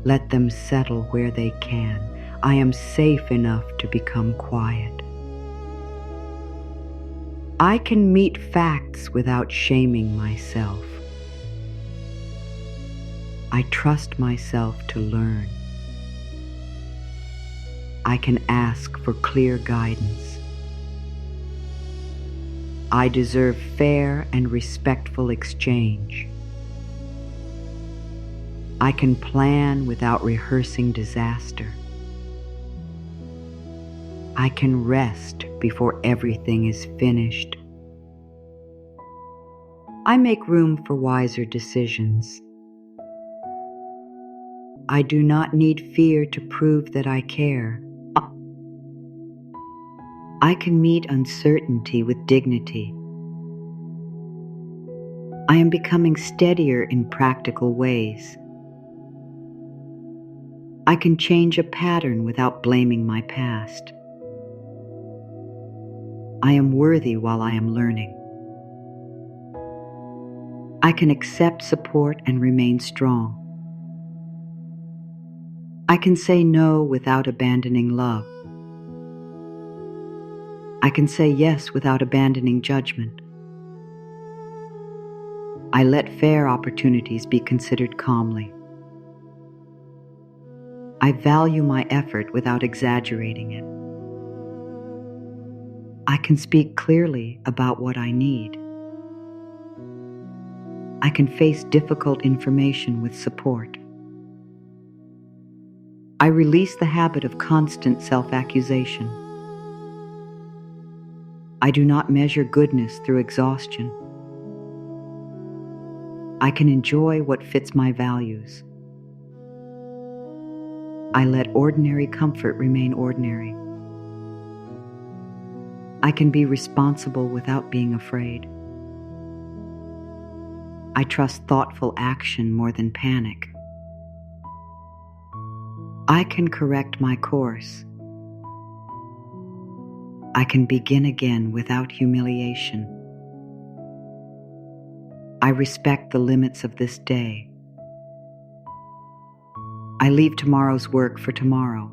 Let them settle where they can. I am safe enough to become quiet. I can meet facts without shaming myself. I trust myself to learn. I can ask for clear guidance. I deserve fair and respectful exchange. I can plan without rehearsing disaster. I can rest before everything is finished. I make room for wiser decisions. I do not need fear to prove that I care. I can meet uncertainty with dignity. I am becoming steadier in practical ways. I can change a pattern without blaming my past. I am worthy while I am learning. I can accept support and remain strong. I can say no without abandoning love. I can say yes without abandoning judgment. I let fair opportunities be considered calmly. I value my effort without exaggerating it. I can speak clearly about what I need. I can face difficult information with support. I release the habit of constant self-accusation. I do not measure goodness through exhaustion. I can enjoy what fits my values. I let ordinary comfort remain ordinary. I can be responsible without being afraid. I trust thoughtful action more than panic. I can correct my course. I can begin again without humiliation. I respect the limits of this day. I leave tomorrow's work for tomorrow.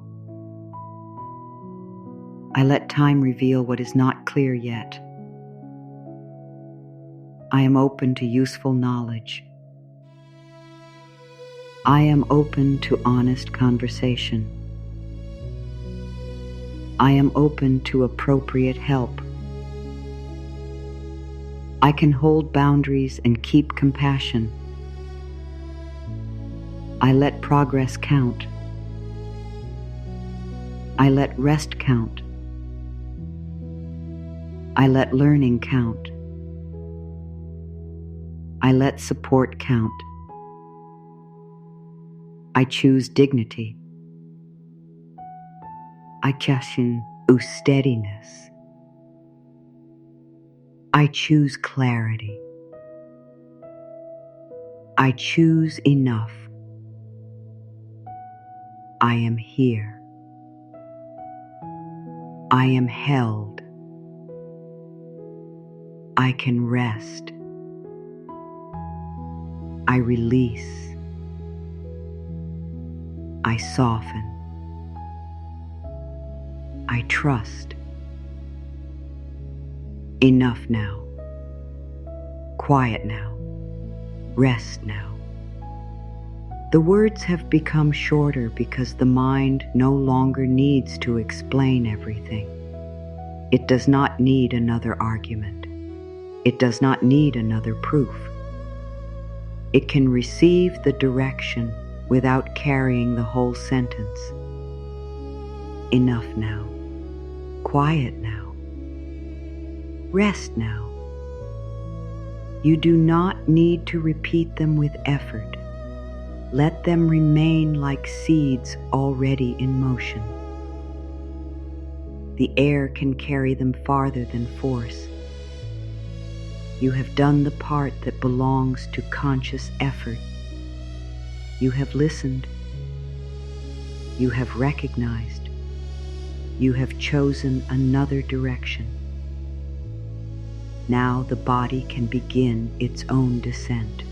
I let time reveal what is not clear yet. I am open to useful knowledge. I am open to honest conversation. I am open to appropriate help. I can hold boundaries and keep compassion. I let progress count. I let rest count. I let learning count. I let support count. I choose dignity. I choose steadiness. I choose clarity. I choose enough. I am here. I am held. I can rest. I release. I soften. I trust. Enough now. Quiet now. Rest now. The words have become shorter because the mind no longer needs to explain everything. It does not need another argument. It does not need another proof. It can receive the direction without carrying the whole sentence. Enough now. Quiet now. Rest now. You do not need to repeat them with effort. Let them remain like seeds already in motion. The air can carry them farther than force. You have done the part that belongs to conscious effort. You have listened. You have recognized. You have chosen another direction. Now the body can begin its own descent.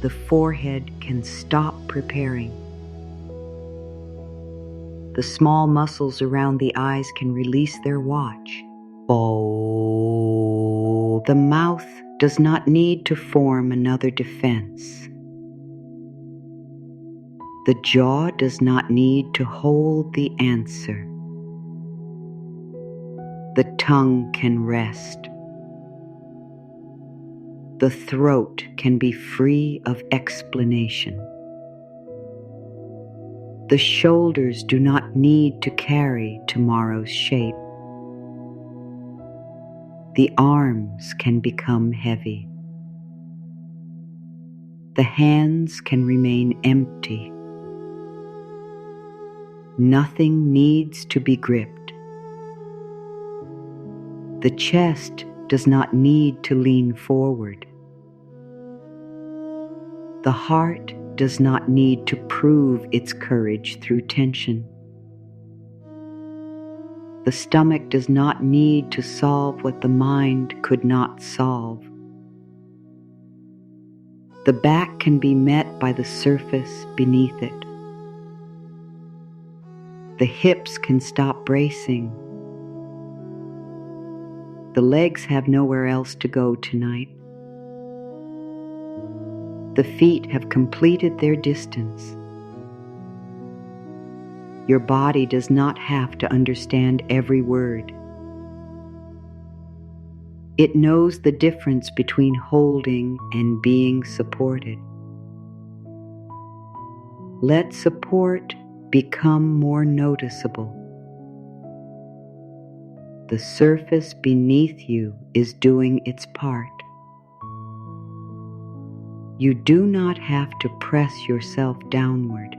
The forehead can stop preparing. The small muscles around the eyes can release their watch. Oh, the mouth does not need to form another defense. The jaw does not need to hold the answer. The tongue can rest. The throat can be free of explanation. The shoulders do not need to carry tomorrow's shape. The arms can become heavy. The hands can remain empty. Nothing needs to be gripped. The chest does not need to lean forward. The heart does not need to prove its courage through tension. The stomach does not need to solve what the mind could not solve. The back can be met by the surface beneath it. The hips can stop bracing. The legs have nowhere else to go tonight. The feet have completed their distance. Your body does not have to understand every word. It knows the difference between holding and being supported. Let support become more noticeable. The surface beneath you is doing its part. You do not have to press yourself downward.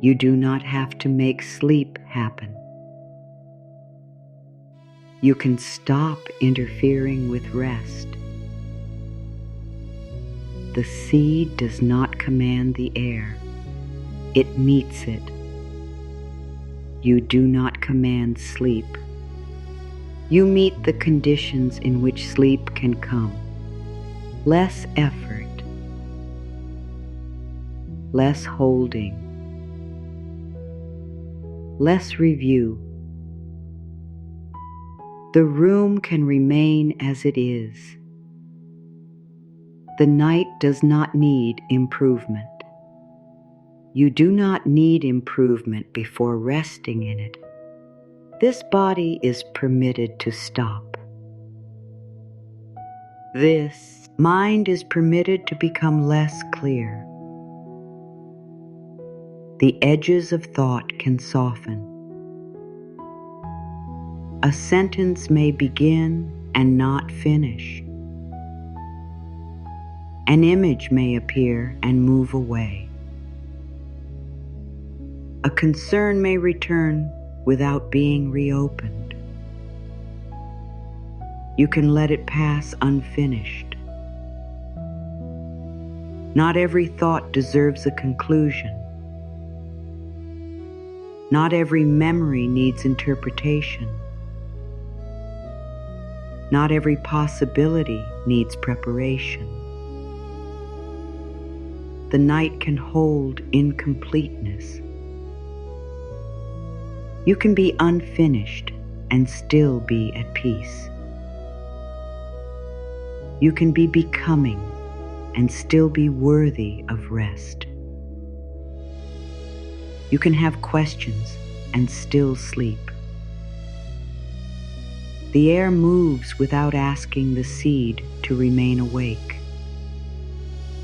You do not have to make sleep happen. You can stop interfering with rest. The seed does not command the air. It meets it. You do not command sleep. You meet the conditions in which sleep can come. Less effort. Less holding. Less review. The room can remain as it is. The night does not need improvement. You do not need improvement before resting in it. This body is permitted to stop. This mind is permitted to become less clear. The edges of thought can soften. A sentence may begin and not finish. An image may appear and move away. A concern may return without being reopened. You can let it pass unfinished. Not every thought deserves a conclusion. Not every memory needs interpretation. Not every possibility needs preparation. The night can hold incompleteness. You can be unfinished and still be at peace. You can be becoming and still be worthy of rest. You can have questions and still sleep. The air moves without asking the seed to remain awake.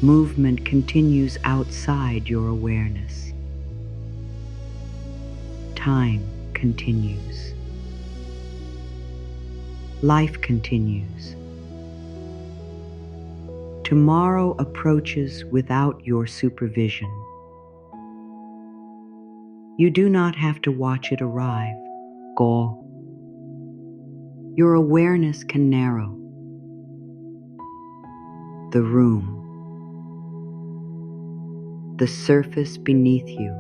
Movement continues outside your awareness. Time continues. Life continues. Tomorrow approaches without your supervision. You do not have to watch it arrive. Go. Your awareness can narrow. The room. The surface beneath you.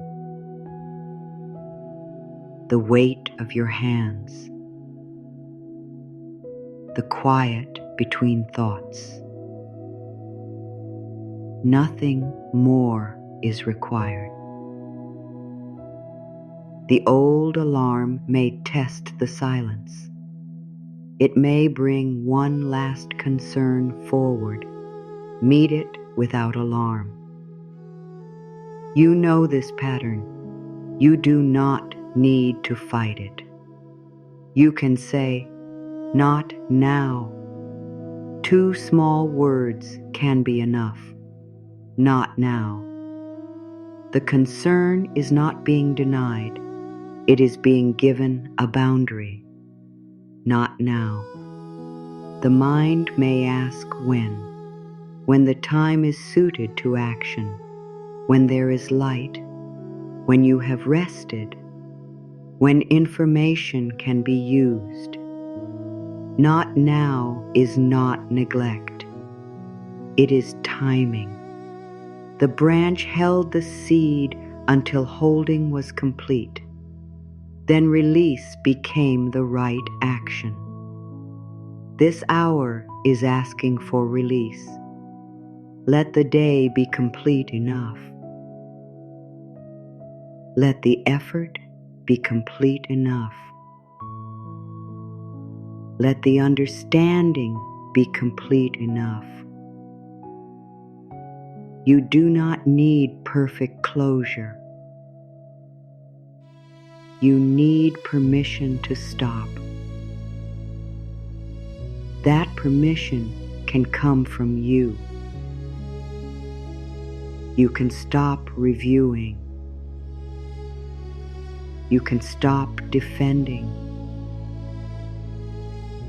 The weight of your hands. The quiet between thoughts. Nothing more is required. The old alarm may test the silence. It may bring one last concern forward. Meet it without alarm. You know this pattern. You do not need to fight it. You can say, "Not now." 2 small words can be enough. Not now. The concern is not being denied. It is being given a boundary. Not now. The mind may ask when the time is suited to action, when there is light, when you have rested, when information can be used. Not now is not neglect. It is timing. The branch held the seed until holding was complete. Then release became the right action. This hour is asking for release. Let the day be complete enough. Let the effort be complete enough. Let the understanding be complete enough. You do not need perfect closure. You need permission to stop. That permission can come from you. You can stop reviewing. You can stop defending.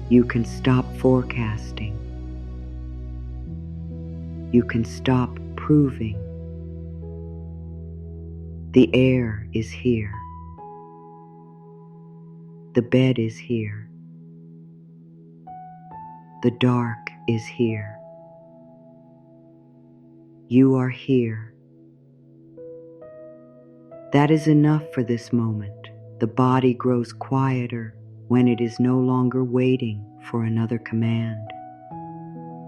You can stop forecasting. You can stop proving. The air is here. The bed is here. The dark is here. You are here. That is enough for this moment. The body grows quieter when it is no longer waiting for another command.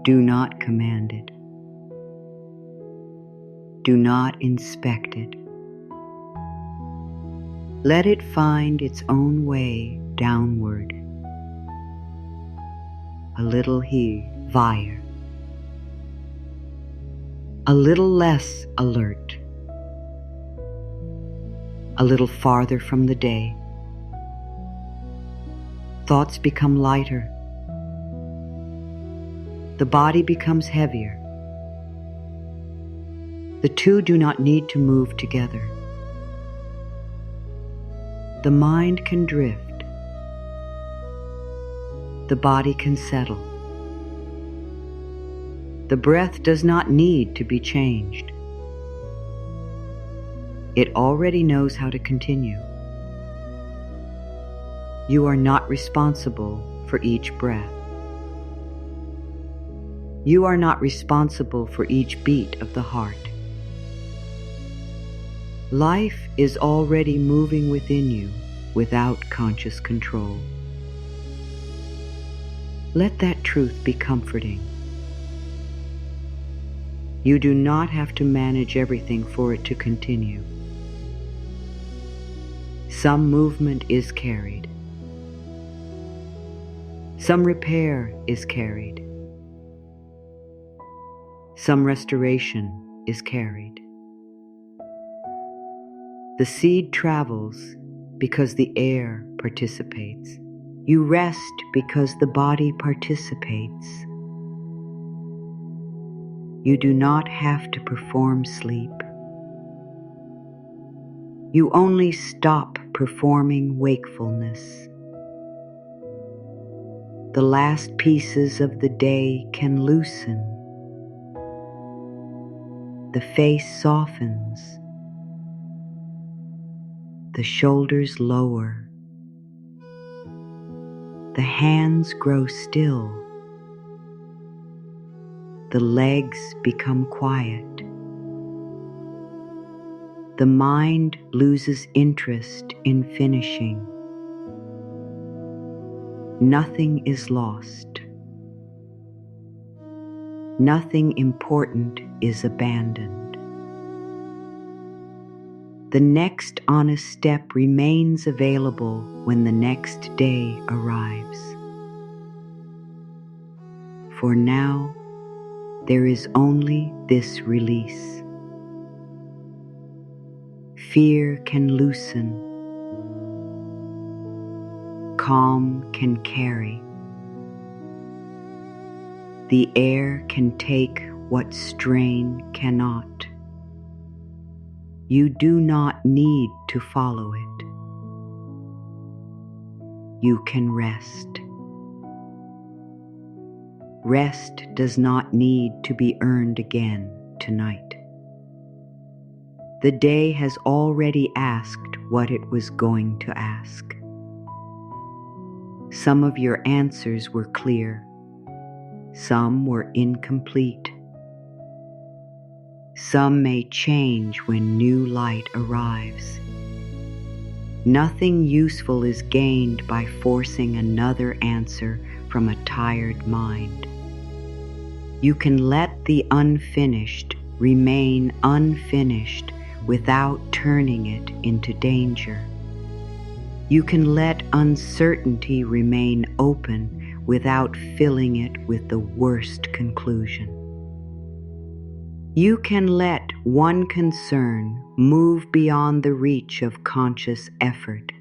Do not command it. Do not inspect it. Let it find its own way downward. A little higher. A little less alert. A little farther from the day. Thoughts become lighter. The body becomes heavier. The two do not need to move together. The mind can drift. The body can settle. The breath does not need to be changed. It already knows how to continue. You are not responsible for each breath. You are not responsible for each beat of the heart. Life is already moving within you without conscious control. Let that truth be comforting. You do not have to manage everything for it to continue. Some movement is carried. Some repair is carried. Some restoration is carried. The seed travels because the air participates. You rest because the body participates. You do not have to perform sleep. You only stop performing wakefulness. The last pieces of the day can loosen. The face softens. The shoulders lower. The hands grow still. The legs become quiet. The mind loses interest in finishing. Nothing is lost. Nothing important is abandoned. The next honest step remains available when the next day arrives. For now, there is only this release. Fear can loosen. Calm can carry. The air can take what strain cannot. You do not need to follow it. You can rest. Rest does not need to be earned again tonight. The day has already asked what it was going to ask. Some of your answers were clear. Some were incomplete. Some may change when new light arrives. Nothing useful is gained by forcing another answer from a tired mind. You can let the unfinished remain unfinished without turning it into danger. You can let uncertainty remain open without filling it with the worst conclusion. You can let one concern move beyond the reach of conscious effort.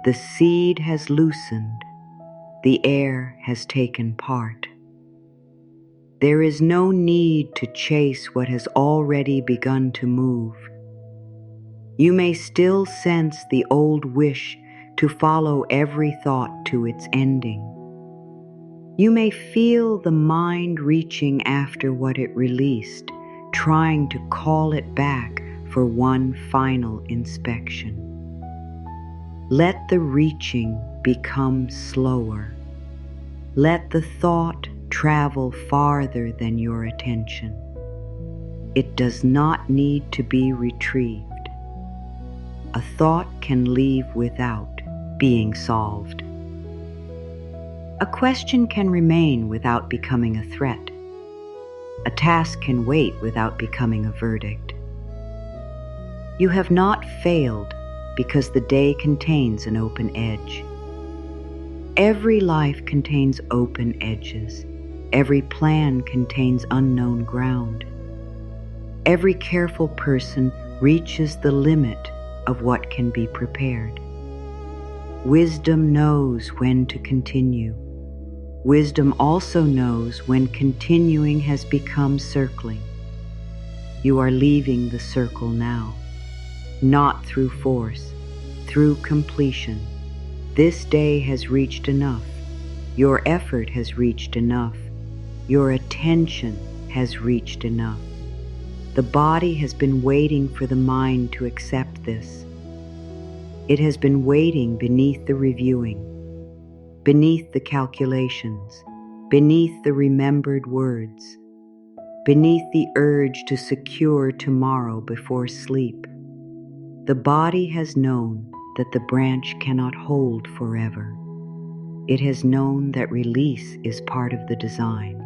The seed has loosened. The air has taken part. There is no need to chase what has already begun to move. You may still sense the old wish to follow every thought to its ending. You may feel the mind reaching after what it released, trying to call it back for one final inspection. Let the reaching become slower. Let the thought travel farther than your attention. It does not need to be retrieved. A thought can leave without being solved. A question can remain without becoming a threat. A task can wait without becoming a verdict. You have not failed because the day contains an open edge. Every life contains open edges. Every plan contains unknown ground. Every careful person reaches the limit of what can be prepared. Wisdom knows when to continue. Wisdom also knows when continuing has become circling. You are leaving the circle now, not through force, through completion. This day has reached enough. Your effort has reached enough. Your attention has reached enough. The body has been waiting for the mind to accept this. It has been waiting beneath the reviewing, beneath the calculations, beneath the remembered words, beneath the urge to secure tomorrow before sleep. The body has known that the branch cannot hold forever. It has known that release is part of the design.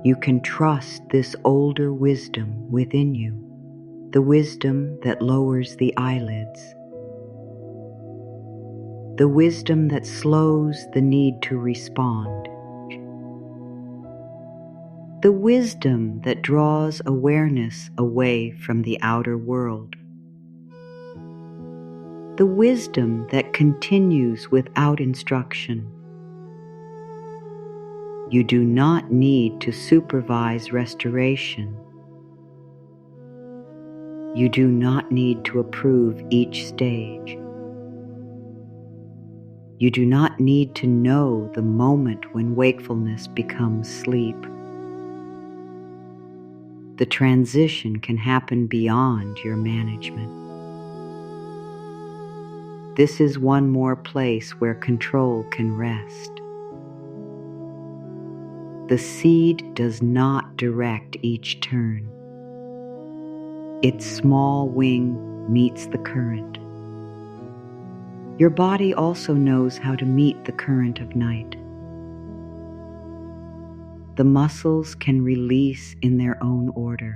You can trust this older wisdom within you, the wisdom that lowers the eyelids, the wisdom that slows the need to respond, the wisdom that draws awareness away from the outer world, the wisdom that continues without instruction. You do not need to supervise restoration. You do not need to approve each stage. You do not need to know the moment when wakefulness becomes sleep. The transition can happen beyond your management. This is one more place where control can rest. The seed does not direct each turn. Its small wing meets the current. Your body also knows how to meet the current of night. The muscles can release in their own order.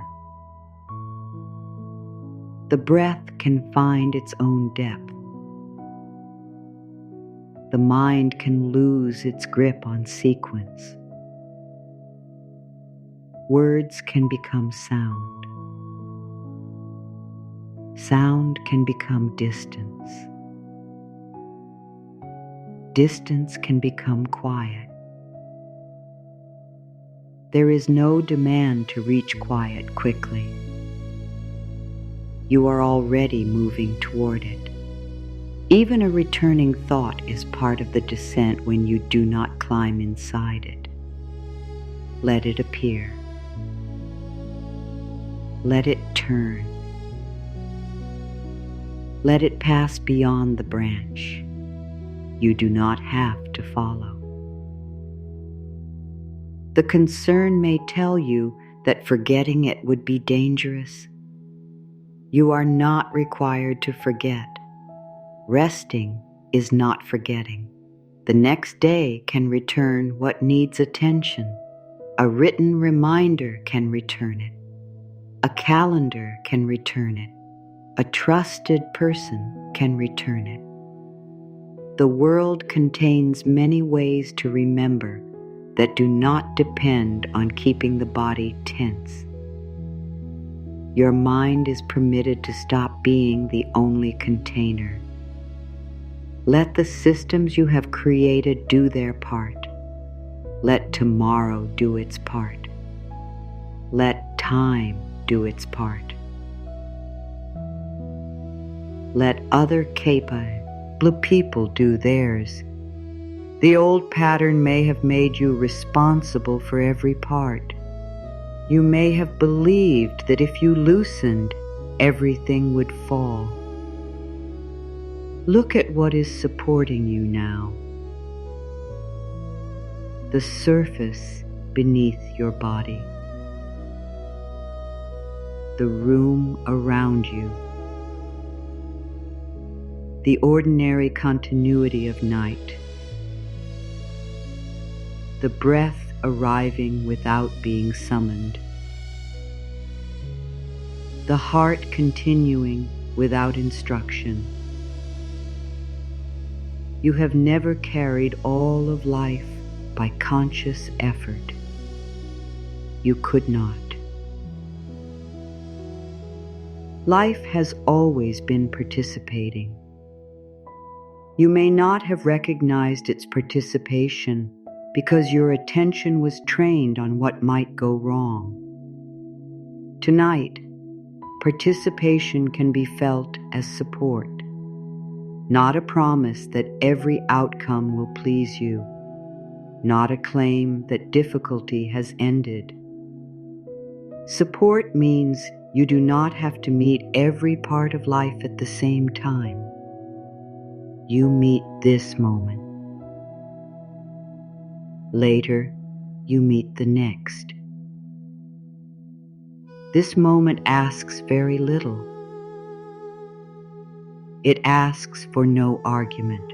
The breath can find its own depth. The mind can lose its grip on sequence. Words can become sound. Sound can become distance. Distance can become quiet. There is no demand to reach quiet quickly. You are already moving toward it. Even a returning thought is part of the descent when you do not climb inside it. Let it appear. Let it turn. Let it pass beyond the branch. You do not have to follow. The concern may tell you that forgetting it would be dangerous. You are not required to forget. Resting is not forgetting. The next day can return what needs attention. A written reminder can return it. A calendar can return it. A trusted person can return it. The world contains many ways to remember that do not depend on keeping the body tense. Your mind is permitted to stop being the only container. Let the systems you have created do their part. Let tomorrow do its part. Let time do its part. Let other capable people do theirs. The old pattern may have made you responsible for every part. You may have believed that if you loosened, everything would fall. Look at what is supporting you now. The surface beneath your body. The room around you. The ordinary continuity of night. The breath arriving without being summoned. The heart continuing without instruction. You have never carried all of life by conscious effort. You could not. Life has always been participating. You may not have recognized its participation because your attention was trained on what might go wrong. Tonight, participation can be felt as support, not a promise that every outcome will please you, not a claim that difficulty has ended. Support means you do not have to meet every part of life at the same time. You meet this moment. Later, you meet the next. This moment asks very little. It asks for no argument.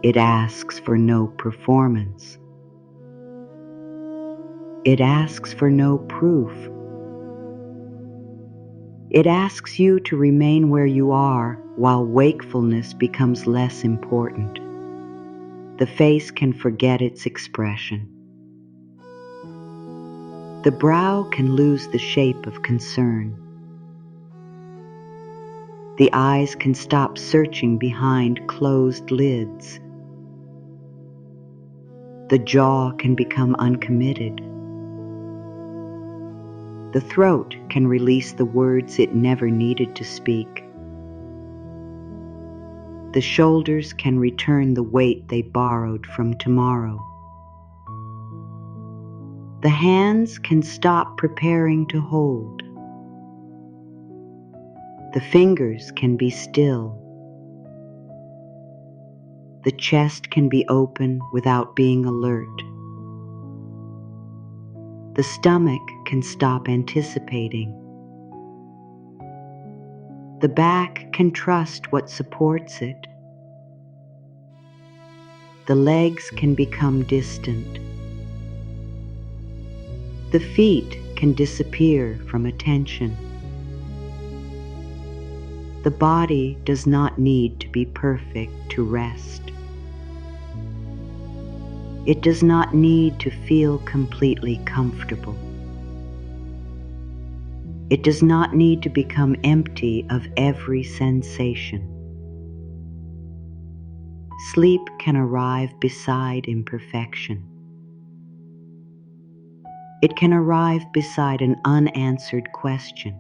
It asks for no performance. It asks for no proof. It asks you to remain where you are while wakefulness becomes less important. The face can forget its expression. The brow can lose the shape of concern. The eyes can stop searching behind closed lids. The jaw can become uncommitted. The throat can release the words it never needed to speak. The shoulders can return the weight they borrowed from tomorrow. The hands can stop preparing to hold. The fingers can be still. The chest can be open without being alert. The stomach can stop anticipating. The back can trust what supports it. The legs can become distant. The feet can disappear from attention. The body does not need to be perfect to rest. It does not need to feel completely comfortable. It does not need to become empty of every sensation. Sleep can arrive beside imperfection. It can arrive beside an unanswered question.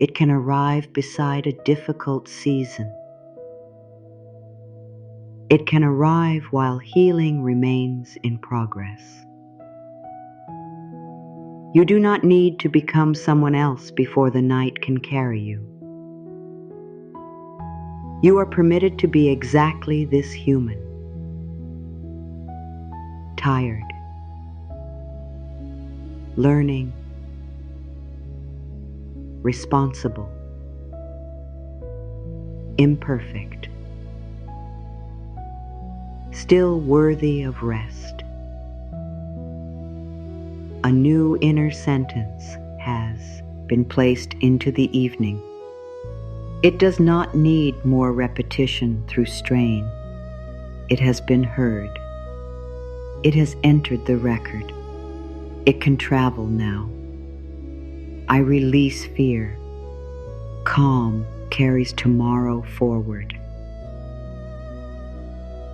It can arrive beside a difficult season. It can arrive while healing remains in progress. You do not need to become someone else before the night can carry you. You are permitted to be exactly this human. Tired. Learning. Responsible. Imperfect. Still worthy of rest. A new inner sentence has been placed into the evening. It does not need more repetition through strain. It has been heard. It has entered the record. It can travel now. I release fear. Calm carries tomorrow forward.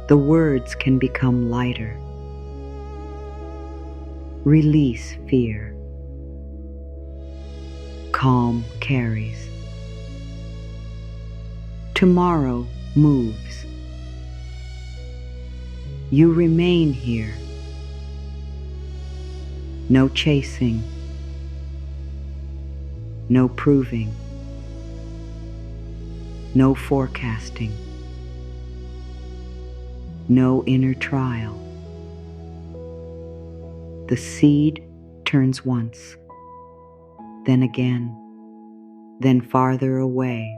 The words can become lighter. Release fear. Calm carries. Tomorrow moves. You remain here. No chasing. No proving. No forecasting. No inner trial. The seed turns once, then again, then farther away.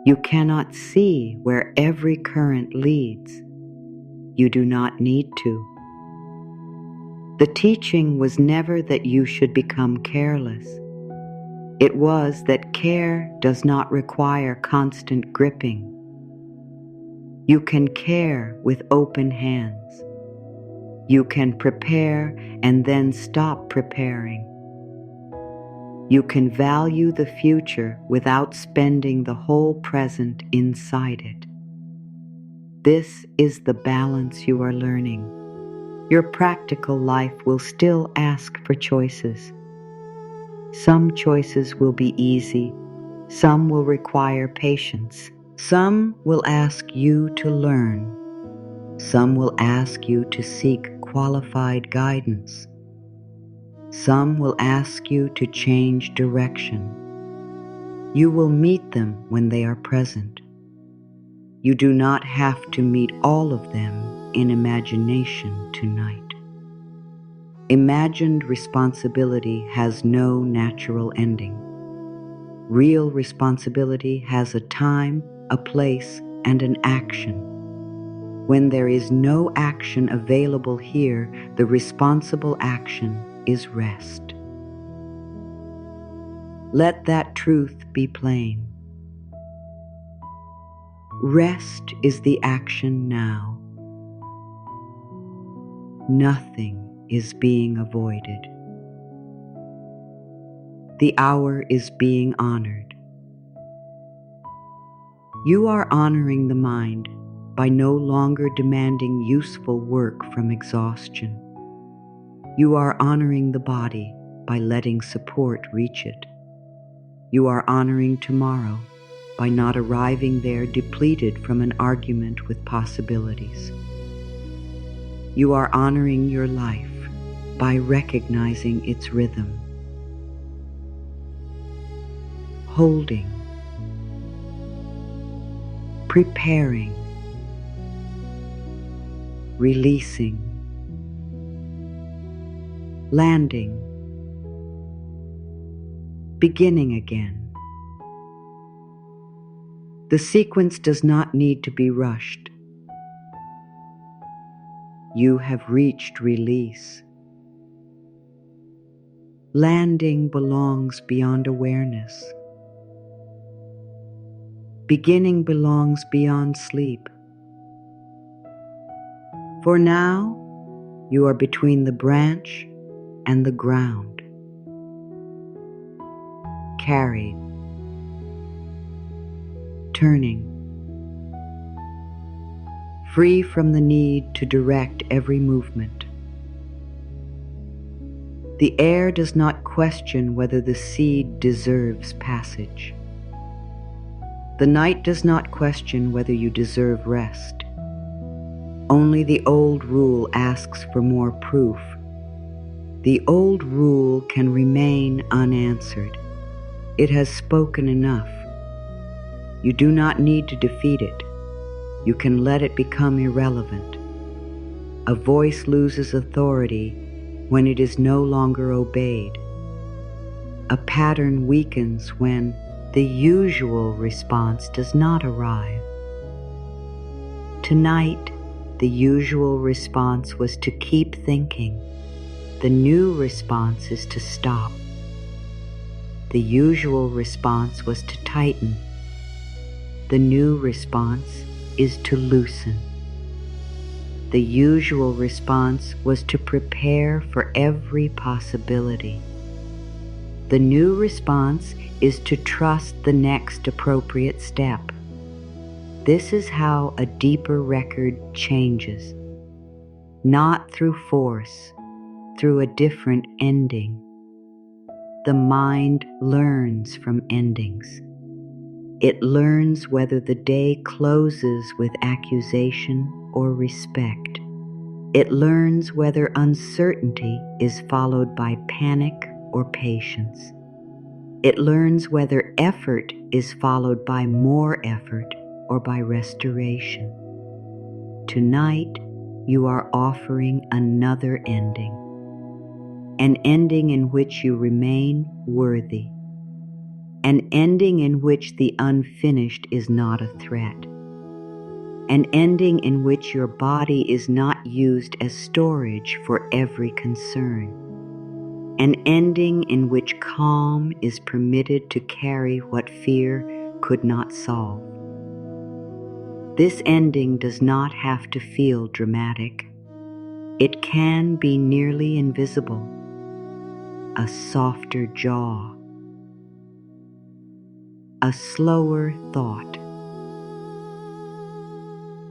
You cannot see where every current leads. You do not need to. The teaching was never that you should become careless. It was that care does not require constant gripping. You can care with open hands. You can prepare and then stop preparing. You can value the future without spending the whole present inside it. This is the balance you are learning. Your practical life will still ask for choices. Some choices will be easy. Some will require patience. Some will ask you to learn. Some will ask you to seek qualified guidance. Some will ask you to change direction. You will meet them when they are present. You do not have to meet all of them in imagination tonight. Imagined responsibility has no natural ending. Real responsibility has a time, a place, and an action. When there is no action available here, the responsible action is rest. Let that truth be plain. Rest is the action now. Nothing is being avoided. The hour is being honored. You are honoring the mind. by no longer demanding useful work from exhaustion. You are honoring the body by letting support reach it. You are honoring tomorrow by not arriving there depleted from an argument with possibilities. You are honoring your life by recognizing its rhythm. Holding, preparing, releasing, landing, beginning again. The sequence does not need to be rushed. You have reached release. Landing belongs beyond awareness. Beginning belongs beyond sleep. For now, you are between the branch and the ground. Carried, turning, free from the need to direct every movement. The air does not question whether the seed deserves passage. The night does not question whether you deserve rest. Only the old rule asks for more proof. The old rule can remain unanswered. It has spoken enough. You do not need to defeat it. You can let it become irrelevant. A voice loses authority when it is no longer obeyed. A pattern weakens when the usual response does not arrive. Tonight, the usual response was to keep thinking. The new response is to stop. The usual response was to tighten. The new response is to loosen. The usual response was to prepare for every possibility. The new response is to trust the next appropriate step. This is how a deeper record changes. Not through force, through a different ending. The mind learns from endings. It learns whether the day closes with accusation or respect. It learns whether uncertainty is followed by panic or patience. It learns whether effort is followed by more effort or by restoration. Tonight, you are offering another ending, an ending in which you remain worthy, an ending in which the unfinished is not a threat, an ending in which your body is not used as storage for every concern, an ending in which calm is permitted to carry what fear could not solve. This ending does not have to feel dramatic. It can be nearly invisible. A softer jaw, a slower thought,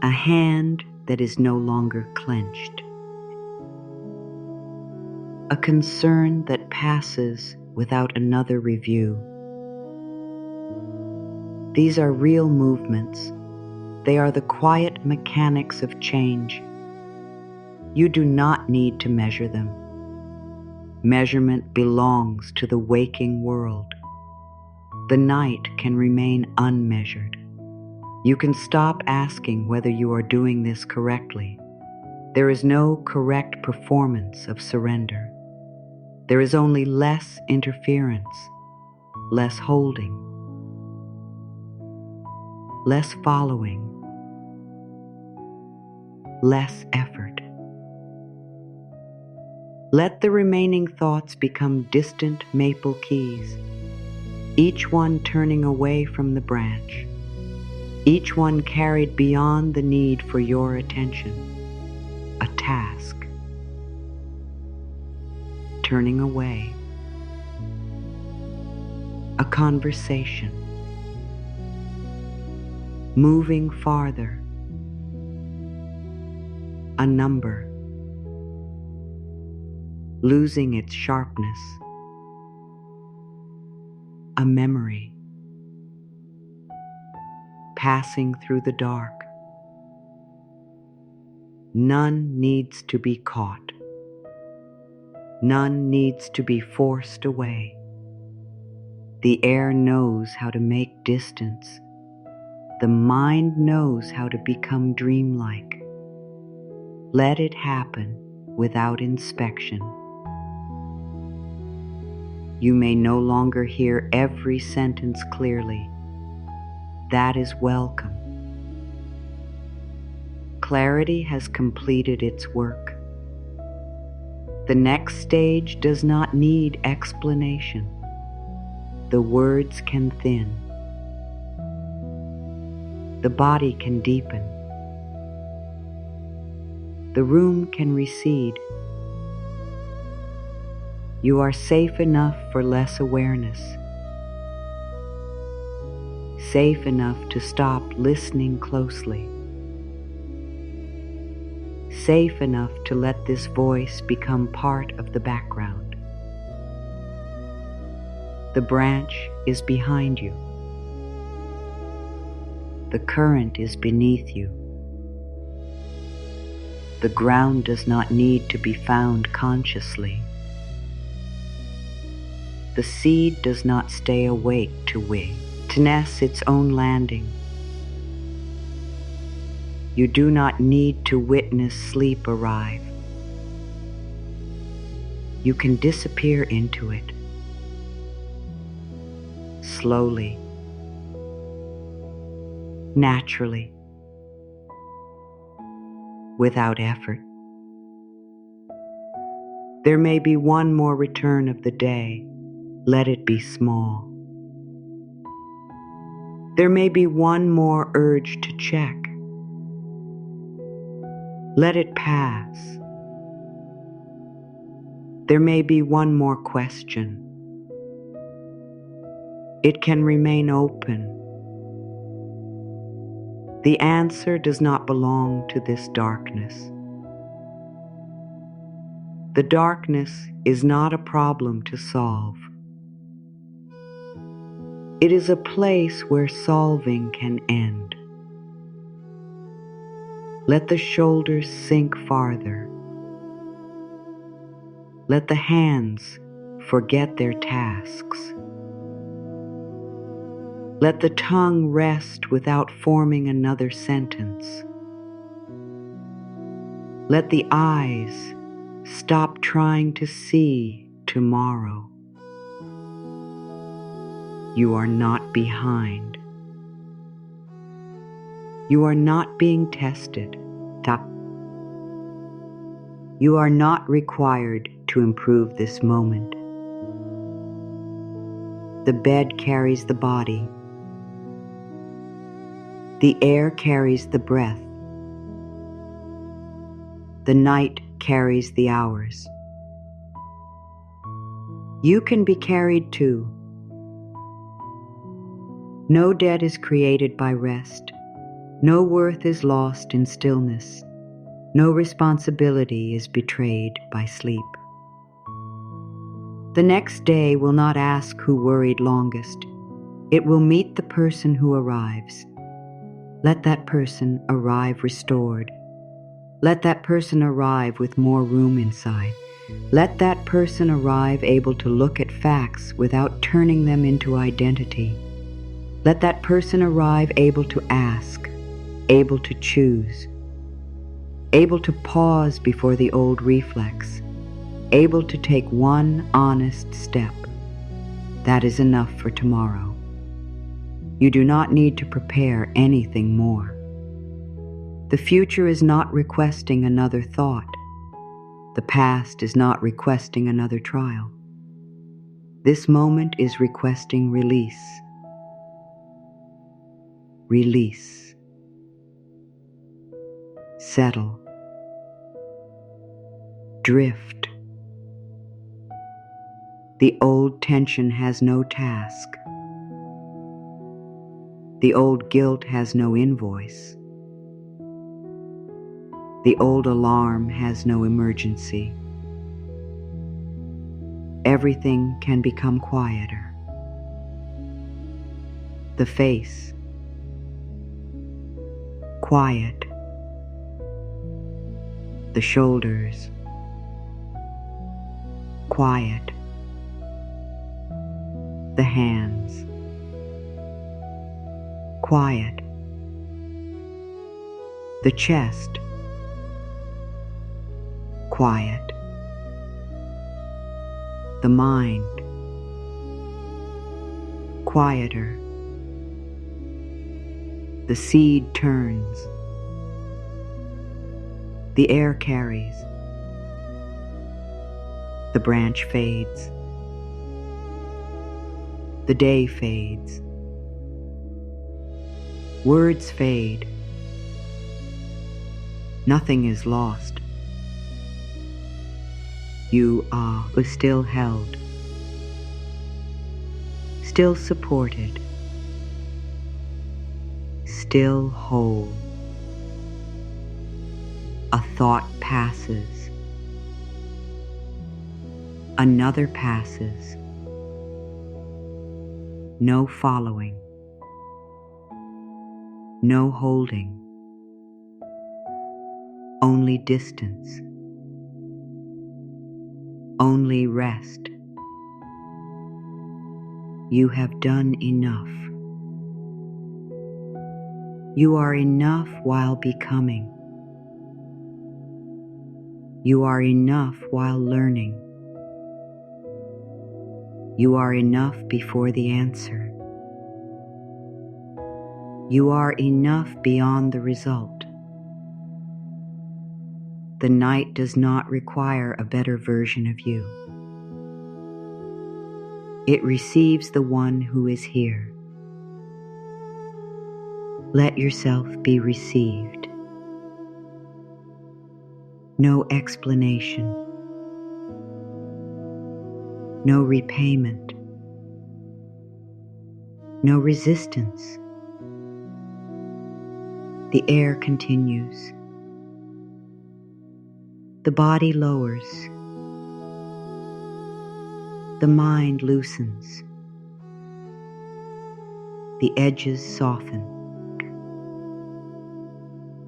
a hand that is no longer clenched, a concern that passes without another review. These are real movements. They are the quiet mechanics of change. You do not need to measure them. Measurement belongs to the waking world. The night can remain unmeasured. You can stop asking whether you are doing this correctly. There is no correct performance of surrender. There is only less interference, less holding, less following, less effort. Let the remaining thoughts become distant maple keys, each one turning away from the branch, each one carried beyond the need for your attention. A task. Turning away. A conversation. Moving farther. a number, losing its sharpness, a memory, passing through the dark. None needs to be caught. None needs to be forced away. The air knows how to make distance. The mind knows how to become dreamlike. Let it happen without inspection. You may no longer hear every sentence clearly. That is welcome. Clarity has completed its work. The next stage does not need explanation. The words can thin. The body can deepen. The room can recede. You are safe enough for less awareness. Safe enough to stop listening closely. Safe enough to let this voice become part of the background. The branch is behind you. The current is beneath you. The ground does not need to be found consciously. The seed does not stay awake to witness its own landing. You do not need to witness sleep arrive. You can disappear into it. Slowly. Naturally. Without effort. There may be one more return of the day. Let it be small. There may be one more urge to check. Let it pass. There may be one more question. It can remain open. The answer does not belong to this darkness. The darkness is not a problem to solve. It is a place where solving can end. Let the shoulders sink farther. Let the hands forget their tasks. Let the tongue rest without forming another sentence. Let the eyes stop trying to see tomorrow. You are not behind. You are not being tested. You are not required to improve this moment. The bed carries the body. The air carries the breath. The night carries the hours. You can be carried too. No debt is created by rest. No worth is lost in stillness. No responsibility is betrayed by sleep. The next day will not ask who worried longest. It will meet the person who arrives. Let that person arrive restored. Let that person arrive with more room inside. Let that person arrive able to look at facts without turning them into identity. Let that person arrive able to ask, able to choose, able to pause before the old reflex, able to take one honest step. That is enough for tomorrow. You do not need to prepare anything more. The future is not requesting another thought. The past is not requesting another trial. This moment is requesting release. Release. Settle. Drift. The old tension has no task. The old guilt has no invoice. The old alarm has no emergency. Everything can become quieter. The face, quiet. The shoulders, quiet. The hands, quiet. The chest, quiet. The mind, quieter. The seed turns. The air carries. The branch fades. The day fades. Words fade. Nothing is lost. You are still held, still supported, still whole. A thought passes. Another passes. No following. No holding. Only distance. Only rest. You have done enough. You are enough while becoming. You are enough while learning. You are enough before the answer. You are enough beyond the result. The night does not require a better version of you. It receives the one who is here. Let yourself be received. No explanation. No repayment. No resistance. The air continues. The body lowers. The mind loosens. The edges soften.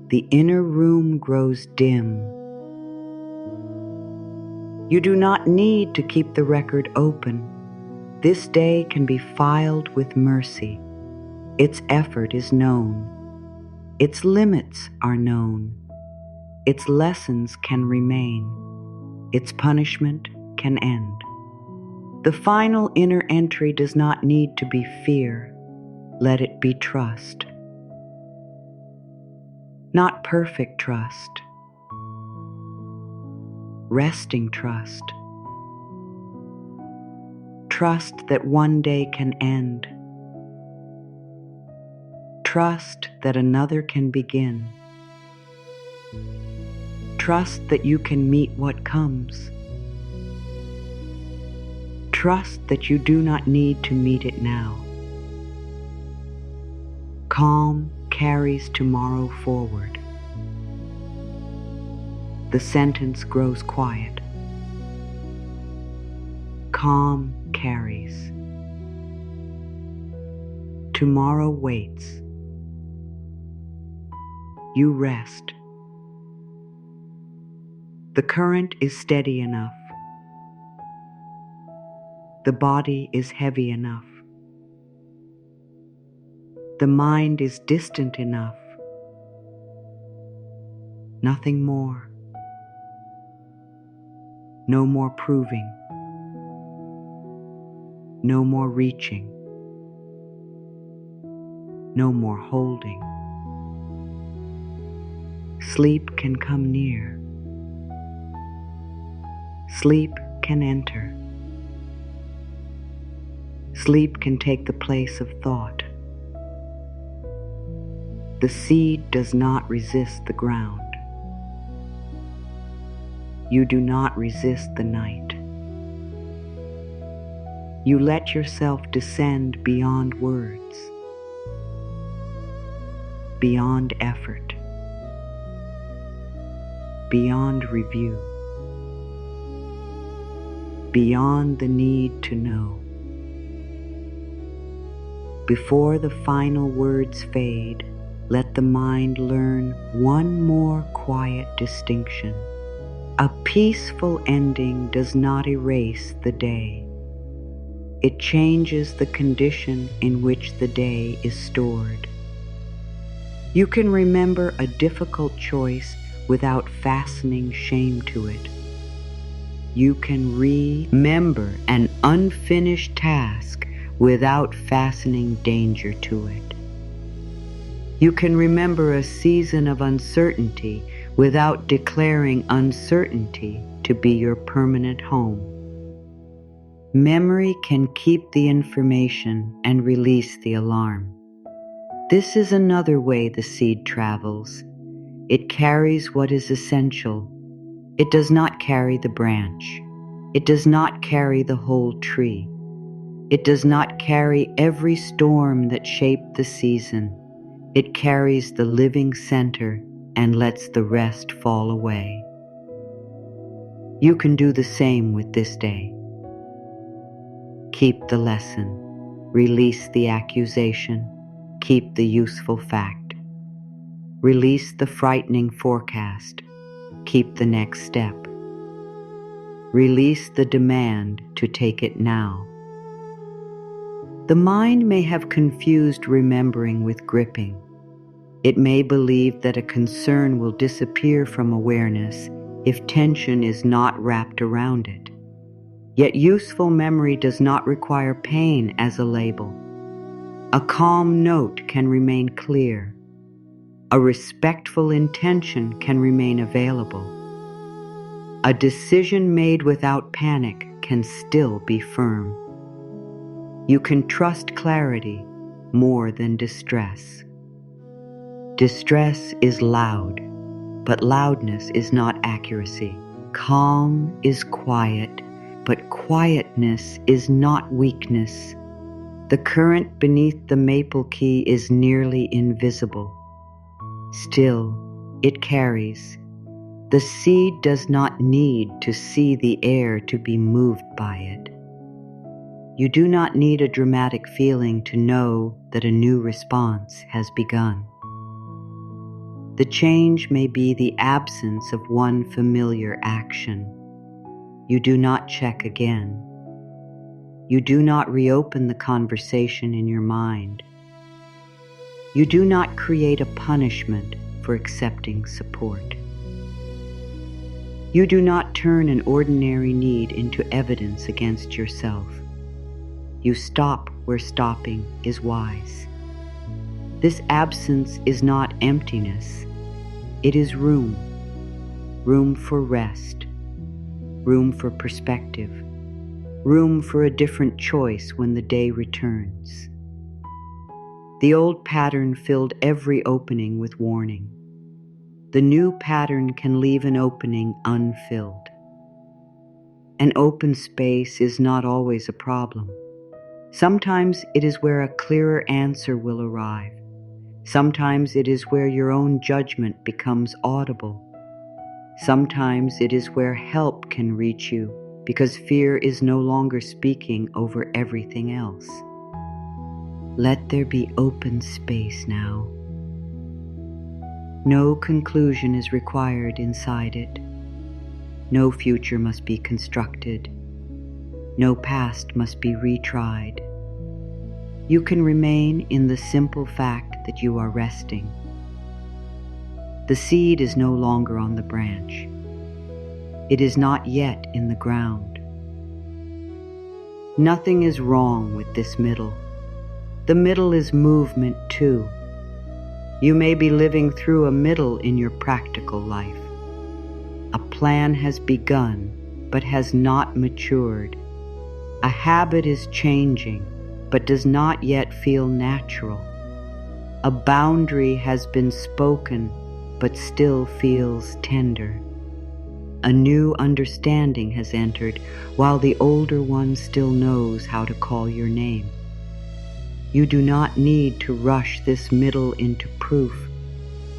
The inner room grows dim. You do not need to keep the record open. This day can be filed with mercy. Its effort is known. Its limits are known. Its lessons can remain. Its punishment can end. The final inner entry does not need to be fear. Let it be trust. Not perfect trust. Resting trust. Trust that one day can end. Trust that another can begin. Trust that you can meet what comes. Trust that you do not need to meet it now. Calm carries tomorrow forward. The sentence grows quiet. Calm carries. Tomorrow waits. You rest. The current is steady enough. The body is heavy enough. The mind is distant enough. Nothing more. No more proving. No more reaching. No more holding. Sleep can come near. Sleep can enter. Sleep can take the place of thought. The seed does not resist the ground. You do not resist the night. You let yourself descend beyond words, beyond effort. beyond review, beyond the need to know. Before the final words fade, let the mind learn one more quiet distinction. A peaceful ending does not erase the day. It changes the condition in which the day is stored. You can remember a difficult choice without fastening shame to it. You can remember an unfinished task without fastening danger to it. You can remember a season of uncertainty without declaring uncertainty to be your permanent home. Memory can keep the information and release the alarm. This is another way the seed travels. It carries what is essential. It does not carry the branch. It does not carry the whole tree. It does not carry every storm that shaped the season. It carries the living center and lets the rest fall away. You can do the same with this day. Keep the lesson. Release the accusation. Keep the useful fact. Release the frightening forecast. Keep the next step. Release the demand to take it now. The mind may have confused remembering with gripping. It may believe that a concern will disappear from awareness if tension is not wrapped around it. Yet useful memory does not require pain as a label. A calm note can remain clear. A respectful intention can remain available. A decision made without panic can still be firm. You can trust clarity more than distress. Distress is loud, but loudness is not accuracy. Calm is quiet, but quietness is not weakness. The current beneath the maple key is nearly invisible. Still, it carries. The seed does not need to see the air to be moved by it. You do not need a dramatic feeling to know that a new response has begun. The change may be the absence of one familiar action. You do not check again. You do not reopen the conversation in your mind. You do not create a punishment for accepting support. You do not turn an ordinary need into evidence against yourself. You stop where stopping is wise. This absence is not emptiness. It is room. Room for rest. Room for perspective. Room for a different choice when the day returns. The old pattern filled every opening with warning. The new pattern can leave an opening unfilled. An open space is not always a problem. Sometimes it is where a clearer answer will arrive. Sometimes it is where your own judgment becomes audible. Sometimes it is where help can reach you because fear is no longer speaking over everything else. Let there be open space now. No conclusion is required inside it. No future must be constructed. No past must be retried. You can remain in the simple fact that you are resting. The seed is no longer on the branch. It is not yet in the ground. Nothing is wrong with this middle. The middle is movement too. You may be living through a middle in your practical life. A plan has begun but has not matured. A habit is changing but does not yet feel natural. A boundary has been spoken but still feels tender. A new understanding has entered while the older one still knows how to call your name. You do not need to rush this middle into proof.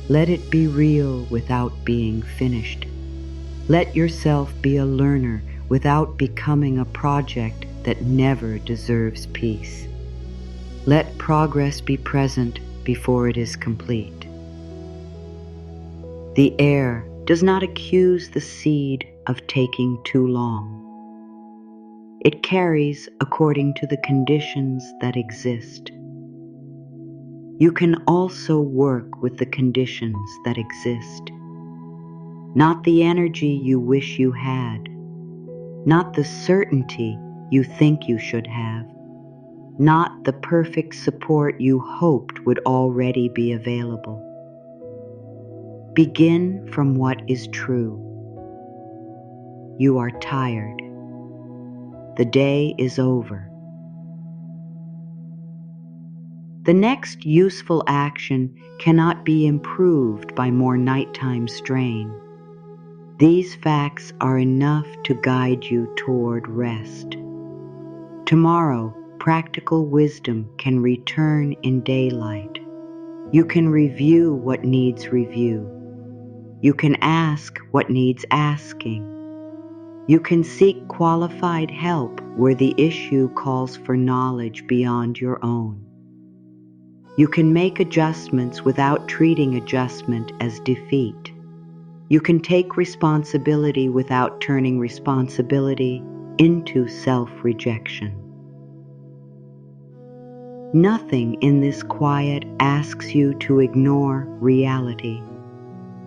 Let it be real without being finished. Let yourself be a learner without becoming a project that never deserves peace. Let progress be present before it is complete. The air does not accuse the seed of taking too long. It carries according to the conditions that exist. You can also work with the conditions that exist. Not the energy you wish you had, not the certainty you think you should have, not the perfect support you hoped would already be available. Begin from what is true. You are tired. The day is over. The next useful action cannot be improved by more nighttime strain. These facts are enough to guide you toward rest. Tomorrow, practical wisdom can return in daylight. You can review what needs review. You can ask what needs asking. You can seek qualified help where the issue calls for knowledge beyond your own. You can make adjustments without treating adjustment as defeat. You can take responsibility without turning responsibility into self-rejection. Nothing in this quiet asks you to ignore reality.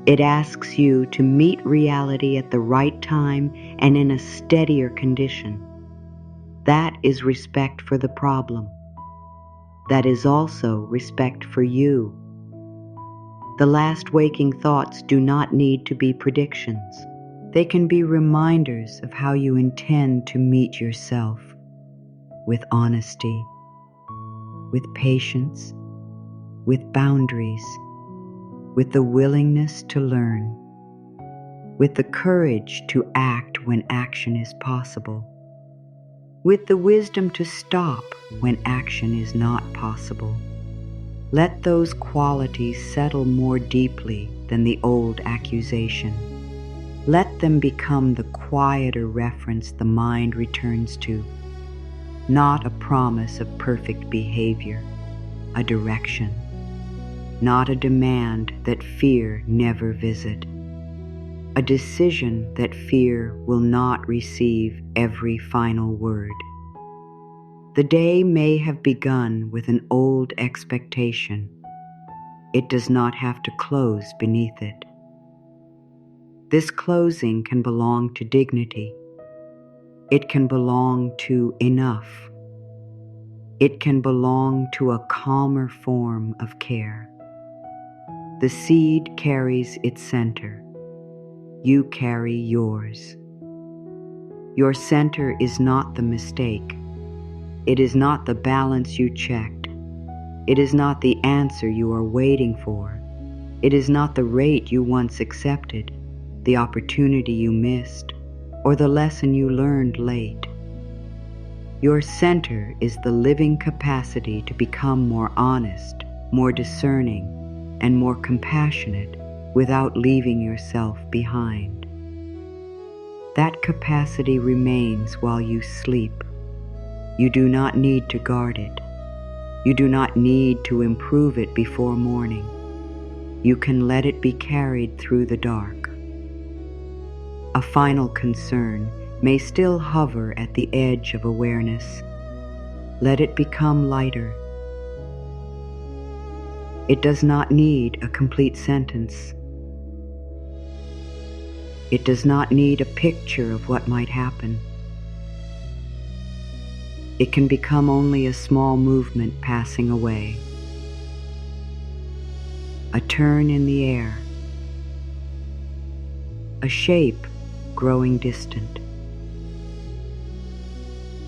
It asks you to meet reality at the right time and in a steadier condition. That is respect for the problem. That is also respect for you. The last waking thoughts do not need to be predictions. They can be reminders of how you intend to meet yourself, with honesty, with patience, with boundaries, with the willingness to learn, with the courage to act when action is possible, with the wisdom to stop when action is not possible. Let those qualities settle more deeply than the old accusation. Let them become the quieter reference the mind returns to, not a promise of perfect behavior, a direction, not a demand that fear never visit, a decision that fear will not receive every final word. The day may have begun with an old expectation. It does not have to close beneath it. This closing can belong to dignity. It can belong to enough. It can belong to a calmer form of care. The seed carries its center. You carry yours. Your center is not the mistake. It is not the balance you checked. It is not the answer you are waiting for. It is not the rate you once accepted, the opportunity you missed, or the lesson you learned late. Your center is the living capacity to become more honest, more discerning, and more compassionate without leaving yourself behind. That capacity remains while you sleep. You do not need to guard it. You do not need to improve it before morning. You can let it be carried through the dark. A final concern may still hover at the edge of awareness. Let it become lighter. It does not need a complete sentence. It does not need a picture of what might happen. It can become only a small movement passing away, a turn in the air, a shape growing distant,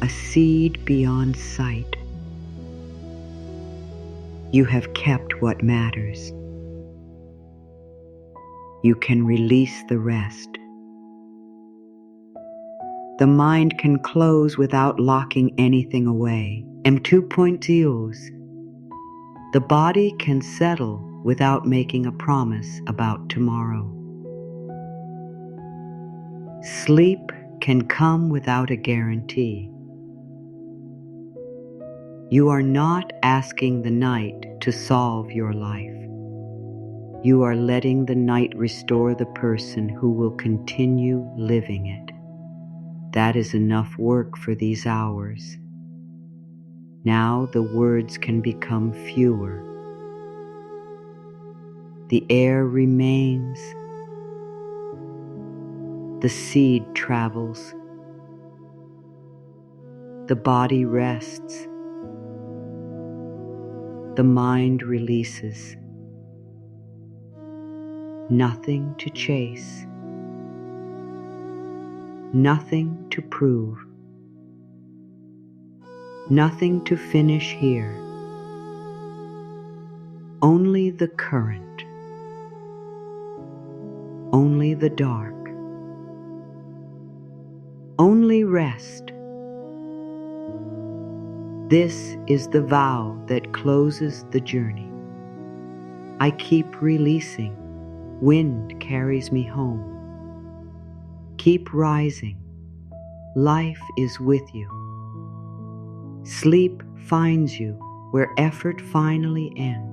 a seed beyond sight. You have kept what matters. You can release the rest. The mind can close without locking anything away. M2.0s. The body can settle without making a promise about tomorrow. Sleep can come without a guarantee. You are not asking the night to solve your life. You are letting the night restore the person who will continue living it. That is enough work for these hours. Now the words can become fewer. The air remains. The seed travels. The body rests. The mind releases. Nothing to chase. Nothing to prove. Nothing to finish here. Only the current. Only the dark. Only rest. This is the vow that closes the journey. I keep releasing. Wind carries me home. Keep rising. Life is with you. Sleep finds you where effort finally ends.